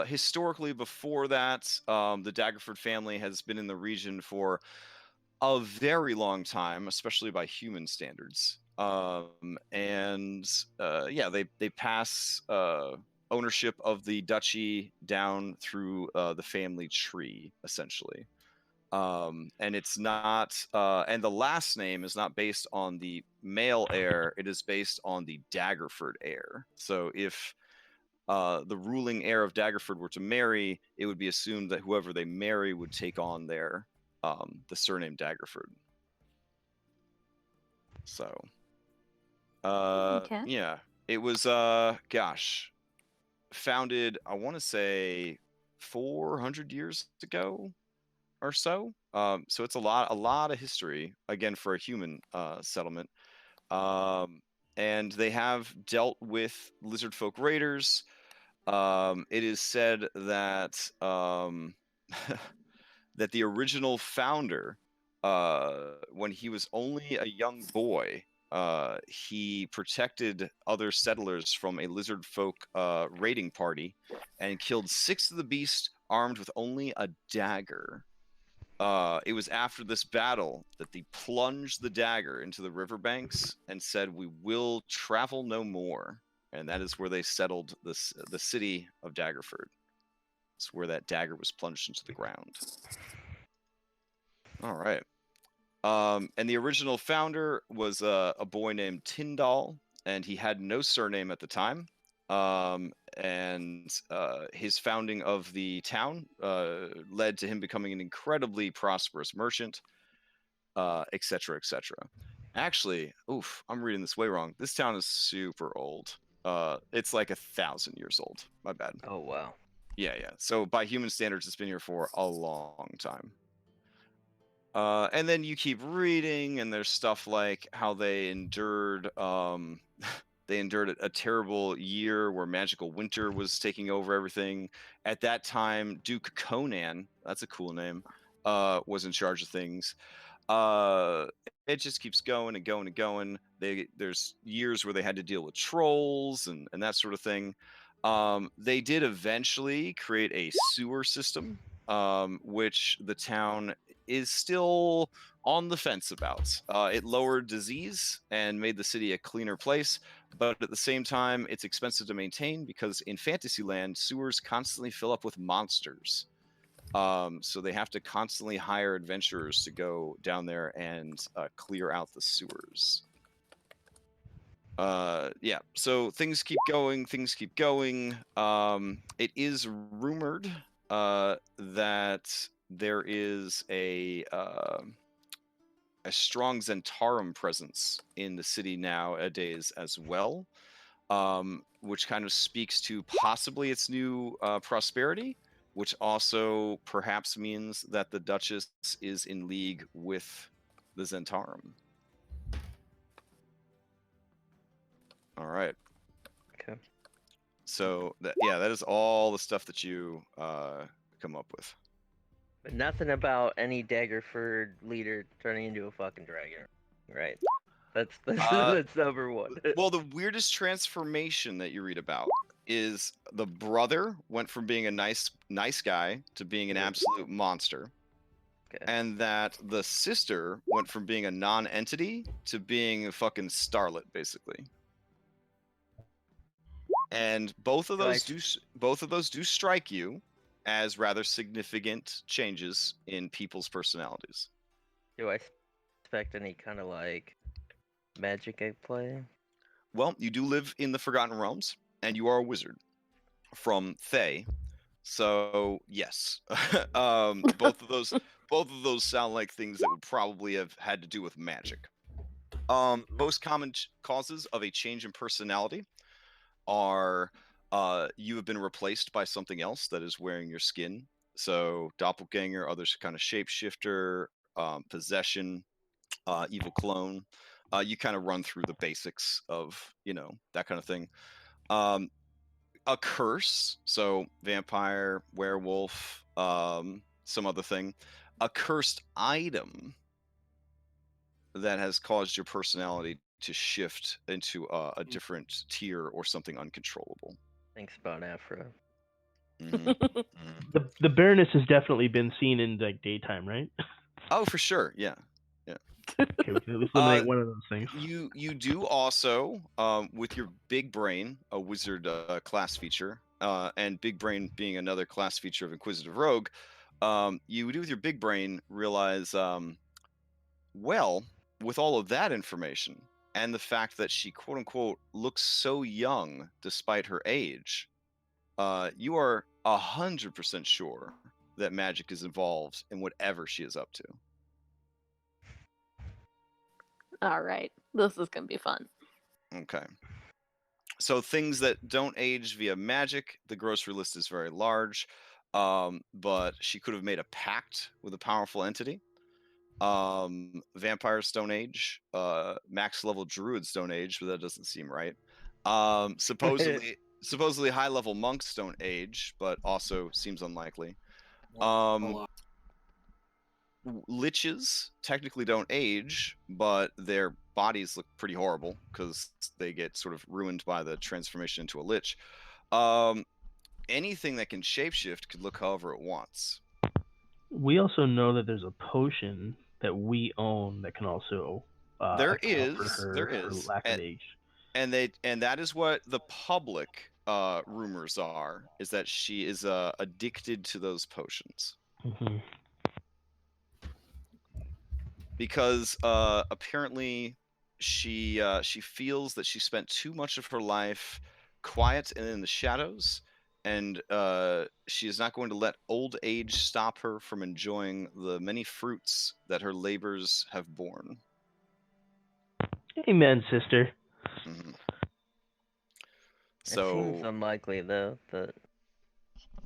Historically, before that, the Daggerford family has been in the region for a very long time, especially by human standards. And they pass ownership of the Dutchy down through the family tree, essentially. And it's not, and the last name is not based on the male heir; it is based on the Daggerford heir. So if the ruling heir of Daggerford were to marry, it would be assumed that whoever they marry would take on their the surname Daggerford. So, Okay. yeah, it was founded, I want to say 400 years ago or so. So it's a lot of history again for a human settlement. And they have dealt with lizardfolk raiders. It is said that that the original founder, when he was only a young boy, he protected other settlers from a lizardfolk raiding party and killed 6 of the beasts armed with only a dagger. It was after this battle that they plunged the dagger into the riverbanks and said, "We will travel no more." And that is where they settled the city of Daggerford. It's where that dagger was plunged into the ground. All right. And the original founder was a boy named Tyndall, and he had no surname at the time. And his founding of the town led to him becoming an incredibly prosperous merchant, etc., etc. Actually, I'm reading this way wrong. This town is super old. It's like 1,000 years old. My bad. Oh wow. Yeah. So by human standards, it's been here for a long time. And then you keep reading, and there's stuff like how they endured a terrible year where magical winter was taking over everything. At that time, Duke Conan, that's a cool name, was in charge of things. It just keeps going and going and going. There's years where they had to deal with trolls and that sort of thing. They did eventually create a sewer system, which the town is still on the fence about. It lowered disease and made the city a cleaner place, but at the same time, it's expensive to maintain because in Fantasyland, sewers constantly fill up with monsters. So they have to constantly hire adventurers to go down there and clear out the sewers. Yeah, so things keep going. It is rumored that there is a strong Zentarum presence in the city nowadays as well, which kind of speaks to possibly its new prosperity, which also perhaps means that the Duchess is in league with the Zentarum. All right. Okay. So that is all the stuff that you come up with. But nothing about any Daggerford leader turning into a fucking dragon, right? That's number one. Well, the weirdest transformation that you read about is the brother went from being a nice guy to being an absolute monster. Okay. And that the sister went from being a non-entity to being a fucking starlet, basically. And both of those do strike you as rather significant changes in people's personalities. Do I expect any kind of like magic at play? Well, you do live in the Forgotten Realms, and you are a wizard from Thay, so yes. Both of those sound like things that would probably have had to do with magic. Most common causes of a change in personality are you have been replaced by something else that is wearing your skin. So doppelganger, others kind of shapeshifter, possession, evil clone. You kind of run through the basics of, that kind of thing. A curse, so vampire, werewolf, some other thing. A cursed item that has caused your personality to shift into a different tier or something uncontrollable. Thanks about Afro. Mm-hmm. The Baroness has definitely been seen in like daytime, right? Oh, for sure, yeah. Okay, we can at least eliminate one of those things. You do also, with your big brain, a wizard class feature, and big brain being another class feature of Inquisitive Rogue, you do with your big brain realize, well, with all of that information and the fact that she quote unquote looks so young despite her age, you are 100% sure that magic is involved in whatever she is up to. All right, this is gonna be fun. Okay. So things that don't age via magic, the grocery list is very large, but she could have made a pact with a powerful entity. Vampires don't age. Max level druids don't age, but that doesn't seem right. Supposedly high level monks don't age, but also seems unlikely. Liches technically don't age, but their bodies look pretty horrible because they get sort of ruined by the transformation into a lich. anything that can shapeshift could look however it wants. We also know that there's a potion that we own that can also There account for is, her lack of age. and that is what the public rumors are, is that she is addicted to those potions. Mm-hmm. Because apparently she feels that she spent too much of her life quiet and in the shadows, and she is not going to let old age stop her from enjoying the many fruits that her labors have borne. Amen, sister. Mm-hmm. It seems So unlikely though that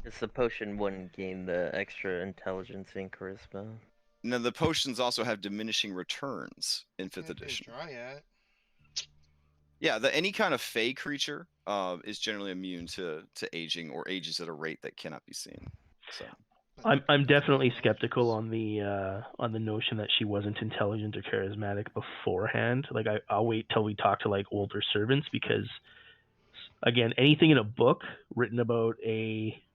because the potion wouldn't gain the extra intelligence and charisma. now the potions also have diminishing returns in 5th Yeah, edition. Dryad. Yeah, any kind of fey creature is generally immune to aging or ages at a rate that cannot be seen. So I'm definitely skeptical on the notion that she wasn't intelligent or charismatic beforehand. Like I'll wait till we talk to like older servants, because again, anything in a book written about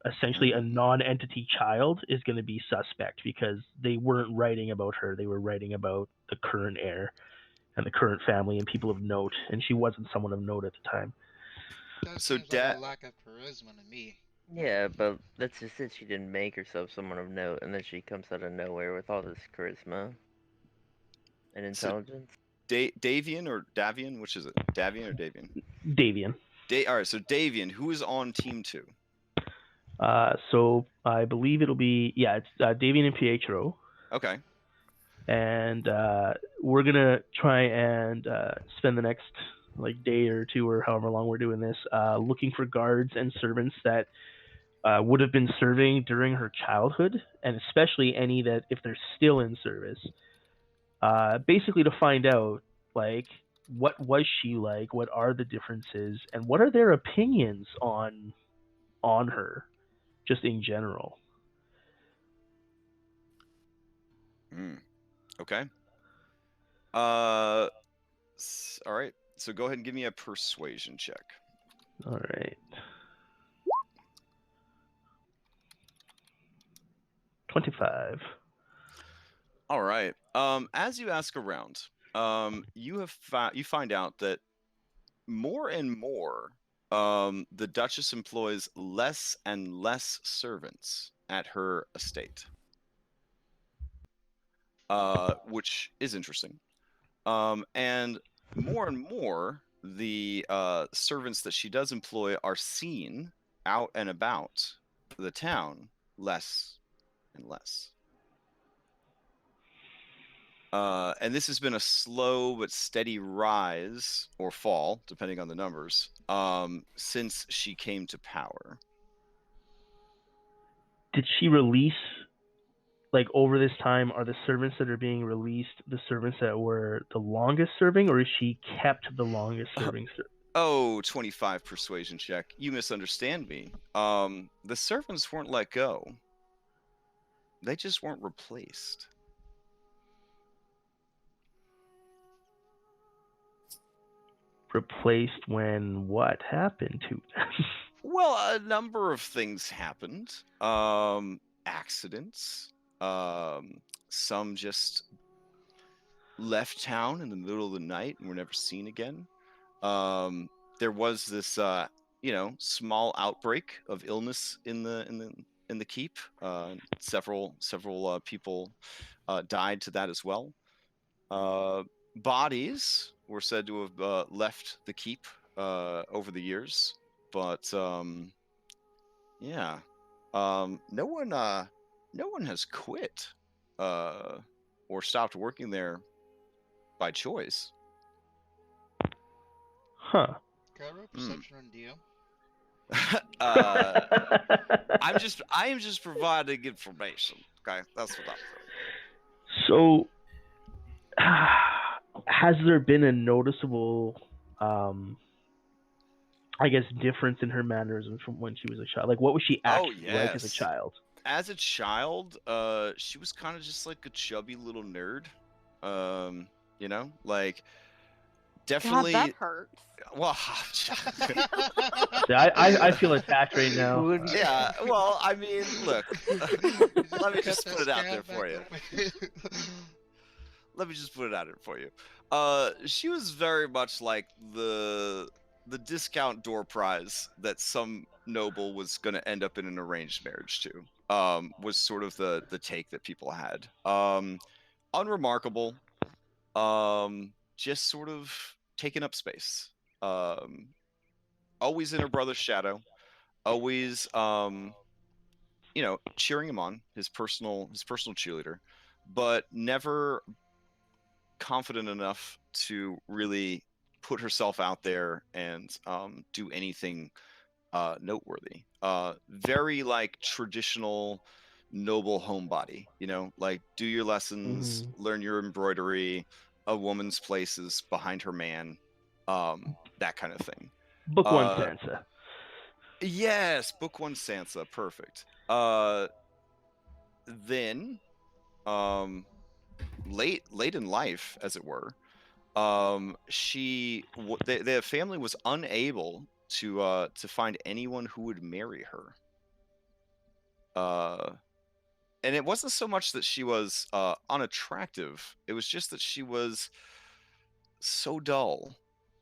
essentially a non-entity child is going to be suspect, because they weren't writing about her, they were writing about the current heir and the current family and people of note, and she wasn't someone of note at the time. That So seems like a lack of charisma to me. Yeah, but that's just it. She didn't make herself someone of note, and then she comes out of nowhere with all this charisma and intelligence. Davian or Davian, which is it? Davian or Davian? Davian. All right, so Davian, who is on team 2? So I believe it'll be it's Davian and Pietro. Okay. And we're gonna try and spend the next day or two, or however long we're doing this, looking for guards and servants that would have been serving during her childhood, and especially any that, if they're still in service, basically to find out what was she like, what are the differences, and what are their opinions on her, just in general. Okay. All right. So go ahead and give me a persuasion check. All right. 25. All right. As you ask around, you find out that more and more, the Duchess employs less and less servants at her estate, which is interesting. And more, the servants that she does employ are seen out and about the town less and less. And this has been a slow but steady rise or fall, depending on the numbers, since she came to power. Did she release, over this time, are the servants that are being released the servants that were the longest serving, or is she kept the longest serving? 25 persuasion check. You misunderstand me. The servants weren't let go. They just weren't replaced. Replaced when what happened to them? Well, a number of things happened. Accidents. Some just left town in the middle of the night and were never seen again. There was this, small outbreak of illness in the keep. Several people died to that as well. Bodies were said to have left the keep over the years, but no one has quit or stopped working there by choice. Huh. Can I roll perception on DM? I am just providing information. Okay, that's what I'm doing. So, has there been a noticeable, difference in her mannerisms from when she was a child? What was she actually like as a child? As a child, she was kind of just like a chubby little nerd. definitely. God, that hurts. Well, See, I feel attacked right now. Would you- yeah. Well, I mean, look. Let me Cut just that put it out there scab for back you. open. Let me just put it out there for you. She was very much like the discount door prize that some noble was going to end up in an arranged marriage to. Was sort of the take that people had. Unremarkable. Just sort of taking up space. Always in her brother's shadow. Always cheering him on, his personal cheerleader, but never confident enough to really put herself out there and do anything noteworthy. Very like traditional noble homebody, like do your lessons, learn your embroidery, a woman's place is behind her man, that kind of thing. Book one, Uh, Sansa. Yes, book one Sansa, perfect. Then, late in life, as it were, their family was unable to find anyone who would marry her. And it wasn't so much that she was unattractive; it was just that she was so dull,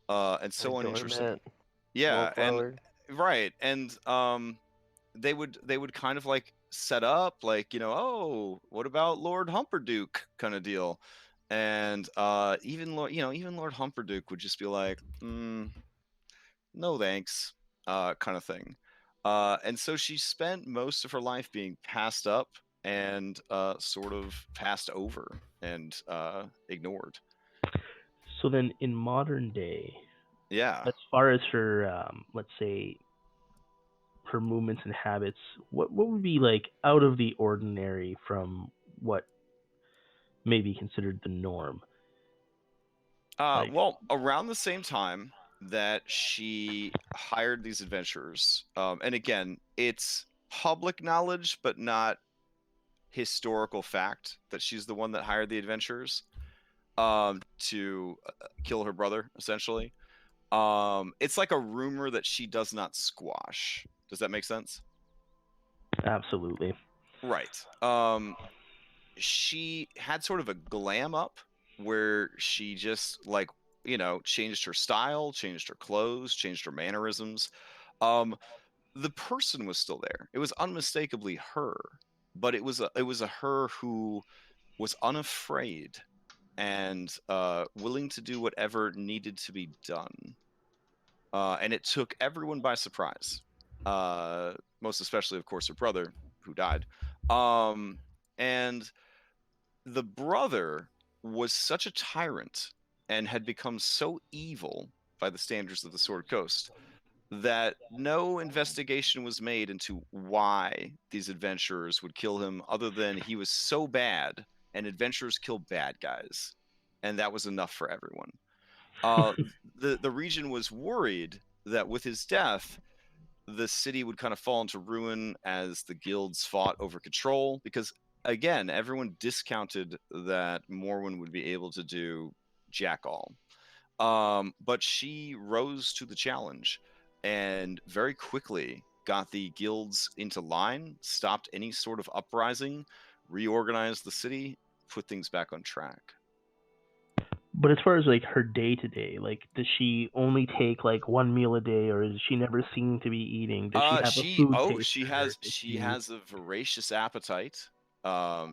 and so Like uninteresting. doormat, Yeah, and wallflower. right, and they would kind of like set up like oh, what about Lord Humperduke kind of deal, and even Lord Humperduke would just be like no thanks, kind of thing, and so she spent most of her life being passed up and sort of passed over and ignored. So then, in modern day, Yeah. as far as her, let's say, her movements and habits, what would be like out of the ordinary from what may be considered the norm? Like, Well, around the same time that she hired these adventurers, and again, it's public knowledge, but not historical fact that she's the one that hired the adventurers to kill her brother, essentially. It's like a rumor that she does not squash. Does that make sense? absolutely. Right. She had sort of a glam up where she just like changed her style, changed her clothes, changed her mannerisms. The person was still there. It was unmistakably her, but it was a her who was unafraid and willing to do whatever needed to be done. And it took everyone by surprise. Most especially, of course, her brother who died. And the brother was such a tyrant and had become so evil by the standards of the Sword Coast that no investigation was made into why these adventurers would kill him, other than he was so bad and adventurers kill bad guys, and that was enough for everyone. The region was worried that with his death, the city would kind of fall into ruin as the guilds fought over control, because again, everyone discounted that Morwen would be able to do jack all. But she rose to the challenge and very quickly got the guilds into line, stopped any sort of uprising, reorganized the city, put things back on track. But as far as like her day to day, like does she only take like one meal a day, or is she never seen to be eating? Does she have a food taster? She has a voracious appetite.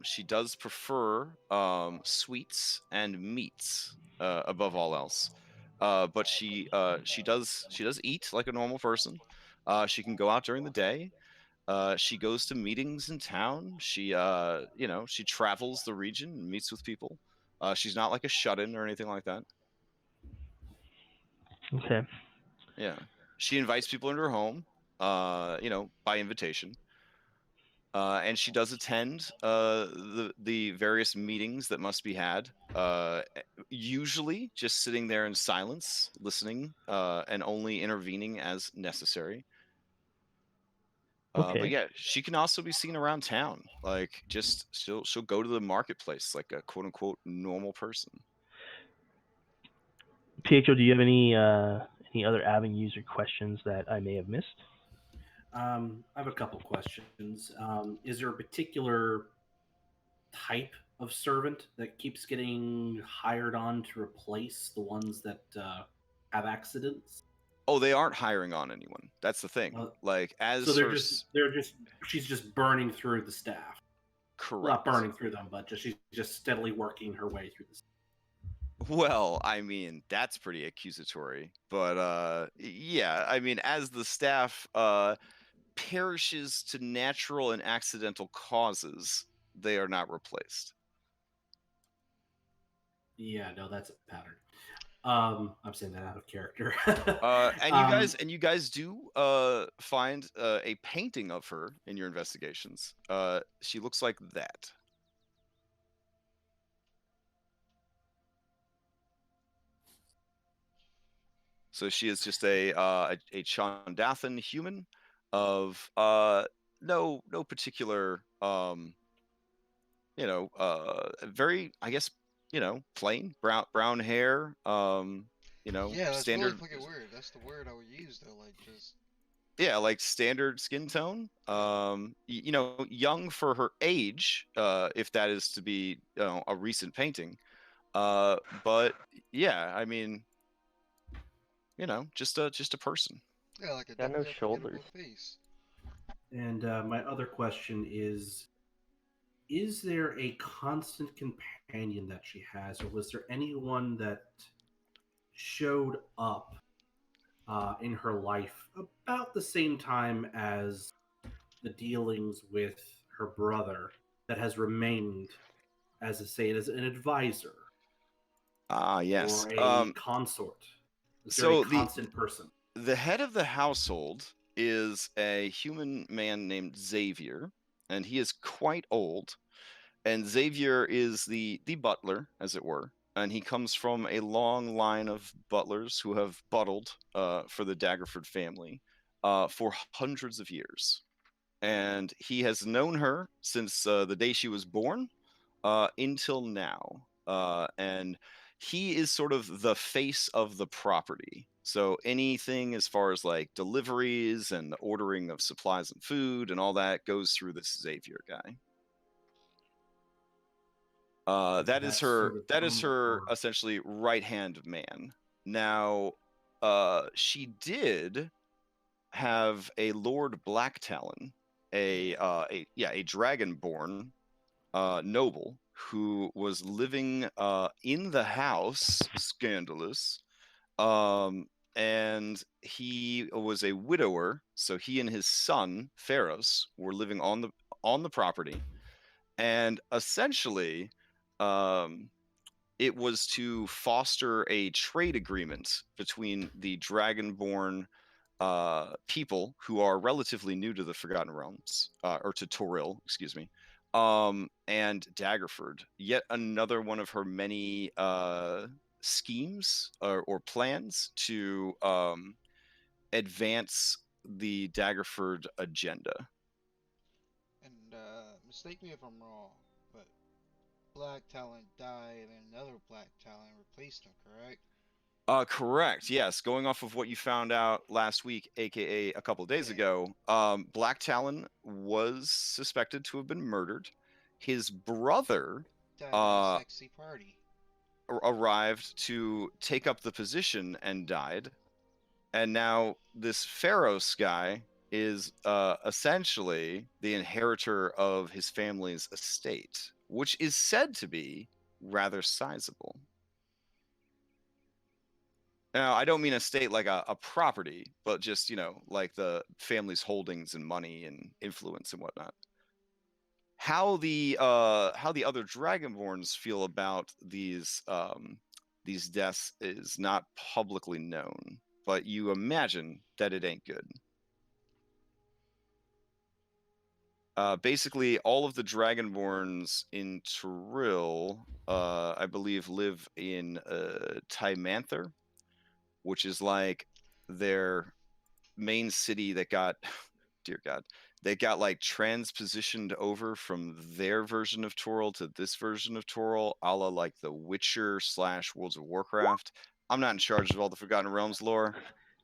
She does prefer sweets and meats above all else. But she does eat like a normal person. She can go out during the day. She goes to meetings in town. She travels the region and meets with people. She's not like a shut-in or anything like that. Okay. Yeah. She invites people into her home, by invitation. And she does attend the various meetings that must be had. Usually just sitting there in silence, listening, and only intervening as necessary. Okay. But yeah, she can also be seen around town. Like just she'll go to the marketplace like a quote unquote normal person. PHO, do you have any other avenues or questions that I may have missed? I have a couple questions. Is there a particular type of servant that keeps getting hired on to replace the ones that have accidents? Oh, they aren't hiring on anyone. That's the thing. Like as So her she's just burning through the staff. correct. Well, not burning through them, but she's just steadily working her way through this. Well, I mean, that's pretty accusatory. But yeah, I mean, as the staff perishes to natural and accidental causes, they are not replaced. Yeah, no, that's a pattern. I'm saying that out of character. And you guys do find a painting of her in your investigations. She looks like that. So she is just a Chondathan human of no particular very, I guess, plain brown hair, Yeah, that's standard. really fucking weird. That's the word I would use though, like just. Yeah, like standard skin tone. Young for her age, if that is to be a recent painting. But yeah, I mean, just a person. Yeah, like a Got no definitely shoulders. unforgettable face. And my other question is there a constant companion that she has, or was there anyone that showed up in her life about the same time as the dealings with her brother that has remained, as I say, as an advisor Yes. or a consort? Is there So a constant person? the head of the household is a human man named Xavier, and he is quite old. And Xavier is the butler, as it were, and he comes from a long line of butlers who have buttled for the Daggerford family for hundreds of years. And he has known her since the day she was born until now. And he is sort of the face of the property. So anything as far as like deliveries and the ordering of supplies and food and all that goes through this Xavier guy. That is her essentially right hand man. Now, she did have a Lord Blacktalon, a dragonborn noble who was living in the house, scandalous. And he was a widower, so he and his son Pharos were living on the property, and essentially, it was to foster a trade agreement between the Dragonborn people who are relatively new to the Forgotten Realms, or to Toril, excuse me, and Daggerford. Yet another one of her many schemes or plans to advance the Daggerford agenda. And mistake me if I'm wrong, but Black Talon died and another Black Talon replaced him, correct? Correct. Yes. Going off of what you found out last week, aka a couple of days ago, Black Talon was suspected to have been murdered. His brother Died at a sexy party. arrived to take up the position and died. And now this Pharos guy is essentially the inheritor of his family's estate, which is said to be rather sizable. Now, I don't mean estate like a property, but just, like the family's holdings and money and influence and whatnot. How the other Dragonborns feel about these deaths is not publicly known, but you imagine that it ain't good. Basically, all of the Dragonborns in Toril, I believe, live in Tymanther, which is like their main city that got, dear God, they got like transpositioned over from their version of Toril to this version of Toril, a la like The Witcher / World of Warcraft. I'm not in charge of all the Forgotten Realms lore.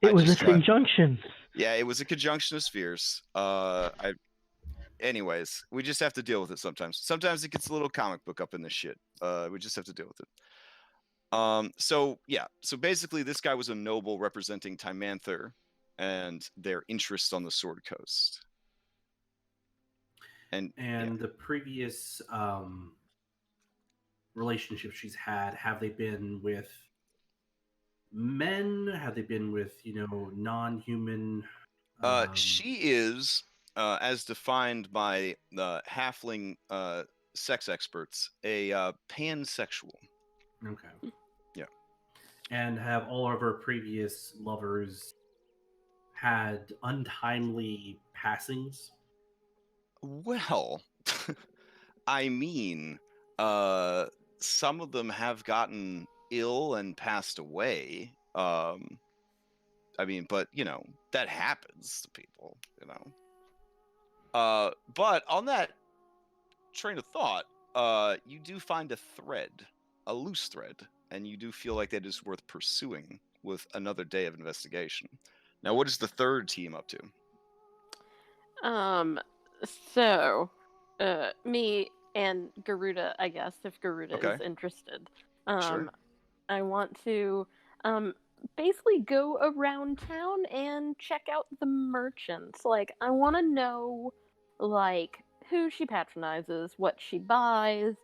It I was a just tried- conjunction. Yeah, it was a conjunction of spheres. Anyways, we just have to deal with it sometimes. Sometimes it gets a little comic book up in this shit. We just have to deal with it. So basically this guy was a noble representing Timanther and their interest on the Sword Coast. And the previous relationships she's had, have they been with men? Have they been with, non-human? She is, as defined by the halfling sex experts, a pansexual. Okay. Yeah. And have all of her previous lovers had untimely passings? Well, I mean, some of them have gotten ill and passed away. I mean, but that happens to people, But on that train of thought, you do find a thread, a loose thread, and you do feel like that is worth pursuing with another day of investigation. Now, what is the third team up to? So, me and Garuda, I guess, if Garuda Okay. is interested. Sure. I want to, basically go around town and check out the merchants. Like, I want to know, like, who she patronizes, what she buys,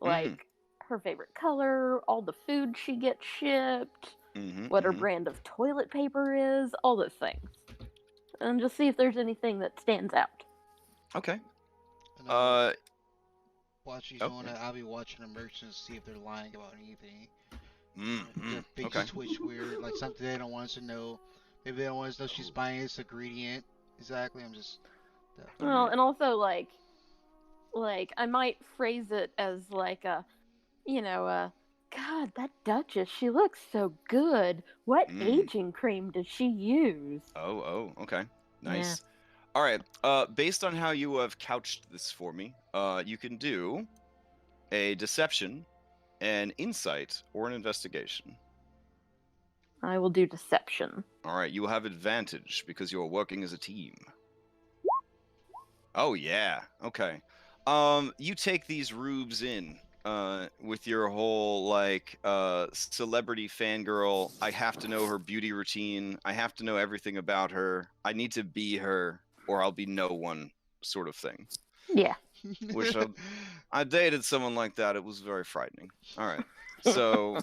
like, her favorite color, all the food she gets shipped, what her brand of toilet paper is, all those things. And just see if there's anything that stands out. Okay. While she's Oh, doing yeah. that, I'll be watching the merchants, see if they're lying about anything. Their faces Okay. twitch weird, like something they don't want us to know. Maybe they don't want us to know she's buying this ingredient. Exactly, I'm just... Well, and also, like, I might phrase it as, like, God, that Duchess, she looks so good. What aging cream does she use? Oh, okay. Nice. Yeah. All right. Based on how you have couched this for me, you can do a deception, an insight, or an investigation. I will do deception. All right. You will have advantage because you are working as a team. Oh yeah. Okay. You take these rubes in with your whole celebrity fangirl. I have to know her beauty routine. I have to know everything about her. I need to be her or I'll be no one sort of thing. Yeah. Which I dated someone like that. It was very frightening. All right. So,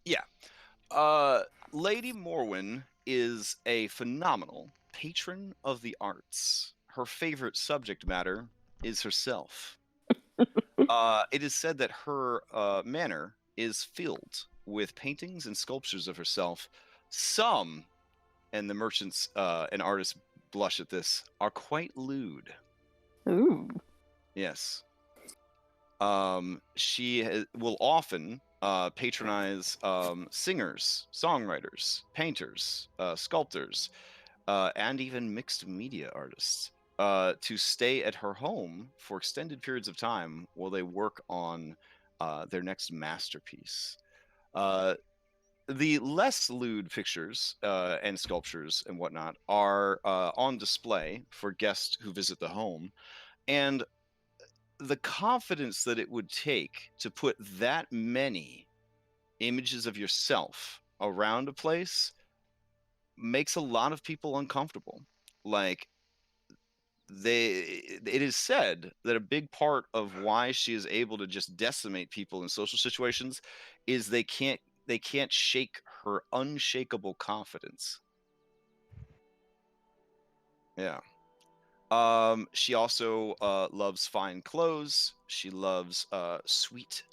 yeah. Lady Morwen is a phenomenal patron of the arts. Her favorite subject matter is herself. It is said that her manor is filled with paintings and sculptures of herself. Some, and the merchants and artists blush at this, are quite lewd. Ooh. Yes. She will often patronize singers, songwriters, painters, sculptors, and even mixed media artists to stay at her home for extended periods of time while they work on their next masterpiece. The less lewd pictures and sculptures and whatnot are on display for guests who visit the home, and the confidence that it would take to put that many images of yourself around a place makes a lot of people uncomfortable. Like, it is said that a big part of why she is able to just decimate people in social situations is they can't shake her unshakable confidence. Yeah. She also loves fine clothes. She loves sweet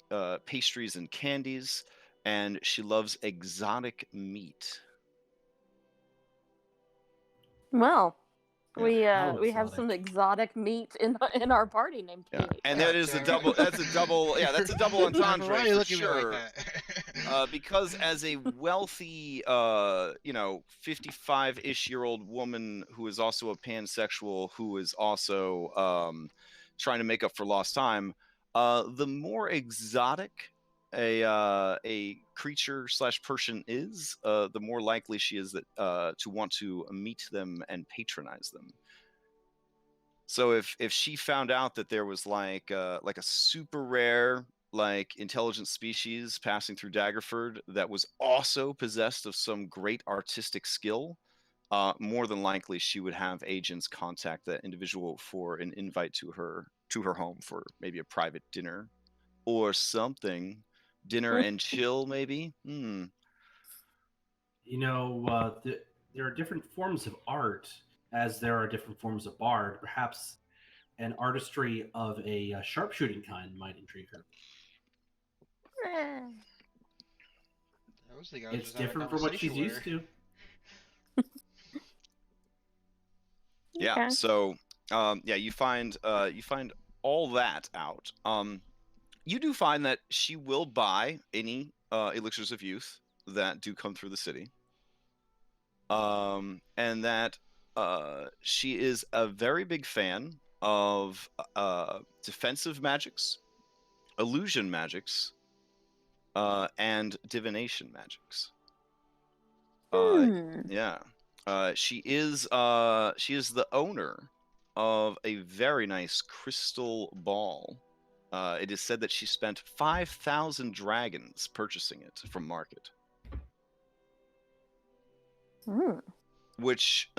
pastries and candies, and she loves exotic meat. Well, Yeah. we have some exotic meat in our party named Yeah. Katie. And that is a double. That's a double. Yeah, that's a double entendre Why are you for looking at me sure. like that? Because as a wealthy, 55-ish-year-old woman who is also a pansexual, who is also trying to make up for lost time, the more exotic a creature / person is, the more likely she is that to want to meet them and patronize them. So if she found out that there was like a super rare like intelligent species passing through Daggerford that was also possessed of some great artistic skill, more than likely she would have agents contact that individual for an invite to her home for maybe a private dinner or something. Dinner and chill, maybe. You know, there are different forms of art, as there are different forms of bard. Perhaps an artistry of a sharpshooting kind might intrigue her. I was thinking I was It's just having a different from what she's conversation with used her. to. Yeah. Okay. So, yeah, you find all that out. You do find that she will buy any elixirs of youth that do come through the city. And that she is a very big fan of defensive magics, illusion magics, and divination magics. Yeah. She is the owner of a very nice crystal ball. It is said that she spent 5,000 dragons purchasing it from market. Which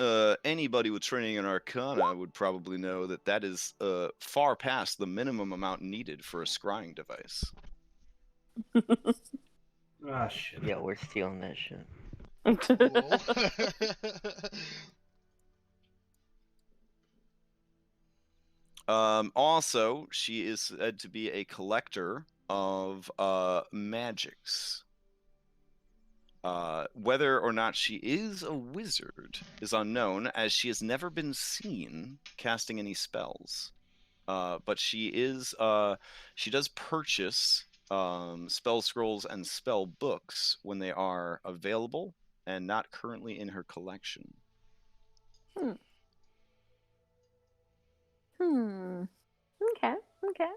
anybody with training in Arcana would probably know that is far past the minimum amount needed for a scrying device. Ah, shit. Yeah, we're stealing that shit. Cool. Also, she is said to be a collector of magics. Whether or not she is a wizard is unknown, as she has never been seen casting any spells. But she does purchase spell scrolls and spell books when they are available and not currently in her collection. Okay.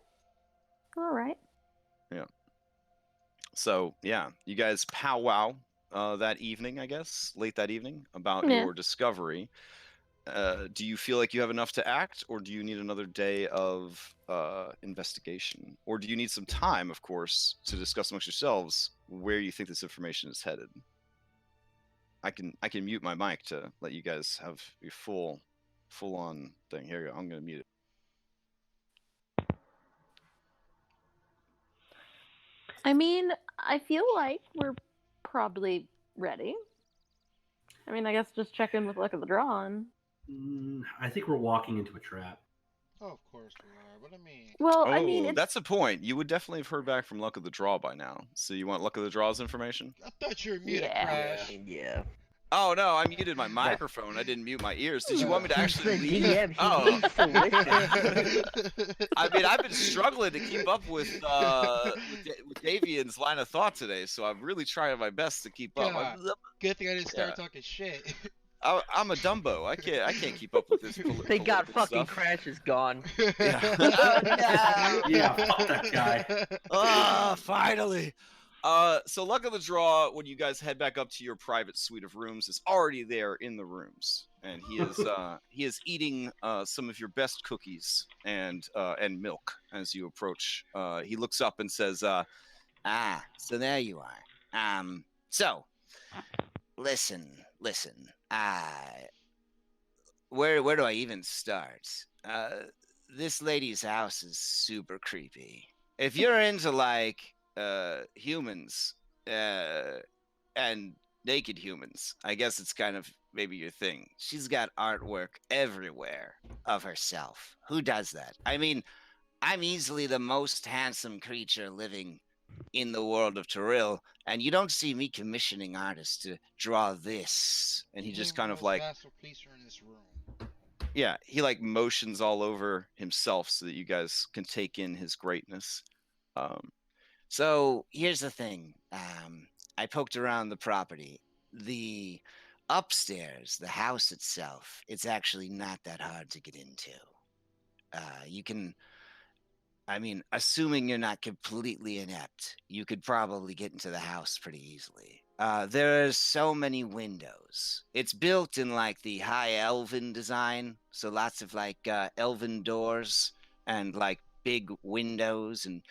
All right. Yeah. So yeah, you guys powwow that evening, I guess, late that evening, about Yeah. your discovery. Do you feel like you have enough to act, or do you need another day of investigation, or do you need some time, of course, to discuss amongst yourselves where you think this information is headed? I can mute my mic to let you guys have a full on thing. Here you go. I'm gonna mute it. I mean, I feel like we're probably ready. I mean, I guess just check in with luck of the draw. I think we're walking into a trap. Oh, of course we are. But I mean, Well, Oh, I mean, it's... that's a point. You would definitely have heard back from Luck of the Draw by now. So you want Luck of the Draw's information? I thought you were muted, Yeah. Crash. Yeah. Oh no, I muted my microphone. I didn't mute my ears. Did you want me to actually He's leave? the DM. He Oh, needs to listen. I mean, I've been struggling to keep up with Davian's line of thought today, so I'm really trying my best to keep up. God, good thing I didn't start talking shit. I'm a Dumbo. I can't keep up with this. Thank God, political fucking stuff. Crash is gone. Yeah. Oh no! Yeah, fuck that guy. Ah, finally. So Luck of the Draw, when you guys head back up to your private suite of rooms, is already there in the rooms, and he is eating some of your best cookies and milk as you approach. He looks up and says, so there you are. So listen. Where do I even start? This lady's house is super creepy. If you're into like humans and naked humans, I guess it's kind of maybe your thing. She's got artwork everywhere of herself. Who does that? I mean, I'm easily the most handsome creature living in the world of Toril, and you don't see me commissioning artists to draw this. and he You just mean kind of most like, vassal priests are in this room. yeah, he like motions all over himself so that you guys can take in his greatness. So here's the thing. I poked around the property. The upstairs, the house itself, it's actually not that hard to get into. You can I mean, assuming you're not completely inept, you could probably get into the house pretty easily. There's so many windows. It's built in like the high elven design, so lots of like elven doors and like big windows and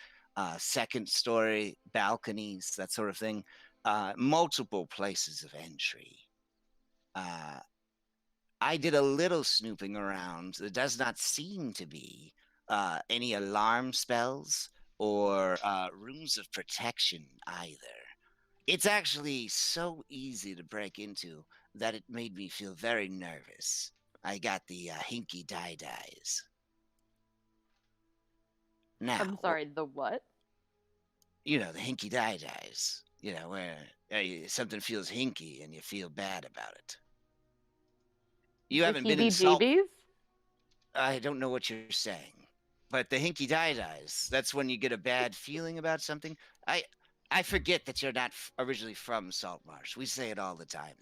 second story balconies, that sort of thing. Multiple places of entry. Uh, I did a little snooping around. There does not seem to be any alarm spells or rooms of protection either. It's actually so easy to break into that it made me feel very nervous. I got the hinky dies. Now, I'm sorry, the what? you know, the hinky dies. You know, where something feels hinky and you feel bad about it. You The haven't been in salt. heebie-jeebies? I don't know what you're saying. But the hinky dies, that's when you get a bad feeling about something. I forget that you're not originally from Saltmarsh. We say it all the time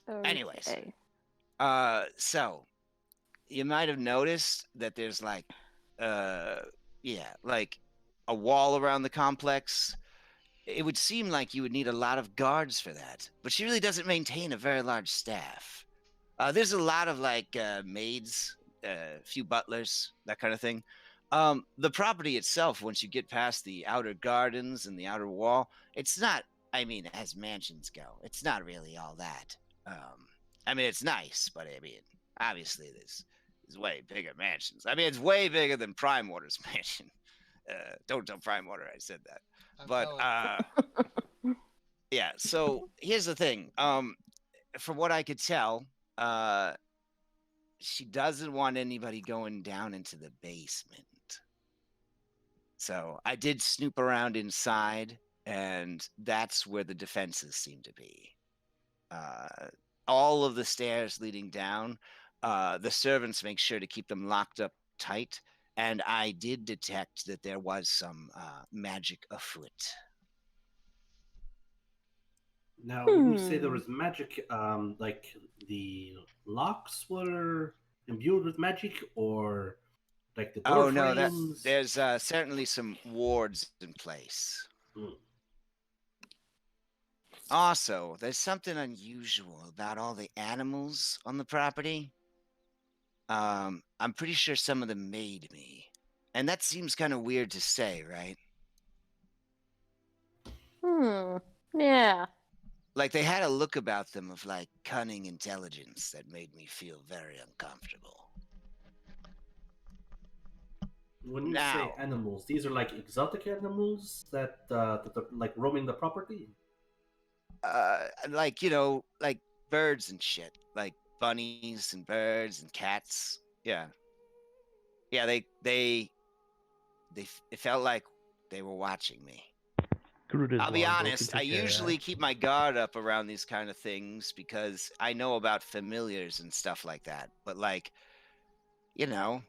there. Anyways, Okay. so you might have noticed that there's like like a wall around the complex. It would seem like you would need a lot of guards for that, but she really doesn't maintain a very large staff. There's a lot of like maids, a few butlers, that kind of thing. The property itself, once you get past the outer gardens and the outer wall, it's not, I mean, as mansions go, it's not really all that. I mean, it's nice, but I mean, obviously there's way bigger mansions. I mean, it's way bigger than Prime Water's mansion. Don't tell Prime Water I said that. I'm But telling yeah, so here's the thing. From what I could tell, she doesn't want anybody going down into the basement. So I did snoop around inside, and that's where the defenses seem to be. All of the stairs leading down, the servants make sure to keep them locked up tight, and I did detect that there was some magic afoot. Now, when you say there was magic, like the locks were imbued with magic, or like the door Oh no, frames? there's certainly some wards in place. Hmm. Also, there's something unusual about all the animals on the property. I'm pretty sure some of them made me. And that seems kind of weird to say, right? Yeah. Like they had a look about them of like cunning intelligence that made me feel very uncomfortable. When you Now, say animals, these are like exotic animals that are like roaming the property. like, you know, like birds and shit, like bunnies and birds and cats. Yeah. Yeah, it felt like they were watching me. Garuda's I'll be longbow honest, can I take care of usually that. keep my guard up around these kind of things because I know about familiars and stuff like that. But like, you know,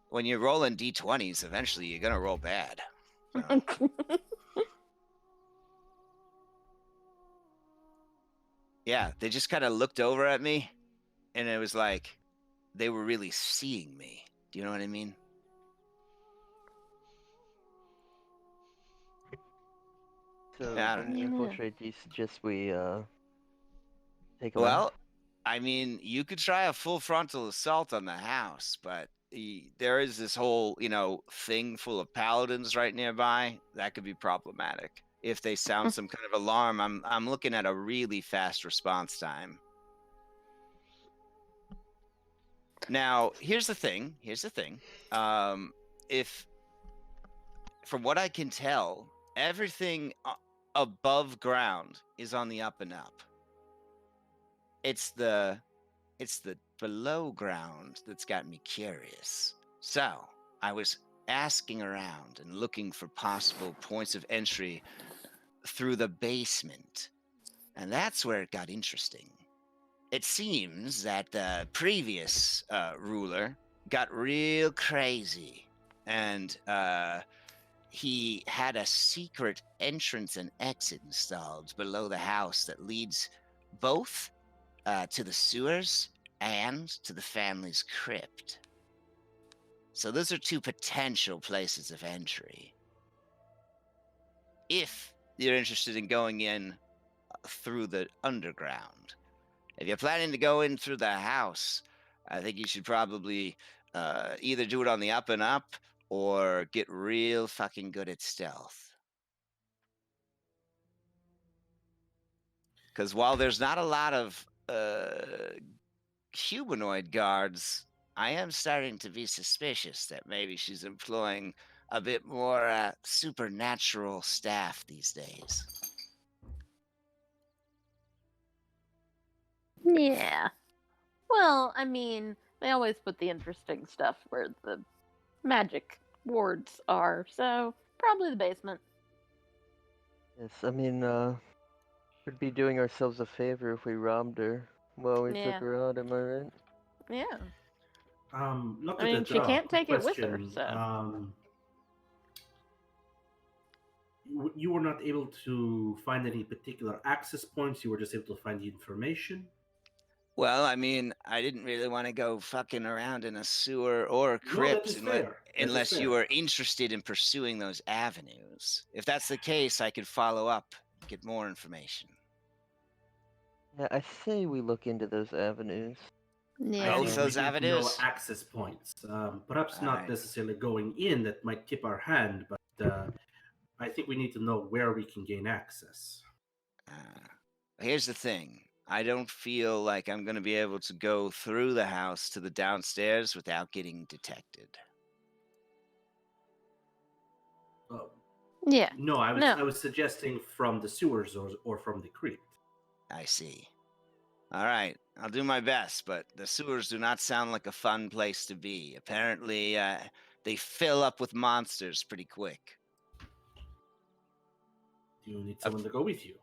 when you're rolling d20s, eventually you're gonna roll bad. So. Yeah, they just kind of looked over at me, and it was like they were really seeing me. Do you know what I mean? So I then don't the know. infiltrate, do you suggest we take them out? Well, I mean, you could try a full frontal assault on the house, but there is this whole, you know, thing full of paladins right nearby. That could be problematic. If they sound some kind of alarm, I'm looking at a really fast response time. Now, here's the thing. If from what I can tell, everything above ground is on the up and up. It's the below ground that's got me curious. So I was asking around and looking for possible points of entry through the basement, and that's where it got interesting. It seems that the previous ruler got real crazy, and he had a secret entrance and exit installed below the house that leads both to the sewers and to the family's crypt. So those are two potential places of entry. If you're interested in going in through the underground. If you're planning to go in through the house, I think you should probably either do it on the up and up or get real fucking good at stealth. Because while there's not a lot of humanoid guards, I am starting to be suspicious that maybe she's employing a bit more supernatural staff these days. Yeah. Well, I mean, they always put the interesting stuff where the magic wards are, so probably the basement. Yes, I mean, we'd be doing ourselves a favor if we robbed her while we Yeah. took her out, am I right? Yeah. Look I at mean, it. she can't Quick take it with her, question. so. You were not able to find any particular access points. You were just able to find the information. Well, I mean, I didn't really want to go fucking around in a sewer or a No, that crypt is fair. unless you were interested in pursuing those avenues. If that's the case, I could follow up, get more information. Yeah, I say we look into those avenues. Yeah. I Both think those we need to know avenues? access points. Perhaps not Alright. necessarily going in. That might tip our hand, but I think we need to know where we can gain access. Here's the thing. I don't feel like I'm going to be able to go through the house to the downstairs without getting detected. Yeah. No, I No. was suggesting from the sewers or from the crypt. I see. All right, I'll do my best, but the sewers do not sound like a fun place to be. Apparently, they fill up with monsters pretty quick. Do you need someone to go with you?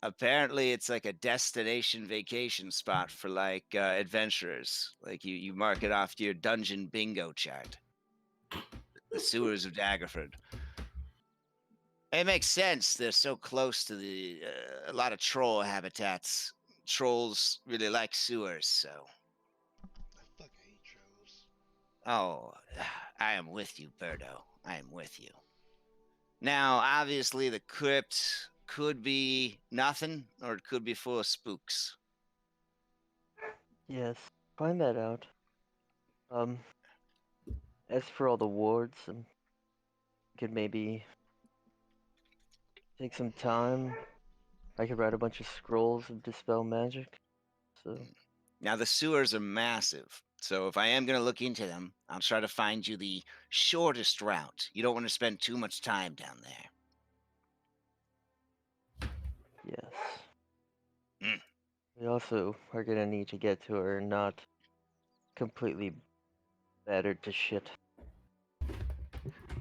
Apparently, it's like a destination vacation spot for like adventurers. Like you mark it off to your dungeon bingo chart. The sewers of Daggerford. It makes sense. They're so close to a lot of troll habitats. Trolls really like sewers, so. I fucking hate trolls. Oh, I am with you, Birdo. I am with you. Now, obviously, the crypt could be nothing, or it could be full of spooks. Yes, find that out. As for all the wards, could maybe take some time. I could write a bunch of scrolls and dispel magic. So Now, the sewers are massive, so if I am going to look into them, I'll try to find you the shortest route. You don't want to spend too much time down there. yes. Mm. We also are gonna need to get to her not completely battered to shit.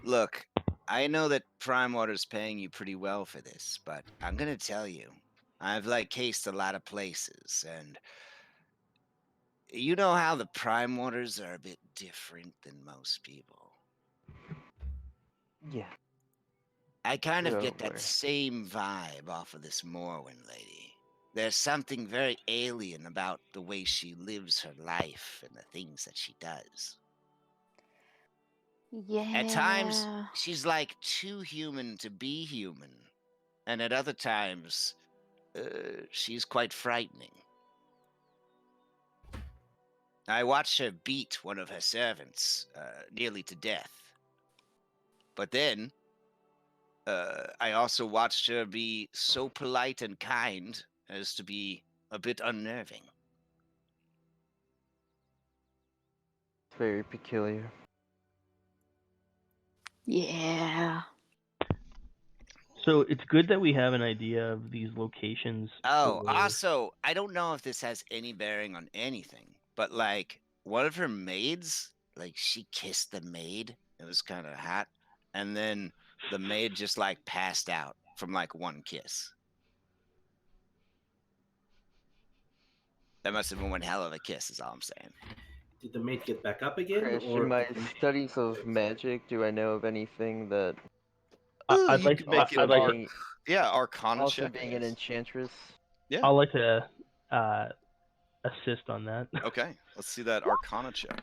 Look, I know that Prime Water's paying you pretty well for this, but I'm going to tell you, I've like cased a lot of places, and you know how the Prime Waters are a bit different than most people. Yeah. I kind of We're get that aware. same vibe off of this Morwen lady. There's something very alien about the way she lives her life and the things that she does. Yeah. At times, she's like too human to be human, and at other times, she's quite frightening. I watched her beat one of her servants nearly to death. But then, I also watched her be so polite and kind as to be a bit unnerving. It's very peculiar. Yeah. So it's good that we have an idea of these locations. Oh, for- also, I don't know if this has any bearing on anything, but like one of her maids, like she kissed the maid. It was kind of hot. And then the maid just like passed out from like one kiss. That must have been one hell of a kiss, is all I'm saying. Did the mate get back up again, Crash, or in my did the- studies of magic, do I know of anything that I'd You like could to. make it also I'd like. being, Yeah, Arcana also check. being an enchantress? Yeah. I'd like to assist on that. Okay, let's see that Arcana check.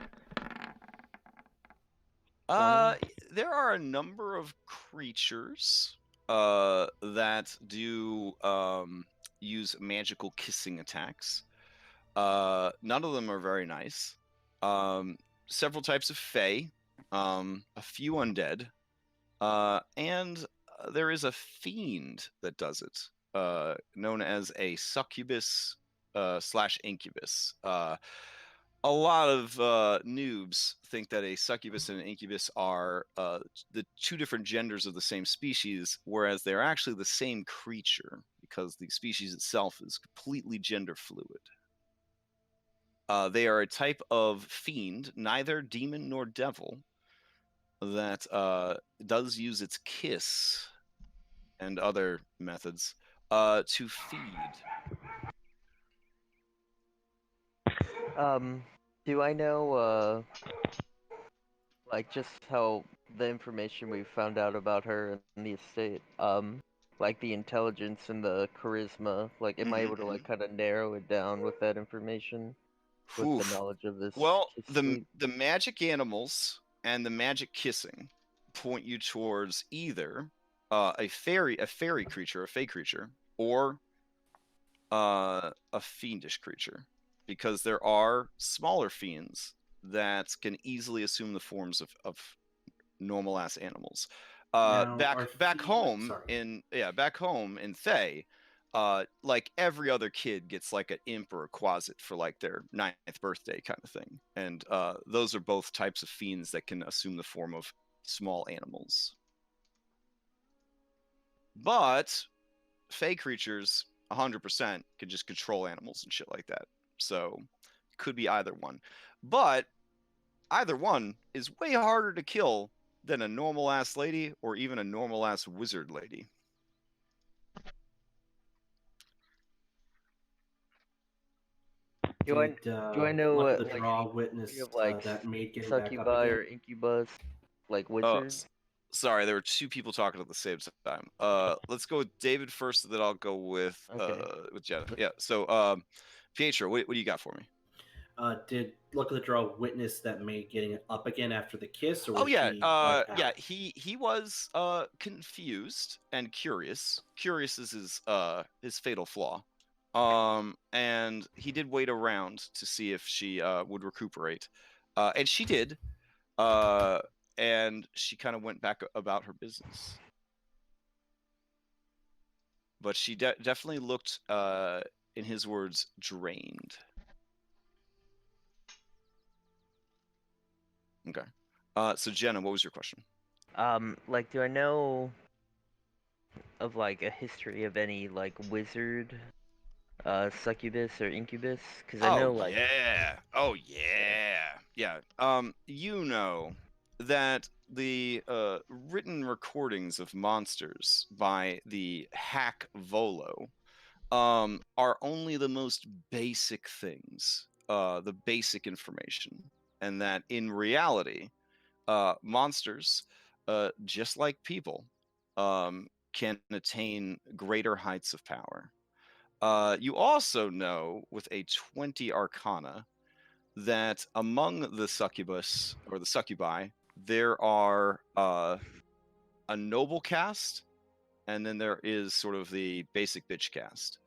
There are a number of creatures that do use magical kissing attacks. None of them are very nice. Several types of fae, a few undead, and there is a fiend that does it, known as a succubus / incubus. A lot of noobs think that a succubus and an incubus are the two different genders of the same species, whereas they're actually the same creature because the species itself is completely gender fluid. They are a type of fiend, neither demon nor devil, that does use its kiss and other methods to feed. Do I know, like, just how the information we found out about her in the estate, like the intelligence and the charisma, like, am I able to, like, kind of narrow it down with that information? With the Oof. knowledge of this Well, kiss the sleep? the magic animals and the magic kissing point you towards either a fairy creature, a fey creature, or a fiendish creature, because there are smaller fiends that can easily assume the forms of normal ass animals. Now, Back home sorry. back home in Thay, like every other kid gets like an imp or a quasit for like their 9th birthday kind of thing, and those are both types of fiends that can assume the form of small animals. But fey creatures 100% can just control animals and shit like that. So could be either one. But either one is way harder to kill than a normal ass lady or even a normal ass wizard lady. Do I know luck of the like draw any witnessed of like that maid getting back up succubi again? or incubus, like Oh, wizard? sorry, there were two people talking at the same time. Let's go with David first, then I'll go with Okay. Jenna. Yeah. So, Pietro, what do you got for me? Did luck of the draw witness that maid getting up again after the kiss, or was Oh yeah, she wiped out? he was confused and curious. Curious is his fatal flaw. And he did wait around to see if she would recuperate. And she did. And she kind of went back about her business. But she definitely looked, in his words, drained. Okay. So Jenna, what was your question? Like, do I know of like a history of any like wizard, succubus or incubus? Because I know like Oh yeah. You know that the written recordings of monsters by the hack Volo are only the most basic things, the basic information, and that in reality, monsters, just like people, can attain greater heights of power. You also know with a 20 Arcana that among the succubus or the succubi, there are a noble caste, and then there is sort of the basic bitch caste.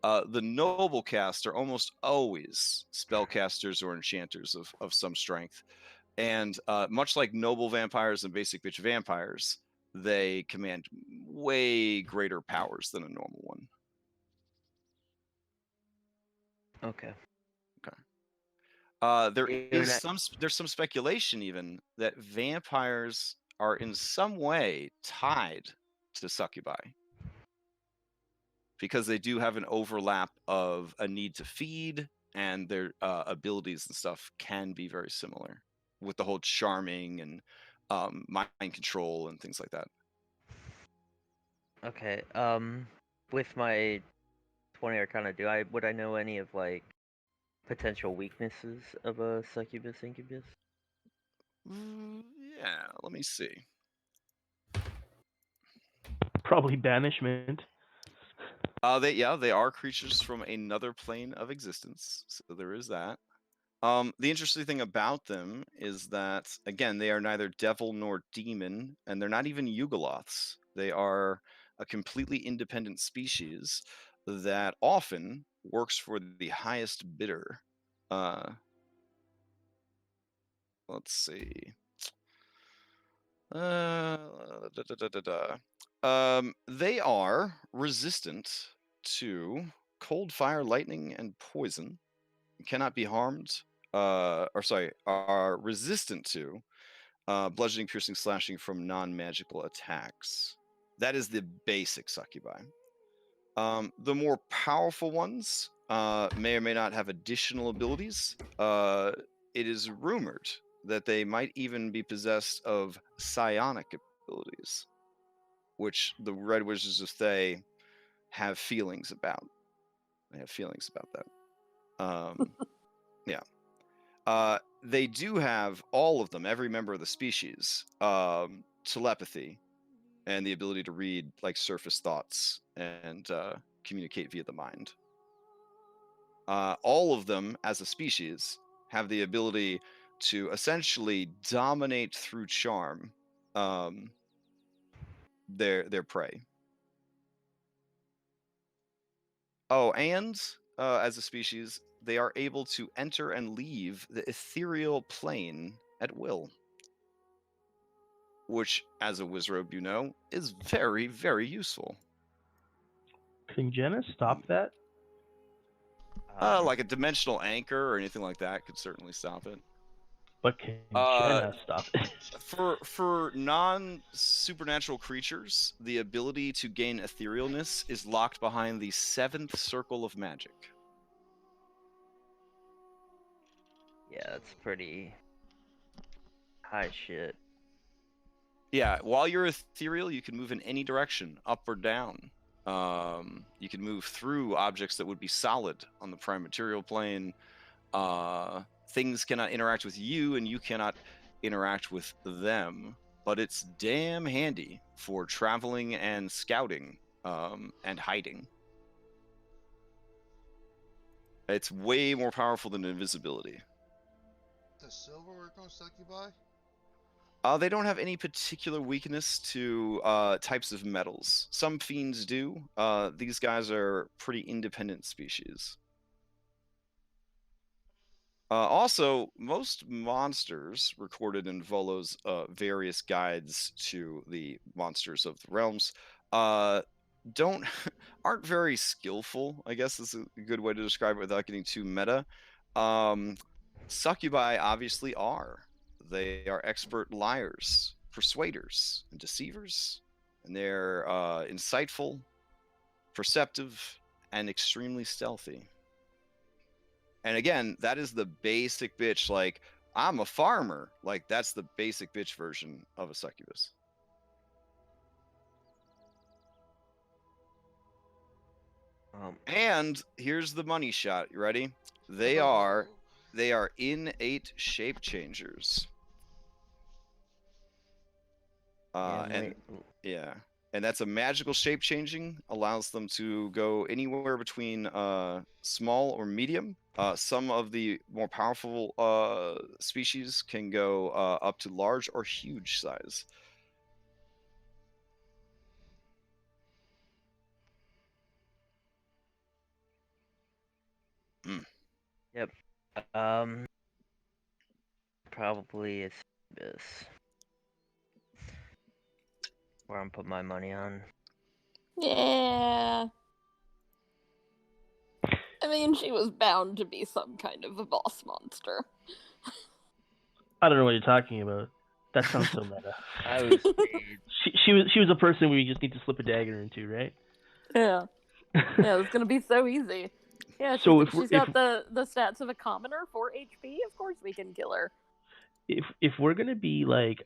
The noble caste are almost always spellcasters or enchanters of some strength. And much like noble vampires and basic bitch vampires, they command way greater powers than a normal one. okay. There's some speculation even that vampires are in some way tied to succubi, because they do have an overlap of a need to feed, and their abilities and stuff can be very similar with the whole charming and mind control and things like that. Okay. With my 20 Arcana, would I know any of like potential weaknesses of a succubus incubus? Yeah, let me see. Probably banishment. They are creatures from another plane of existence, so there is that. The interesting thing about them is that, again, they are neither devil nor demon, and they're not even Yugoloths. They are a completely independent species that often works for the highest bidder. Let's see. They are resistant to cold, fire, lightning, and poison. Cannot be harmed. Are resistant to bludgeoning, piercing, slashing from non-magical attacks. That is the basic succubi. The more powerful ones may or may not have additional abilities. It is rumored that they might even be possessed of psionic abilities, which the Red Wizards of Thay have feelings about. They have feelings about that. Yeah. They do have, all of them, every member of the species, telepathy and the ability to read like surface thoughts and communicate via the mind. All of them, as a species, have the ability to essentially dominate through charm their prey. Oh, and as a species, they are able to enter and leave the ethereal plane at will, which, as a wizard, you know, is very, very useful. Can Jenna stop that? Like a dimensional anchor or anything like that could certainly stop it. But can Jenna stop it? For non-supernatural creatures, the ability to gain etherealness is locked behind the 7th circle of magic. Yeah, that's pretty high shit. Yeah, while you're ethereal, you can move in any direction, up or down. You can move through objects that would be solid on the prime material plane. Things cannot interact with you, and you cannot interact with them. But it's damn handy for traveling and scouting and hiding. It's way more powerful than invisibility. Does silver work on succubi? They don't have any particular weakness to types of metals. Some fiends do. These guys are pretty independent species. Also, most monsters recorded in Volo's various guides to the monsters of the realms don't aren't very skillful, I guess is a good way to describe it without getting too meta. Succubi obviously are. They are expert liars, persuaders, and deceivers, and they're insightful, perceptive, and extremely stealthy. And again, that is the basic bitch. Like, I'm a farmer. Like, that's the basic bitch version of a succubus. And here's the money shot. You ready? They are innate shape changers. And that's a magical shape changing, allows them to go anywhere between small or medium. Some of the more powerful species can go up to large or huge size. Yep. Probably it's this. Where I'm putting my money on. Yeah. I mean, she was bound to be some kind of a boss monster. I don't know what you're talking about. That sounds so meta. I was. She was a person we just need to slip a dagger into, right? Yeah. Yeah, it's gonna be so easy. Yeah, she's got the stats of a commoner, 4 HP. Of course, we can kill her. If we're gonna be like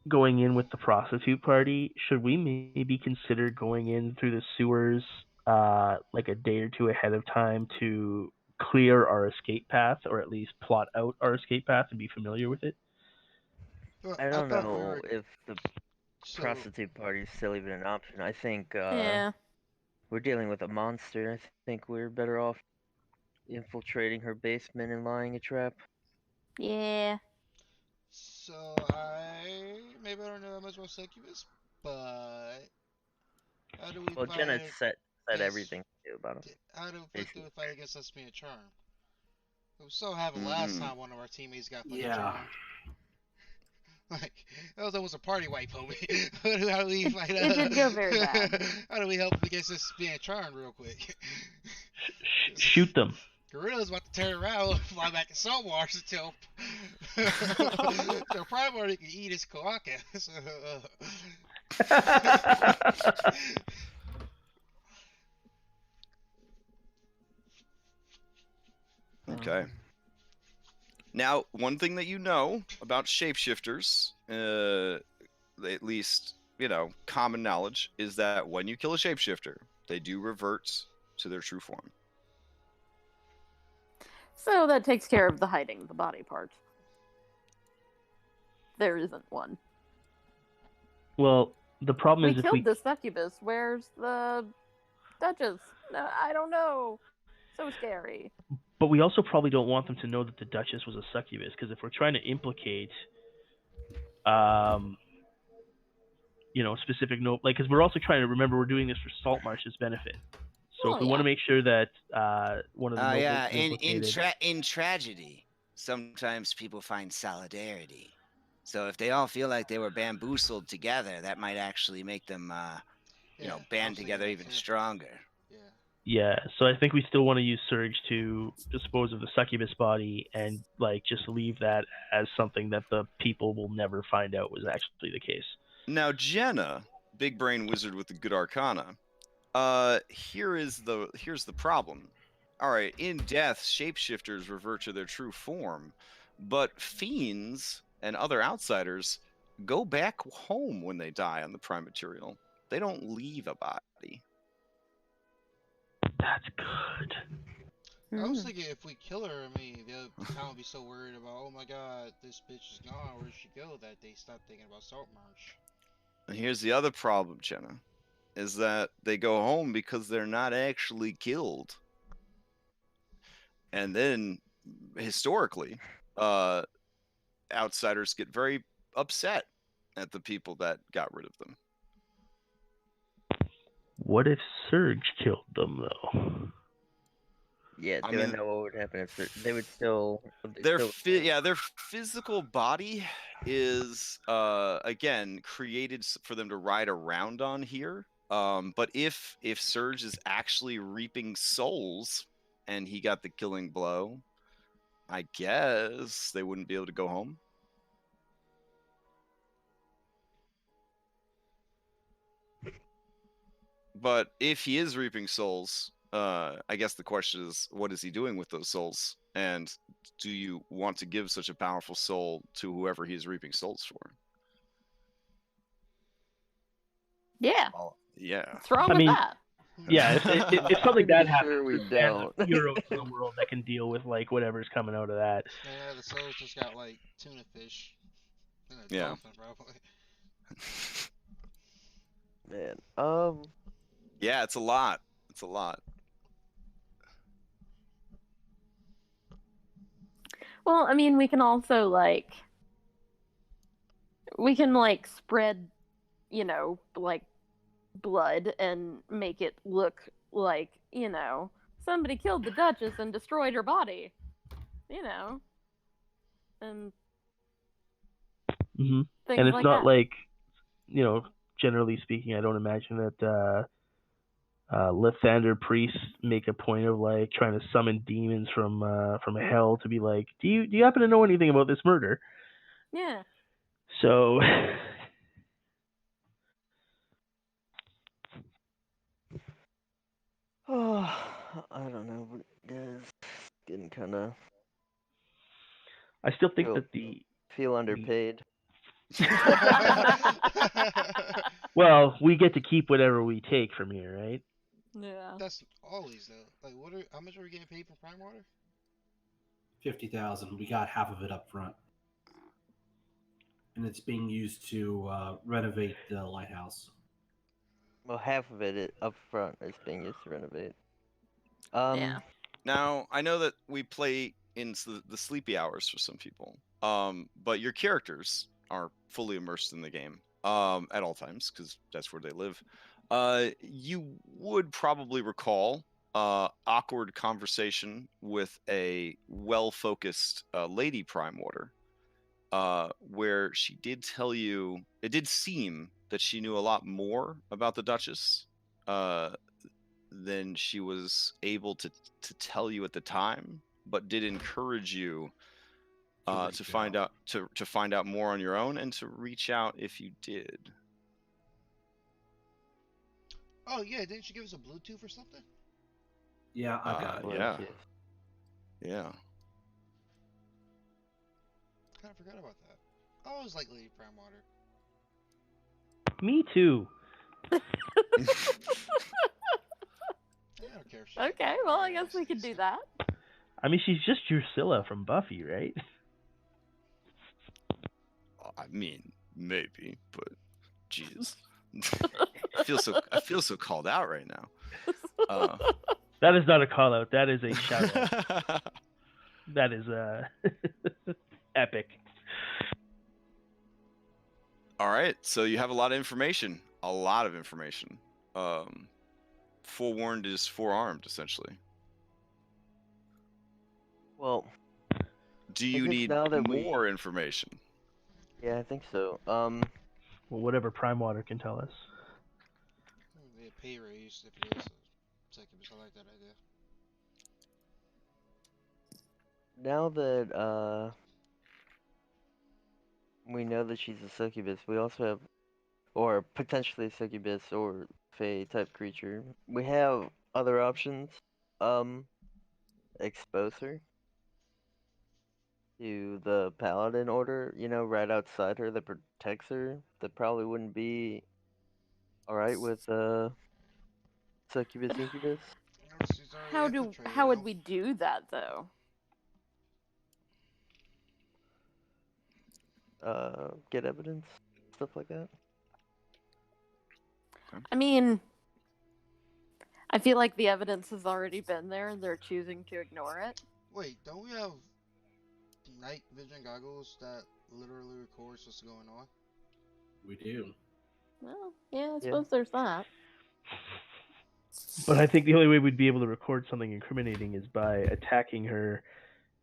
going in with the prostitute party, should we maybe consider going in through the sewers like a day or two ahead of time to clear our escape path, or at least plot out our escape path and be familiar with it? I don't know if the prostitute party is still even an option. I think we're dealing with a monster. I think we're better off infiltrating her basement and lying a trap. Yeah. So maybe I don't know that much about succubus, but how do we Well, fight Jenna said against? everything to you about him. How do we Basically. fight against us being charmed? We saw what happened last Mm. time one of our teammates got fucking Yeah. charmed. Like that was almost a party wipe, homie. How do we fight? It did go very bad. How do we help against this being charmed real quick? Shoot them. Gorilla's about to turn around and fly back to Saltmarsh until so Primary can eat his coaca. So, Okay. Now, one thing that you know about shapeshifters, at least, common knowledge, is that when you kill a shapeshifter, they do revert to their true form. So that takes care of the hiding the body part. There isn't one. Well, the problem We is if killed we the succubus. Where's the Duchess? No, I don't know. So scary. But we also probably don't want them to know that the Duchess was a succubus, because if we're trying to implicate, specific because we're also trying to remember we're doing this for Saltmarsh's benefit. So if we want to make sure that one of the nobles Yeah, is implicated, in tragedy, sometimes people find solidarity. So if they all feel like they were bamboozled together, that might actually make them, band together even stronger. yeah. So I think we still want to use Surge to dispose of the succubus body and just leave that as something that the people will never find out was actually the case. Now, Jenna, big brain wizard with the good arcana. Here's the problem. All right, in death, shapeshifters revert to their true form, but fiends and other outsiders go back home when they die on the prime material. They don't leave a body. That's good. I was thinking if we kill her, the town would be so worried about, oh my god, this bitch is gone, where did she go, that they stop thinking about Saltmarsh. And here's the other problem, Jenna, is that they go home because they're not actually killed. And then, historically, outsiders get very upset at the people that got rid of them. What if Surge killed them, though? Yeah, do I know what would happen if they would still... Their physical body is, again, created for them to ride around on here. But if Surge is actually reaping souls and he got the killing blow, I guess they wouldn't be able to go home. But if he is reaping souls, I guess the question is, what is he doing with those souls? And do you want to give such a powerful soul to whoever he is reaping souls for? Yeah. Yeah. What's wrong with that? Yeah, if something bad happens, sure we don't. heroes in the world that can deal with whatever's coming out of that. Yeah, the souls just got tuna fish. And a Yeah. dolphin, probably. Man, Yeah, it's a lot. It's a lot. Well, we can also spread, blood and make it look like, somebody killed the Duchess and destroyed her body. And And things it's like not that. Generally speaking, I don't imagine that Lathander priests make a point of trying to summon demons from hell to be like, do you happen to know anything about this murder? Yeah. So oh, I don't know, guys. Getting kind of... I still think that feel underpaid. Well, we get to keep whatever we take from here, right? Yeah. That's always though. How much are we getting paid for Prime Water? 50,000. We got half of it up front, and it's being used to renovate the lighthouse. Well, half of it up front is being used to renovate. Yeah. Now, I know that we play in the sleepy hours for some people, but your characters are fully immersed in the game at all times because that's where they live. You would probably recall awkward conversation with a well-focused Lady Prime Water, where she did tell you, it did seem that she knew a lot more about the Duchess than she was able to tell you at the time, but did encourage you to find out to find out more on your own and to reach out if you did. Oh yeah, didn't she give us a Bluetooth or something? Yeah, I've got it. Yeah. Yeah. Kind of forgot about that. I always like Lady Prime Water. Me too. I don't care if she Okay, well, I guess we could do that. I mean, she's just Drusilla from Buffy, right? I mean, maybe, but jeez. I feel so called out right now. That is not a call out. That is a shout out. That is epic. All right, so you have a lot of information. A lot of information. Forewarned is forearmed, essentially. Well, Do you think need now that we- more information? yeah, I think so. Well, whatever Prime Water can tell us. They pay raise if it is a succubus. I like that idea. Now that we know that she's a succubus, we also have, or potentially a succubus or fae type creature. We have other options. Expose her to the paladin order, right outside her that protects her. That probably wouldn't be alright with succubus incubus. She's already infiltrated, How would though. we do that though? Get evidence, stuff like that. I mean, I feel like the evidence has already been there and they're choosing to ignore it. Wait, don't we have night vision goggles that literally records what's going on? We do. Well, yeah, I suppose there's that. But I think the only way we'd be able to record something incriminating is by attacking her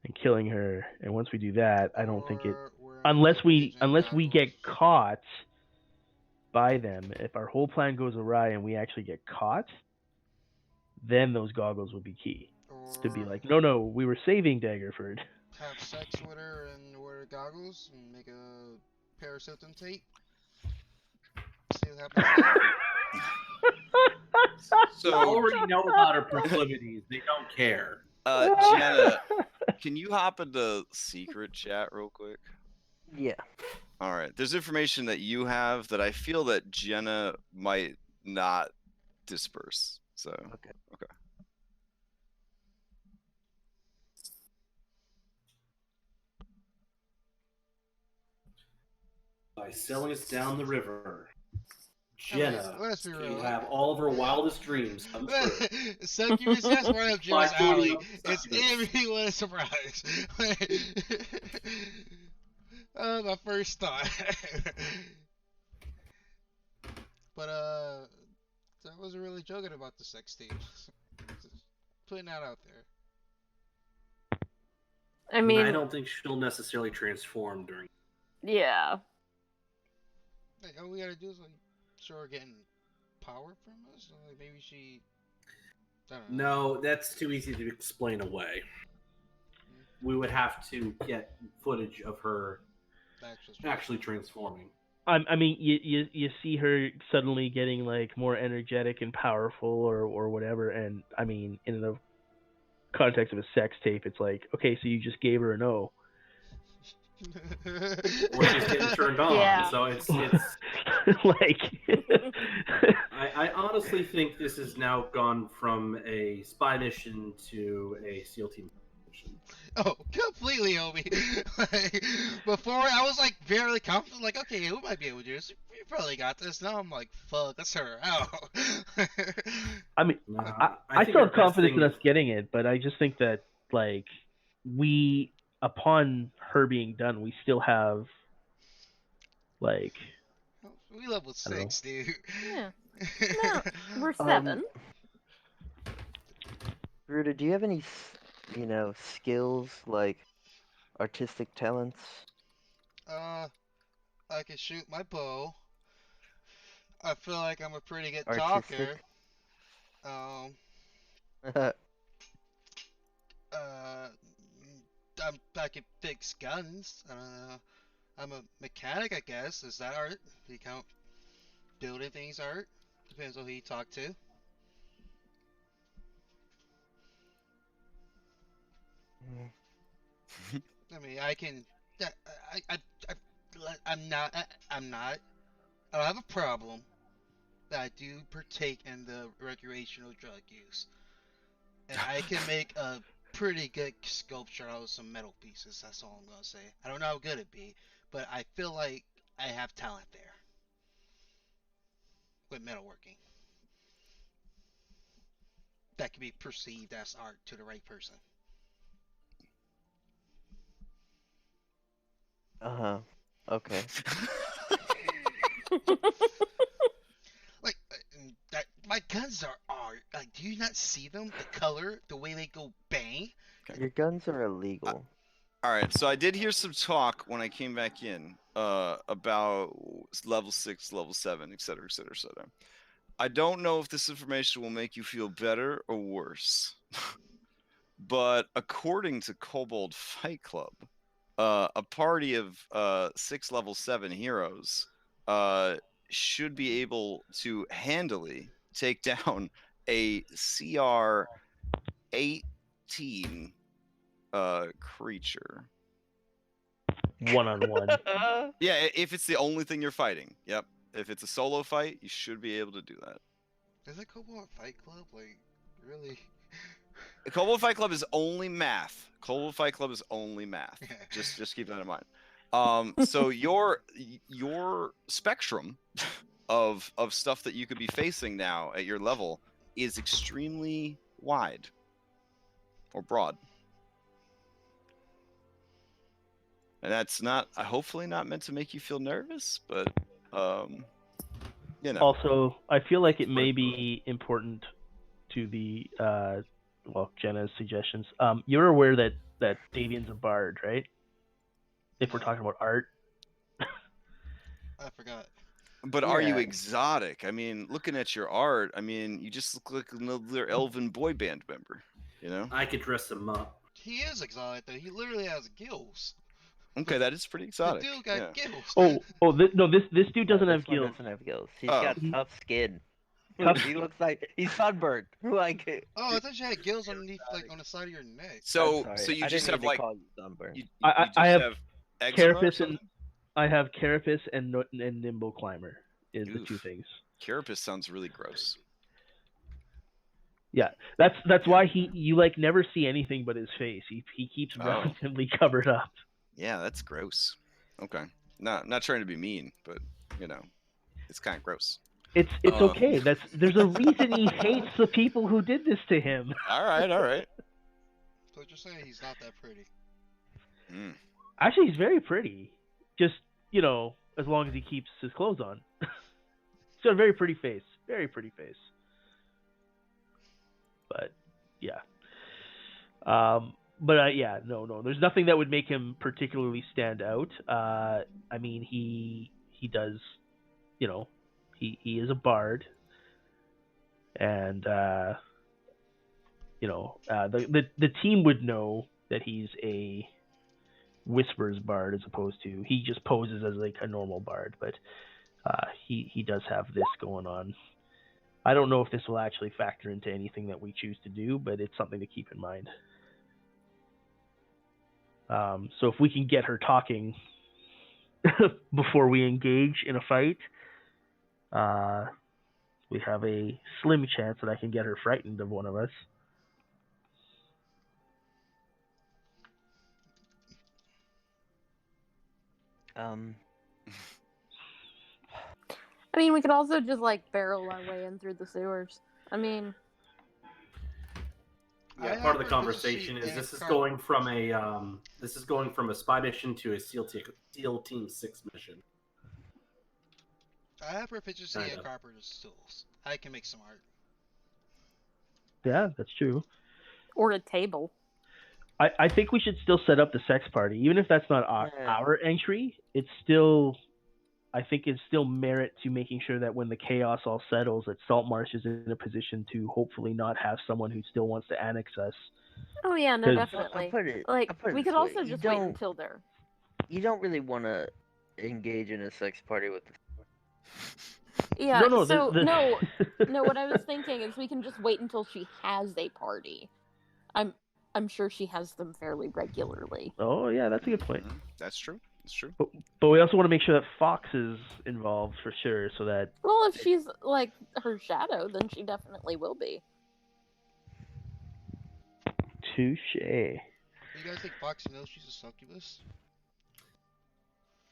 and killing her. And once we do that, I don't think it. Or we're Unless night we vision get goggles. caught by them, if our whole plan goes awry and we actually get caught, then those goggles would be key. To be Or like, no, we were saving Daggerford. have sex with her and wear goggles and make a parasitic tape. See what happens. They already know about her proclivities. They don't care. Jenna, can you hop into secret chat real quick? Yeah. All right. There's information that you have that I feel that Jenna might not disperse. So. Okay. By selling us down the river, I mean, Jenna let's be can real. have all of her wildest dreams come true. Succubus, that's right up Jim's By joining alley. up with It's succubus. everyone a surprise. My first thought. But I wasn't really joking about the sex tape. Just putting that out there. I mean, I don't think she'll necessarily transform during. yeah. Like, all we gotta do is like show her getting power from us. Like maybe she. I don't know. No, that's too easy to explain away. We would have to get footage of her actually transforming. I mean, you see her suddenly getting like more energetic and powerful or whatever, and I mean, in the context of a sex tape, it's like, okay, so you just gave her an O. Or she's getting turned on. Yeah. So it's like. I honestly think this has now gone from a spy mission to a SEAL team mission. Oh, completely, Obi. Like, before I was like very confident, like, okay, we might be able to do this. probably got this. Now I'm like, fuck, let's her out. I mean, No, I think still our have best confidence thing in us is- getting it, but I just think that like we, upon her being done, we still have like We level I don't know. 6, dude. Yeah. No, we're Um, 7. Ruta, do you have any, skills like artistic talents? I can shoot my bow. I feel like I'm a pretty good Artistic? talker. Um, uh, I can fix guns. I don't know. I'm a mechanic, I guess. Is that art? Do you count building things art? Depends on who you talk to. I mean, I can. I'm not. I'm not. I don't have a problem. I do partake in the recreational drug use, and I can make a pretty good sculpture out of some metal pieces. That's all I'm gonna say. I don't know how good it'd be, but I feel like I have talent there with metalworking. That can be perceived as art to the right person. Uh-huh. Okay. Like that, my guns are art. Like, do you not see them? The color, the way they go bang. Your guns are illegal. All right, so I did hear some talk when I came back in about level 6, level 7, et cetera, et cetera, et cetera. I don't know if this information will make you feel better or worse, but according to Kobold Fight Club, a party of 6 level 7 heroes should be able to handily take down a CR 18 creature. 1-on-1. Yeah, if it's the only thing you're fighting. Yep. If it's a solo fight, you should be able to do that. Is it Cobalt Fight Club? Like, really? Kobold Fight Club is only math. Kobold Fight Club is only math. Just keep that in mind. So your spectrum of stuff that you could be facing now at your level is extremely wide or broad. And that's not hopefully not meant to make you feel nervous, but Also, I feel like it may be important to the Jenna's suggestions. You're aware that Davian's a bard, right? If we're talking about art. I forgot. But are you Yeah. exotic? I mean, looking at your art, I mean, you just look like another elven boy band member, you know? I could dress him up. He is exotic, though. He literally has gills. Okay, that is pretty exotic. The dude got yeah. gills. This dude doesn't have This one gills. doesn't have gills. He's Oh. got tough skin. Tough- He looks like he's sunburned. Like. Oh, I thought you had gills underneath, like on the side of your neck. So I'm so sorry. you I just didn't have mean to like call you sunburned. you I just have eczema or Carapace and something? I have Carapace and Nimble Climber is the two Oof. things. Carapace sounds really gross. Yeah, that's why you like never see anything but his face. He keeps Oh. relatively covered up. Yeah, that's gross. Okay. Not trying to be mean, but you know, it's kind of gross. It's okay. There's a reason he hates the people who did this to him. All right. So you're saying he's not that pretty. Mm. Actually, he's very pretty. Just as long as he keeps his clothes on. He's got a very pretty face. Very pretty face. But yeah. No. There's nothing that would make him particularly stand out. I mean, he does, he is a bard, and the team would know that he's a whispers bard as opposed to he just poses as like a normal bard, but he does have this going on. I don't know if this will actually factor into anything that we choose to do, but it's something to keep in mind. So if we can get her talking before we engage in a fight, we have a slim chance that I can get her frightened of one of us. I mean, we could also just like barrel our way in through the sewers. I mean, I Yeah, have part of the proficiency conversation is in this is car- going from a spy mission to a SEAL Team 6 mission. I have proficiency Kind in of. carpenter's tools. I can make some art. Yeah, that's true. or a table. I think we should still set up the sex party, even if that's not Yeah. our entry. It's still, I think it's still merit to making sure that when the chaos all settles, that Saltmarsh is in a position to hopefully not have someone who still wants to annex us. Oh yeah, no, 'Cause- definitely. I'll put it We this could way. also You just wait don't- until they're. You don't really want to engage in a sex party with Yeah. No, so the- no. What I was thinking is we can just wait until she has a party. I'm sure she has them fairly regularly. Oh yeah, that's a good point. That's true. That's true. But we also want to make sure that Fox is involved for sure, so that Well, if she's like her shadow, then she definitely will be. touche. You guys think Fox knows she's a succubus?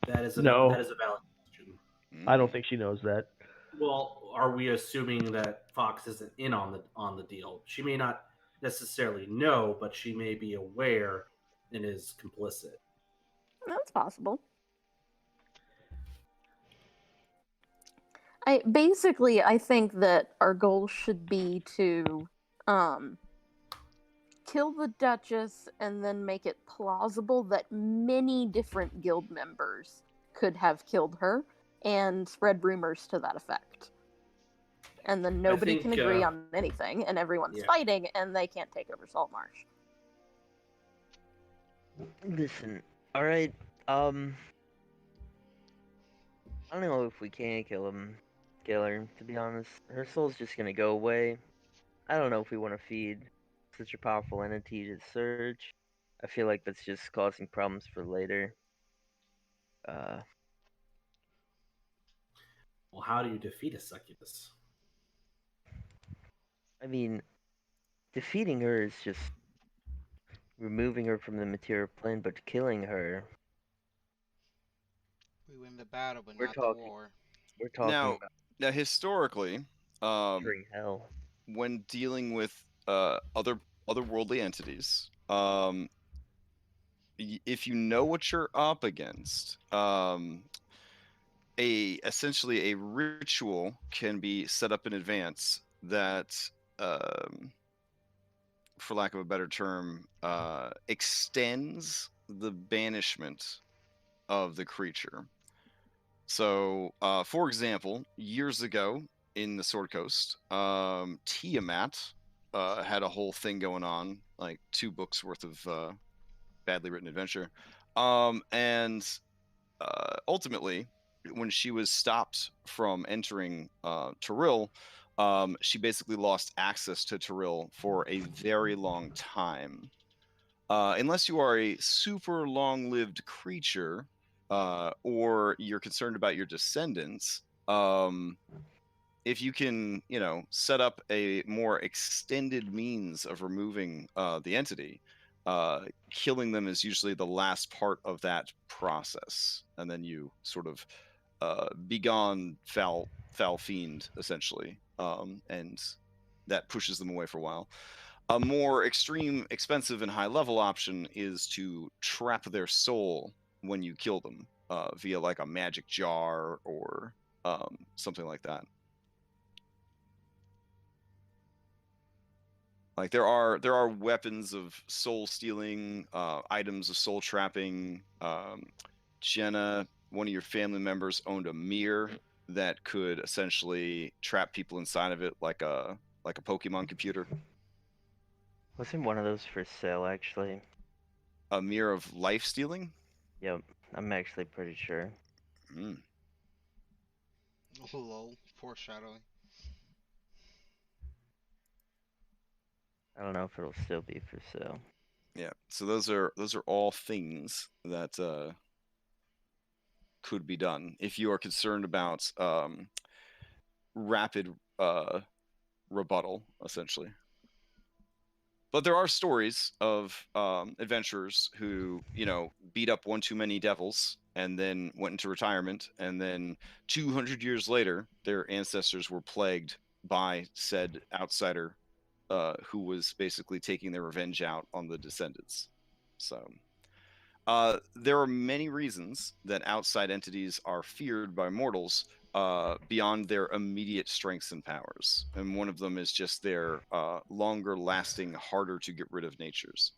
That is a No. valid question. I don't think she knows that. Well, are we assuming that Fox isn't in on the deal? She may not necessarily know, but she may be aware and is complicit. That's possible. I think that our goal should be to kill the Duchess and then make it plausible that many different guild members could have killed her and spread rumors to that effect. And then nobody think, can agree on anything, and everyone's yeah. fighting, and they can't take over Saltmarsh. Listen, all right. I don't know if we can kill her. To be honest, her soul's just gonna go away. I don't know if we want to feed such a powerful entity to Surge. I feel like that's just causing problems for later. Well, how do you defeat a succubus? I mean, defeating her is just removing her from the material plane, but killing her, We win the battle, but We're not talking- the war. we're talking Now, about now historically, entering hell. when dealing with otherworldly entities, if you know what you're up against, essentially a ritual can be set up in advance that, for lack of a better term, extends the banishment of the creature. So, for example, years ago in the Sword Coast, Tiamat had a whole thing going on, like 2 books worth of badly written adventure, and ultimately, when she was stopped from entering Tyrell, she basically lost access to Tyrell for a very long time. Unless you are a super long-lived creature, or you're concerned about your descendants, if you can, set up a more extended means of removing the entity, killing them is usually the last part of that process, and then you sort of begone foul fiend, essentially, and that pushes them away for a while. A more extreme, expensive, and high-level option is to trap their soul when you kill them via like a magic jar or something like that. Like there are weapons of soul stealing, items of soul trapping. Jenna, one of your family members, owned a mirror that could essentially trap people inside of it, like a Pokemon computer. Wasn't one of those for sale actually? A mirror of life stealing. Yep, I'm actually pretty sure. Lol, foreshadowing. I don't know if it'll still be for sale. Yeah, so those are all things that could be done if you are concerned about rapid rebuttal, essentially. But there are stories of adventurers who, beat up one too many devils and then went into retirement, and then 200 years later, their ancestors were plagued by said outsider who was basically taking their revenge out on the descendants. So there are many reasons that outside entities are feared by mortals beyond their immediate strengths and powers. And one of them is just their longer lasting, harder to get rid of natures.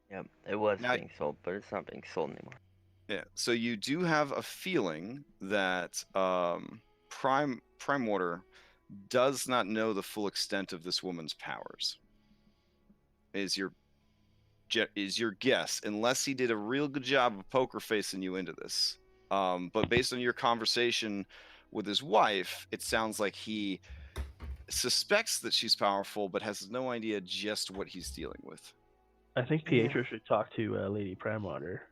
Yep, it was Now- being sold, but it's not being sold anymore. Yeah. So you do have a feeling that Prime Water does not know the full extent of this woman's powers. Is your guess, unless he did a real good job of poker facing you into this. But based on your conversation with his wife, it sounds like he suspects that she's powerful, but has no idea just what he's dealing with. I think Pietro should talk to Lady Primewater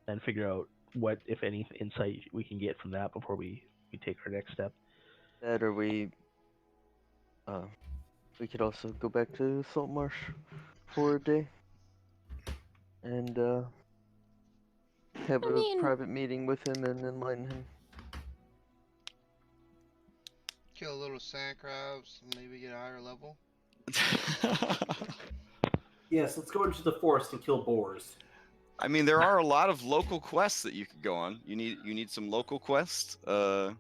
and figure out what, if any, insight we can get from that before we take our next step. That or we could also go back to Saltmarsh for a day and have a private meeting with him and enlighten him. Kill little sand crabs and maybe get a higher level. Yes, let's go into the forest and kill boars. I mean, there are a lot of local quests that you could go on. You need some local quests for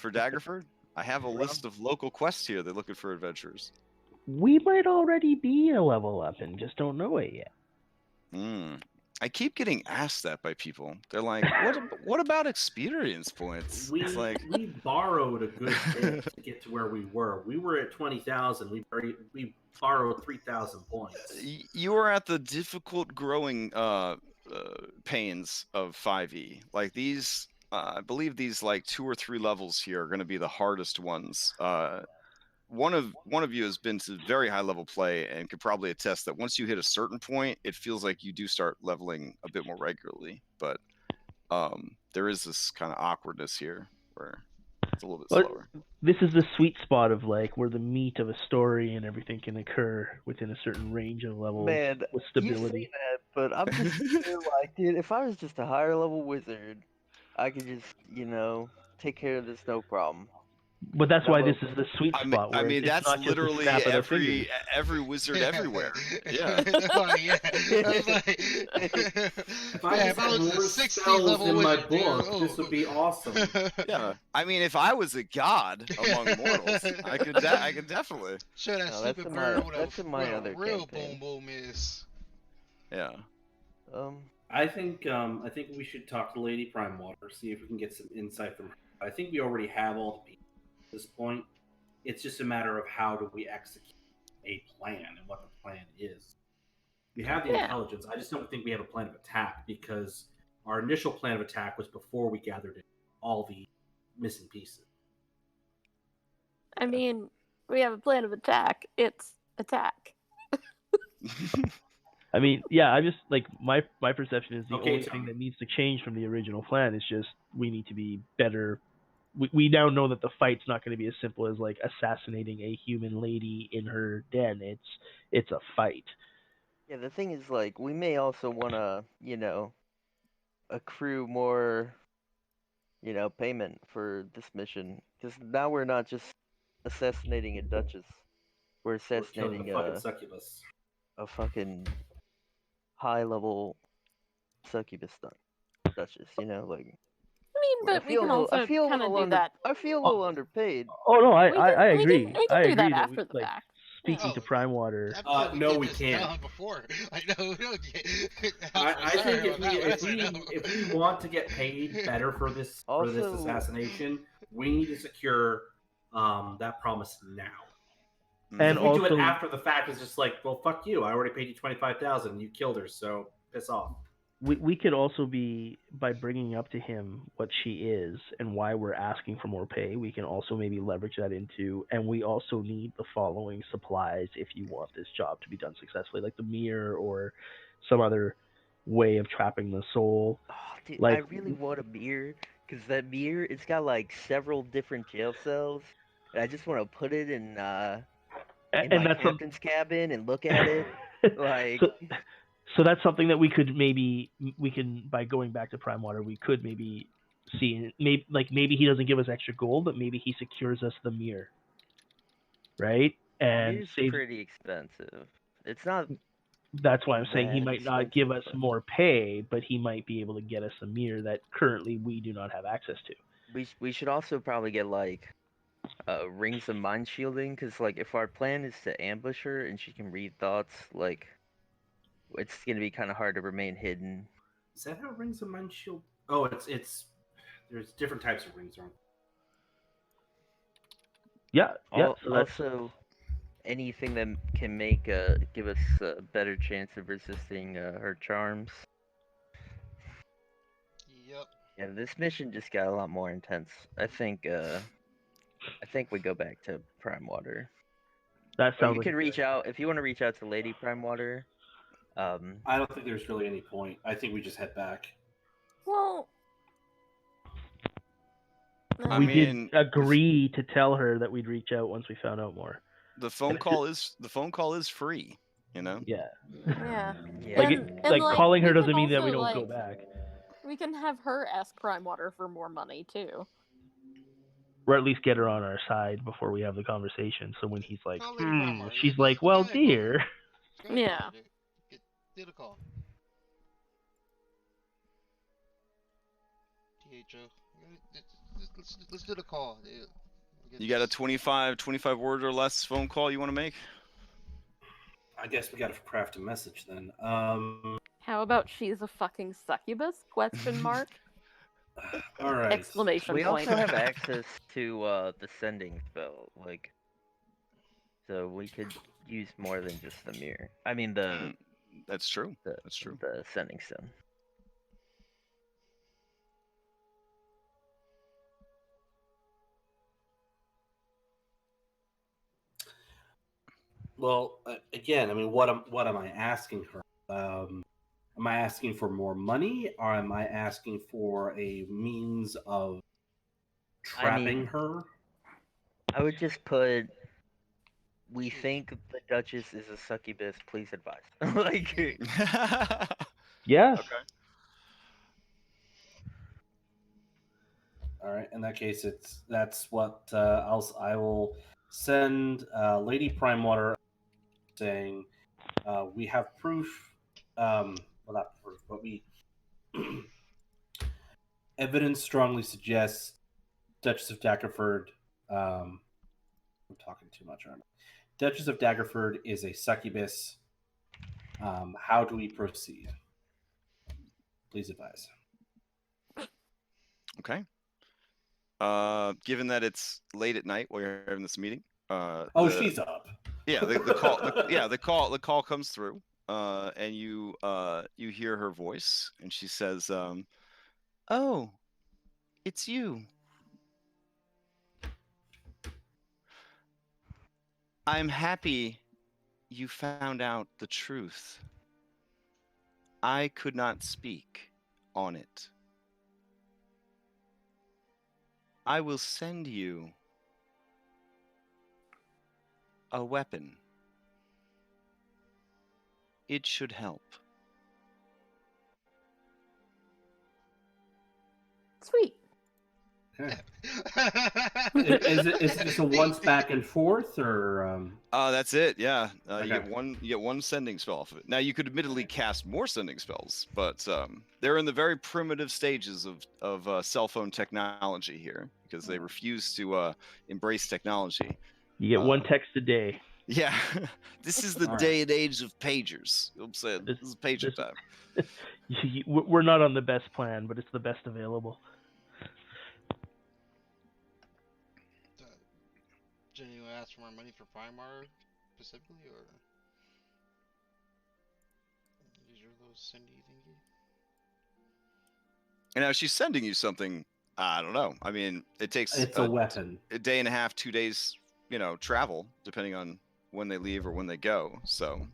Daggerford. I have a list of local quests here. They're looking for adventurers. We might already be a level up and just don't know it yet. I keep getting asked that by people. They're like, "What about experience points?" We It's like we borrowed a good bit to get to where we were. We were at 20,000. We borrowed 3,000 points. you are at the difficult growing pains of 5e. Like these, I believe these like 2 or 3 levels here are going to be the hardest ones. One of you has been to very high level play and could probably attest that once you hit a certain point, it feels like you do start leveling a bit more regularly. But there is this kind of awkwardness here where it's a little bit slower. This is the sweet spot of like where the meat of a story and everything can occur within a certain range of levels with stability. You say that, but I'm just feel like, dude, if I was just a higher level wizard, I could just, take care of this no problem. But that's why this is the sweet spot. Where it's that's not just a literally snap of their fingers. every wizard everywhere. Yeah. If I was more 60 spells level in my wizard, book, dude. this would be awesome. Yeah. I mean, if I was a god among mortals, I could definitely. Sure, that No, stupid bird with that's in my other a real campaign. boom miss. Yeah. I think we should talk to Lady Primewater, see if we can get some insight from her. I think we already have all the pieces at this point. It's just a matter of how do we execute a plan and what the plan is. We have the intelligence. I just don't think we have a plan of attack because our initial plan of attack was before we gathered in all the missing pieces. I mean, we have a plan of attack. It's attack. I mean, yeah, I just like my perception is the Okay, only Tom. thing that needs to change from the original plan is just we need to be better. We now know that the fight's not going to be as simple as like assassinating a human lady in her den. It's a fight. Yeah, the thing is, like, we may also want to, accrue more, payment for this mission. Because now we're not just assassinating a Duchess. We're We're killing assassinating the fucking succubus. a fucking high-level succubus Duchess, like... I mean, but we can also kind of do that. I feel a little underpaid. Oh no, I We agree. can I do agree that that after we, the like, fact. speaking to Primewater. No, we this can't. down before. I know we don't get. I think if we want to get paid better for this Also- assassination, we need to secure that promise now. And If we do also, it after the fact, it's just like, well, fuck you. I already paid you 25,000. You killed her, so piss off. we could also be, by bringing up to him what she is and why we're asking for more pay, we can also maybe leverage that into, and we also need the following supplies if you want this job to be done successfully, like the mirror or some other way of trapping the soul. Oh, dude, Like- I really want a mirror Because that mirror, it's got like several different jail cells, and I just want to put it in And my that's captain's cabin and look at it. Like, so that's something that we can by going back to Prime Water, we could maybe see, maybe he doesn't give us extra gold, but maybe he secures us the mirror, right? And mirror's saves. pretty expensive. It's not. That's why I'm saying he that might not give us expensive, but more pay, but he might be able to get us a mirror that currently we do not have access to. we should also probably get like rings of mind shielding, because like if our plan is to ambush her and she can read thoughts, like it's gonna be kind of hard to remain hidden. Is that how rings of mind shield? Oh, it's there's different types of rings, aren't Yeah. Also, anything that can make give us a better chance of resisting her charms. Yep. Yeah, this mission just got a lot more intense. I think we go back to Prime Water. That Or sounds you like could reach out if you want to reach out to Lady Prime Water. I don't think there's really any point. I think we just head back. Well, I we mean, did agree to tell her that we'd reach out once we found out more. the phone call is free. You know. Yeah. yeah. Yeah. Like calling her we doesn't can mean that we also, don't go back. We can have her ask Prime Water for more money too. Or at least get her on our side before we have the conversation. So when he's like, Call Lady Prime Water. she's like, well, Go ahead, call her. dear. Go ahead, Yeah. call her. Do the call. THO. Let's do the call. You got a 25 word or less phone call you want to make? I guess we got to craft a message then. How about she's a fucking succubus? Question mark. All right. Exclamation We point. also have access to the sending spell, like, so we could use more than just the mirror. I mean the. That's true. That's true. The sending stone. Well, again, I mean, what am I asking her? Am I asking for more money, or am I asking for a means of trapping her? I would just put. We think the Duchess is a succubus. Please advise. Like. Yeah. Okay. All right. In that case, that's what I will send Lady Primewater saying we have proof. Well, not proof, but we evidence strongly suggests Duchess of Daggerford. I'm talking too much, aren't I? Duchess of Daggerford is a succubus. How do we proceed? Please advise. Okay. Given that it's late at night while you're having this meeting, She's up. Yeah, the call comes through, and you hear her voice, and she says, "Oh, it's you. I'm happy you found out the truth. I could not speak on it. I will send you a weapon. It should help." Sweet. Is it just a once back and forth, or? That's it. Yeah, Okay. you get one sending spell off of it. Now you could admittedly cast more sending spells, but they're in the very primitive stages of cell phone technology here because they refuse to embrace technology. You get one text a day. Yeah, this is the All right. day and age of pagers. I'm saying this is pager time. We're not on the best plan, but it's the best available. Jenny, you ask for more money for Primar specifically, or is your little Cindy thingy? And now she's sending you something. I don't know. I mean, it takes It's a weapon. a day and a half, 2 days, travel, depending on when they leave or when they go. So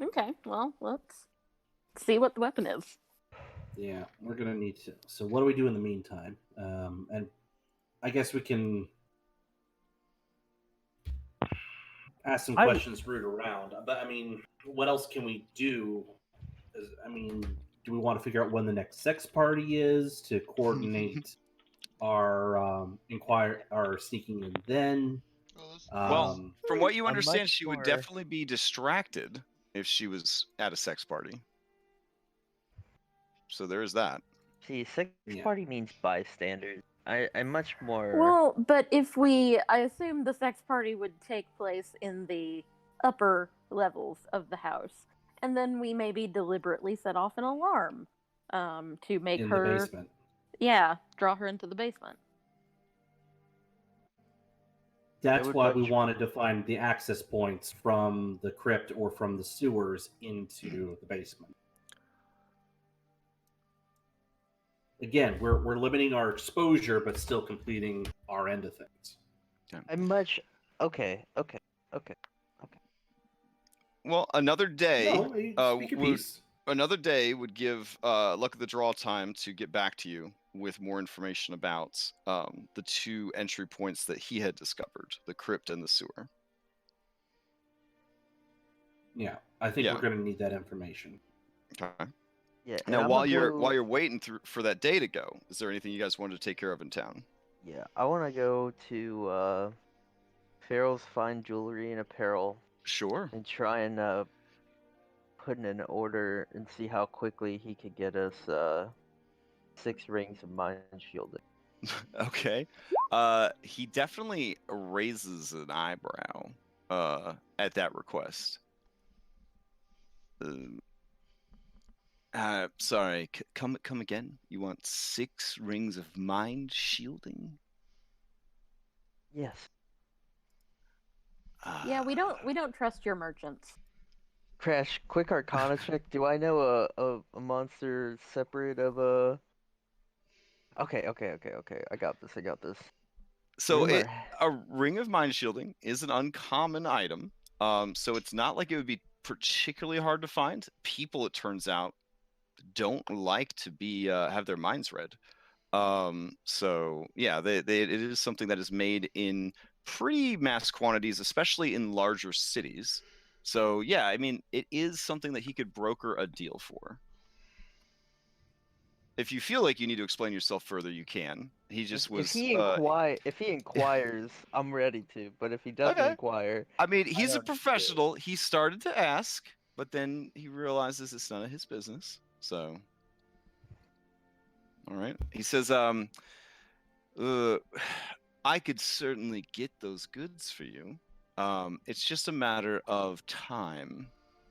Okay, well, let's see what the weapon is. Yeah, we're gonna need to. So, what do we do in the meantime? And I guess we can ask some questions, root around. But I mean, what else can we do? I mean, do we want to figure out when the next sex party is to coordinate our our sneaking in then? Well, from what you I'm understand, much she would more- definitely be distracted if she was at a sex party. So there is that. See, sex Yeah. party means bystanders. I'm much more. Well, but I assume the sex party would take place in the upper levels of the house, and then we maybe deliberately set off an alarm, to make In her, the basement. yeah, draw her into the basement. That's would why we much- wanted to find the access points from the crypt or from the sewers into the basement. Again, we're limiting our exposure, but still completing our end of things. I'm much. Okay. Well, another day. No, speak your piece. Another day would give Luck of the Draw time to get back to you with more information about the two entry points that he had discovered, the crypt and the sewer. Yeah, I think Yeah. we're going to need that information. Okay. Yeah. Now, and while I'ma you're go- waiting for that day to go, is there anything you guys wanted to take care of in town? Yeah, I want to go to Farrell's Fine Jewelry and Apparel Sure. and try and put in an order and see how quickly he could get us 6 rings of mind shielding. Okay. He definitely raises an eyebrow at that request. Sorry, come again? You want 6 rings of mind shielding? Yes. Yeah, we don't trust your merchants. Crash, quick Arcana check. Do I know a monster separate of a? Okay. I got this. So Rumor. a ring of mind shielding is an uncommon item. So it's not like it would be particularly hard to find. People, it turns out, don't like to be have their minds read. So yeah, it is something that is made in pretty mass quantities, especially in larger cities. So yeah, I mean, it is something that he could broker a deal for. If you feel like you need to explain yourself further, you can. He just was. If he inquires, I'm ready to. But if he doesn't Okay. inquire, I mean, he's a don't need to. professional. He started to ask, but then he realizes it's none of his business. So, all right. He says, I could certainly get those goods for you. It's just a matter of time.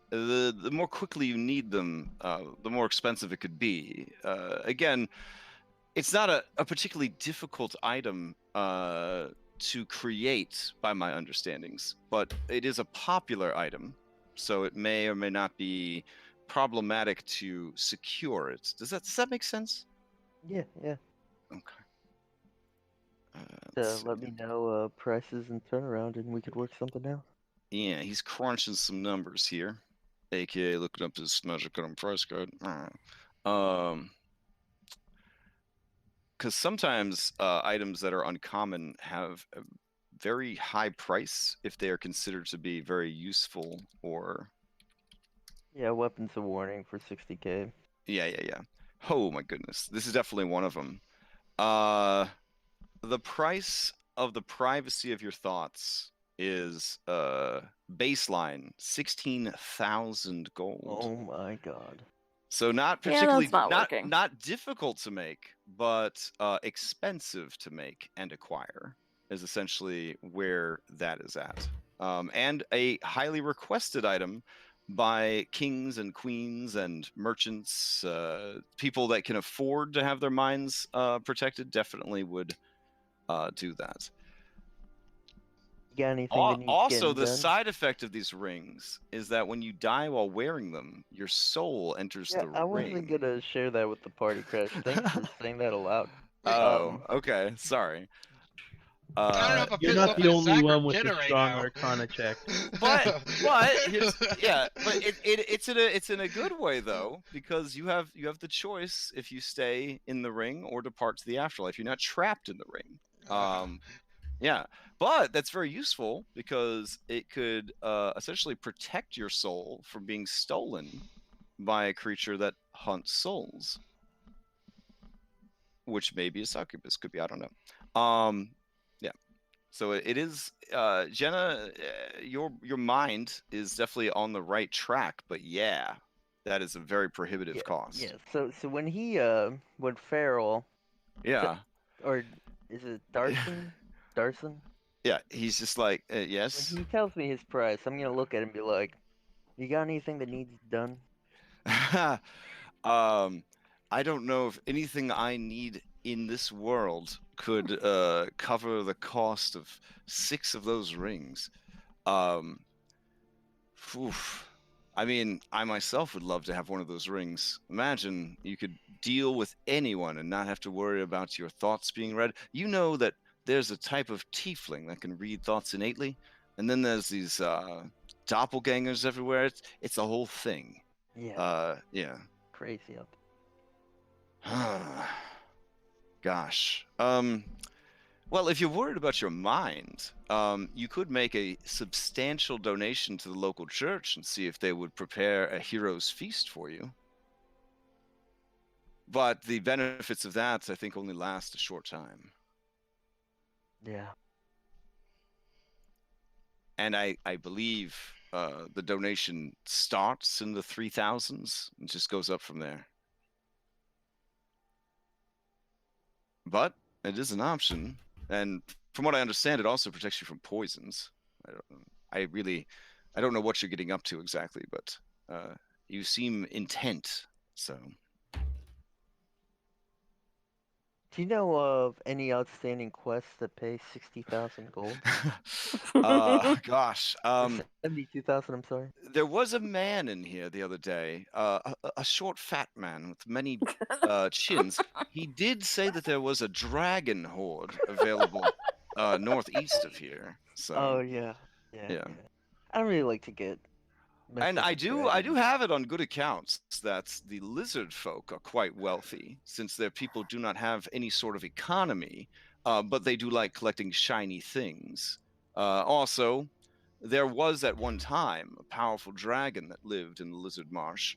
The more quickly you need them, the more expensive it could be. Again, it's not a particularly difficult item to create, by my understandings, but it is a popular item, so it may or may not be problematic to secure it. Does that make sense? Yeah. Okay. Let me know prices and turnaround, and we could work something out. Yeah, he's crunching some numbers here, aka looking up his magic item price card. Because sometimes items that are uncommon have a very high price if they are considered to be very useful or. Yeah, weapons of warning for 60k. Yeah. Oh my goodness, this is definitely one of them. The price of the privacy of your thoughts is baseline 16,000 gold. Oh my god. So not Yeah, particularly that's not working. not difficult to make, but expensive to make and acquire is essentially where that is at. And a highly requested item by kings and queens and merchants, people that can afford to have their minds protected definitely would do that. You got anything that needs Also, getting the done? side effect of these rings is that when you die while wearing them, your soul enters Yeah, the I ring. wasn't gonna share that with the party, Crash. Thanks for saying that aloud. Oh, okay. Sorry. I don't know if a You're pistol not the can only sack or one with the generate strong now. Arcana check. But here's but it's in a good way though, because you have the choice if you stay in the ring or depart to the afterlife. You're not trapped in the ring. Yeah, but that's very useful because it could essentially protect your soul from being stolen by a creature that hunts souls, which may be a succubus, could be, I don't know. Yeah. So it is, Jenna. Your mind is definitely on the right track, but yeah, that is a very prohibitive cost. Yeah. So when he when Farrell Yeah. or is it Darson? Darson? Yeah. He's just like, When yes. he tells me his price, I'm gonna look at him and be like, "You got anything that needs done?" I don't know if anything I need in this world could cover the cost of 6 of those rings. Um, oof. I mean, I myself would love to have one of those rings. Imagine you could deal with anyone and not have to worry about your thoughts being read. You know that there's a type of tiefling that can read thoughts innately, and then there's these doppelgangers everywhere. It's a whole thing. Yeah. Yeah. Crazy up. Gosh. Well, if you're worried about your mind, you could make a substantial donation to the local church and see if they would prepare a hero's feast for you. But the benefits of that, I think, only last a short time. Yeah. And I believe the donation starts in the 3,000s and just goes up from there. But it is an option, and from what I understand, it also protects you from poisons. I don't know what you're getting up to exactly, but you seem intent. So, Do you know of any outstanding quests that pay 60,000 gold? gosh, 72,000. I'm sorry. there was a man in here the other day, a short, fat man with many chins. He did say that there was a dragon horde available northeast of here. So, Oh yeah. yeah. I don't really like to get. messed And up I with do dragons. have it on good accounts that the lizard folk are quite wealthy, since their people do not have any sort of economy, but they do like collecting shiny things. Also, there was at one time a powerful dragon that lived in the lizard marsh.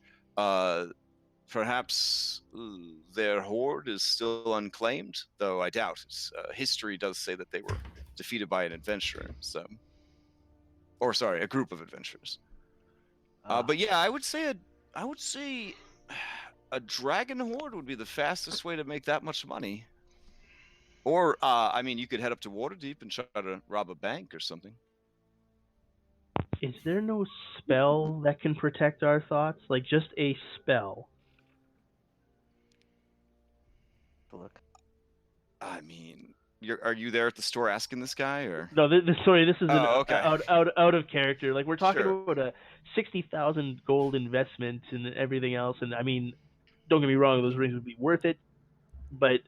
Perhaps their horde is still unclaimed, though I doubt it. History does say that they were defeated by an adventurer, a group of adventurers. But yeah, I would say a dragon horde would be the fastest way to make that much money. Or I mean, you could head up to Waterdeep and try to rob a bank or something. Is there no spell that can protect our thoughts? Like just a spell? Look. I mean, are you there at the store asking this guy, or? No, sorry, this is okay. out of character. Like we're talking Sure. about a 60,000 gold investment and everything else, and I mean, don't get me wrong, those rings would be worth it, but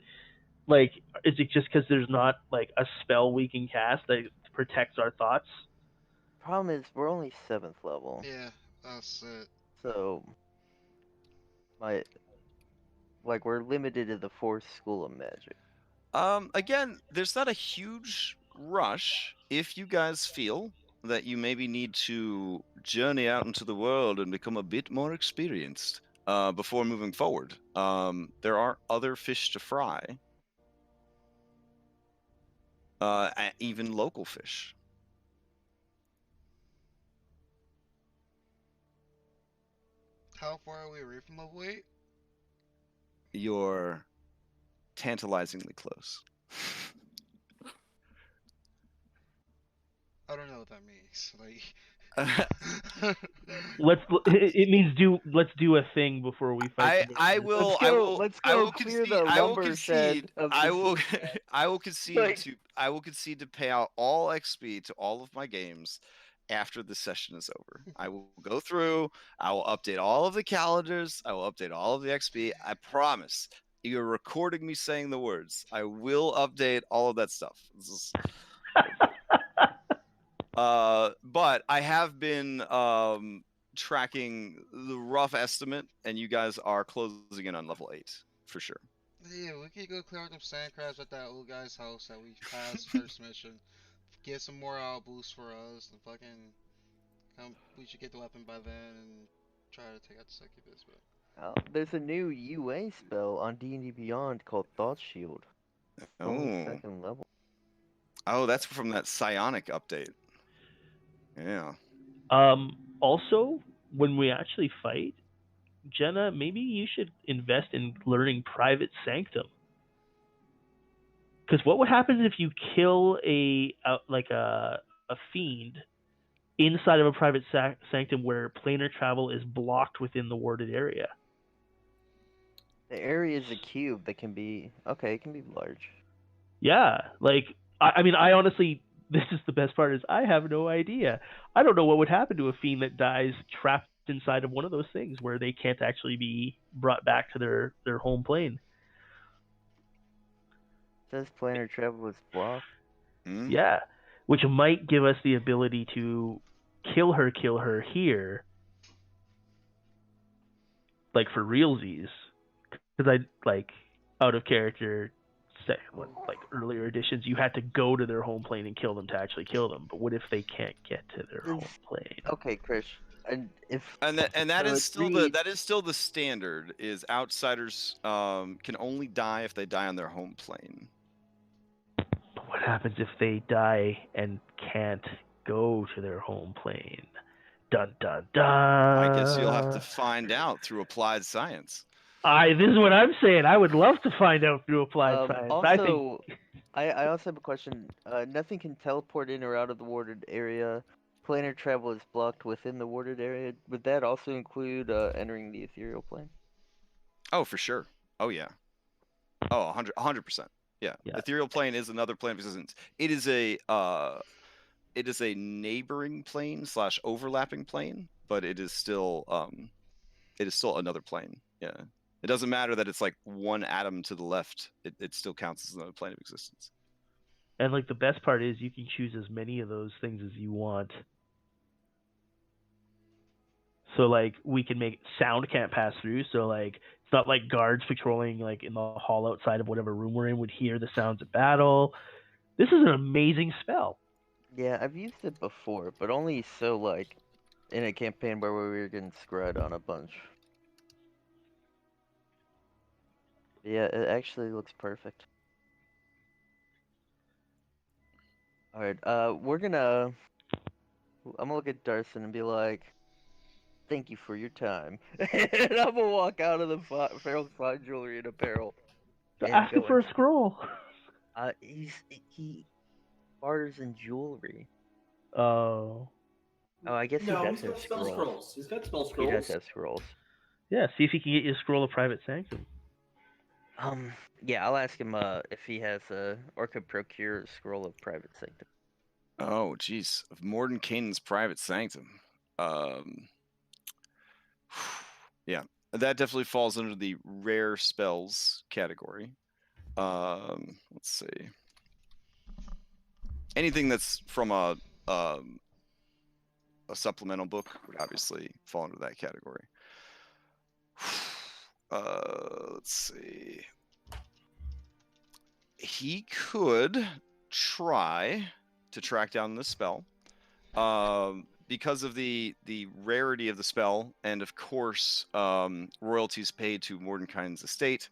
like, is it just because there's not like a spell we can cast that protects our thoughts? Problem is, we're only 7th level. Yeah, that's it. So, we're limited to the 4th school of magic. Again, there's not a huge rush if you guys feel that you maybe need to journey out into the world and become a bit more experienced before moving forward. There are other fish to fry, even local fish. How far are we away from Await? You're tantalizingly close. I don't know what that means. It means let's do a thing before we fight. I will clear the lumber shed of I this- will I will concede Like- to pay out all XP to all of my games after the session is over. I will go through, I will update all of the calendars, I will update all of the XP. I promise. You're recording me saying the words. I will update all of that stuff. But I have been tracking the rough estimate, and you guys are closing in on level 8 for sure. Yeah, we could go clear out them sand crabs at that old guy's house that we passed first mission. Get some more boosts for us, and fucking we should get the weapon by then and try to take out the succubus. But Oh, there's a new UA spell on D&D Beyond called Thought Shield. It's only Oh, second level. oh, that's from that psionic update. Yeah. Also, when we actually fight, Jenna, maybe you should invest in learning Private Sanctum. Because what would happen if you kill a fiend inside of a Private Sanctum where planar travel is blocked within the warded area? The area is a cube that can be okay. It can be large. Yeah, like I mean, I honestly, this is the best part is I have no idea. I don't know what would happen to a fiend that dies trapped inside of one of those things where they can't actually be brought back to their home plane. Says planar travel is blocked. Hmm? Yeah, which might give us the ability to kill her here, like for realsies. Because I like out of character, like earlier editions, you had to go to their home plane and kill them to actually kill them. But what if they can't get to their home plane? Okay, Chris. And that so is it's still read- that is still the standard. Is outsiders can only die if they die on their home plane. But what happens if they die and can't go to their home plane? Dun dun dun. I guess you'll have to find out through applied science. This is what I'm saying. I would love to find out through applied science. Also, I also have a question. Nothing can teleport in or out of the warded area. Planar travel is blocked within the warded area. Would that also include entering the ethereal plane? Oh, for sure. Oh yeah. Oh, 100%. Yeah. Ethereal plane is another plane of existence. It is a neighboring plane / overlapping plane, but it is still another plane. Yeah. It doesn't matter that it's like one atom to the left. It still counts as another plane of existence. And like the best part is you can choose as many of those things as you want. So like we can make sound can't pass through. So like it's not like guards patrolling like in the hall outside of whatever room we're in would hear the sounds of battle. This is an amazing spell. Yeah, I've used it before, but only so like in a campaign where we were getting screwed on a bunch. Yeah, it actually looks perfect. Alright, I'm gonna look at Darson and be like, thank you for your time. And I'm gonna walk out of the Feral Fine Jewelry and Apparel. Ask him for a scroll. He barters in jewelry. Oh. Oh, I guess he does have spell scrolls. He's got spell He scrolls. does have scrolls. Yeah, see if he can get you a scroll of Private Sanctum. Yeah, I'll ask him if he has or could procure a scroll of Private Sanctum. Oh, jeez. Of Mordenkainen's Private Sanctum. Yeah, that definitely falls under the rare spells category. Let's see. Anything that's from a supplemental book would obviously fall under that category. Let's see. He could try to track down the spell. Because of the rarity of the spell, and of course, royalties paid to Mordenkainen's estate,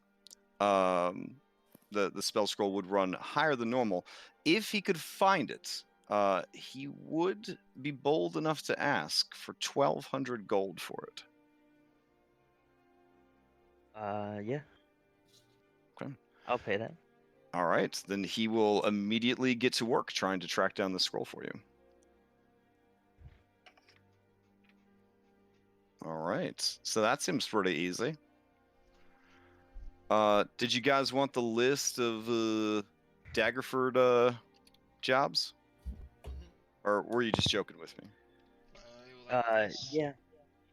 the spell scroll would run higher than normal. If he could find it, he would be bold enough to ask for 1,200 gold for it. Yeah. Okay. I'll pay that. All right, then he will immediately get to work trying to track down the scroll for you. All right, so that seems pretty easy. Did you guys want the list of Daggerford jobs? Or were you just joking with me? Yeah.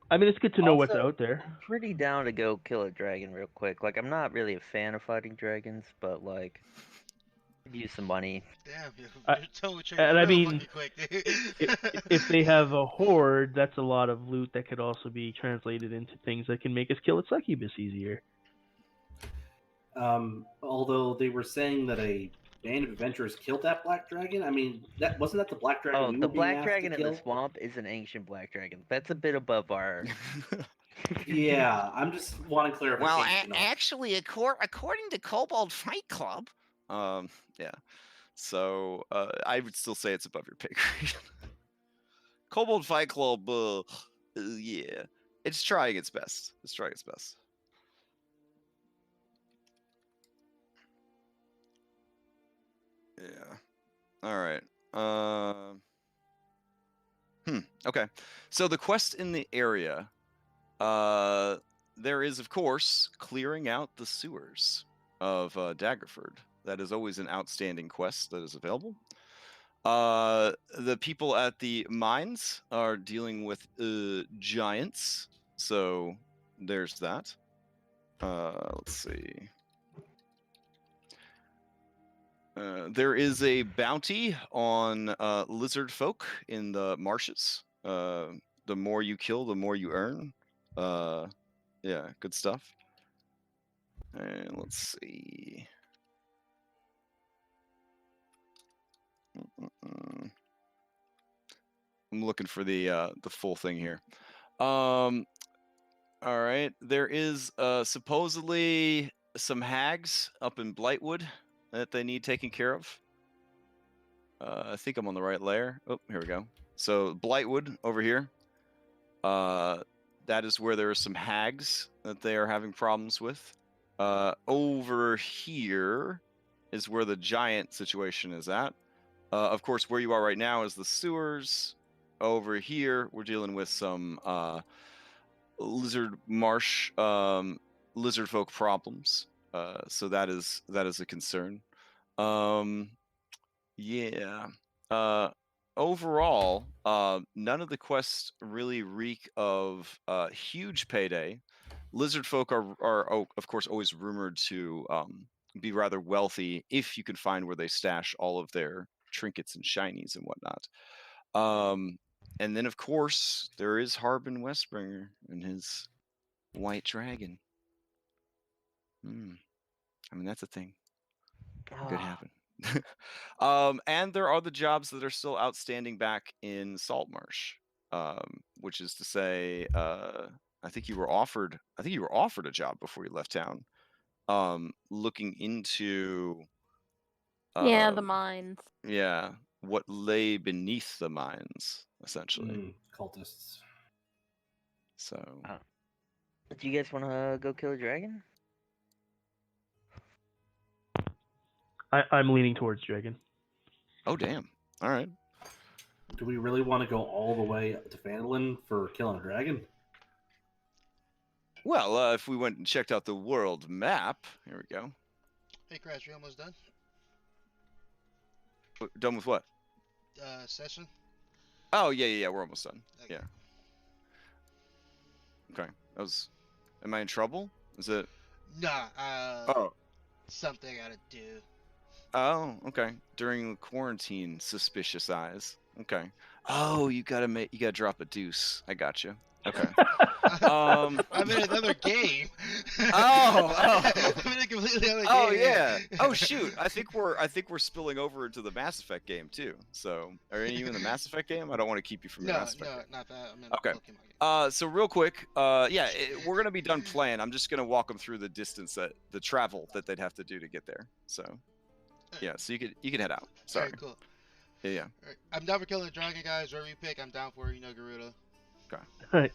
I mean, it's good to know what's Also, out there. I'm pretty down to go kill a dragon real quick. Like, I'm not really a fan of fighting dragons, but like, could use some money. Damn, you're I- totally and I real mean, fucking quick, dude. if they have a horde, that's a lot of loot that could also be translated into things that can make us kill a succubus easier. Although they were saying that a band of adventurers killed that black dragon. I mean, that wasn't that the black dragon Oh, we the were being black asked dragon to in the kill? swamp is an ancient black dragon. That's a bit above our. Yeah, I'm just wanting Well, clarification. on actually, according to Kobold Fight Club, yeah. So I would still say it's above your pay grade. Kobold Fight Club, yeah, it's trying its best. It's trying its best. Yeah. All right. Okay. So the quest in the area, there is, of course, clearing out the sewers of Daggerford. That is always an outstanding quest that is available. The people at the mines are dealing with giants, so there's that. Let's see. There is a bounty on lizardfolk in the marshes. The more you kill, the more you earn. Yeah, good stuff. And let's see. I'm looking for the full thing here. All right, there is supposedly some hags up in Blightwood that they need taken care of. I think I'm on the right layer. Oh, here we go. So Blightwood over here. That is where there are some hags that they are having problems with. Over here is where the giant situation is at. Of course, where you are right now is the sewers. Over here, we're dealing with some lizard marsh, lizard folk problems. So that is a concern. Yeah. Overall, none of the quests really reek of huge payday. Lizard folk are of course always rumored to be rather wealthy if you can find where they stash all of their trinkets and shinies and whatnot. And then of course there is Harbin Westbringer and his white dragon. I mean that's a thing. Could happen. And there are the jobs that are still outstanding back in Saltmarsh, which is to say, I think you were offered a job before you left town. Looking into Yeah, the mines. yeah, what lay beneath the mines, essentially. cultists. So Do you guys want to go kill a dragon? I'm leaning towards dragon. oh damn. All right. Do we really want to go all the way to Phandalin for killing a dragon? Well, if we went and checked out the world map, here we go. Hey, Crash, you almost done? Done with what? Session? Oh yeah, we're almost done. Okay. Yeah. Okay. Am I in trouble? Is it? Nah, Oh. something I gotta do. Oh, okay. During the quarantine, suspicious eyes. Okay. Oh, you gotta drop a deuce. I got you. Okay. I'm in another game. Oh. I'm in a completely other game. Oh yeah. Oh shoot. I think we're spilling over into the Mass Effect game too. So, are any of you in the Mass Effect game? I don't want to keep you from the Mass Effect game. Not that. I'm in Okay. Pokemon game. So real quick, we're gonna be done playing. I'm just gonna walk them through the travel that they'd have to do to get there. So, yeah. So you could head out. Sorry. Alright, cool. Yeah. Alright, I'm down for killing a dragon, guys. Wherever you pick, I'm down for, Garuda. Okay. All right.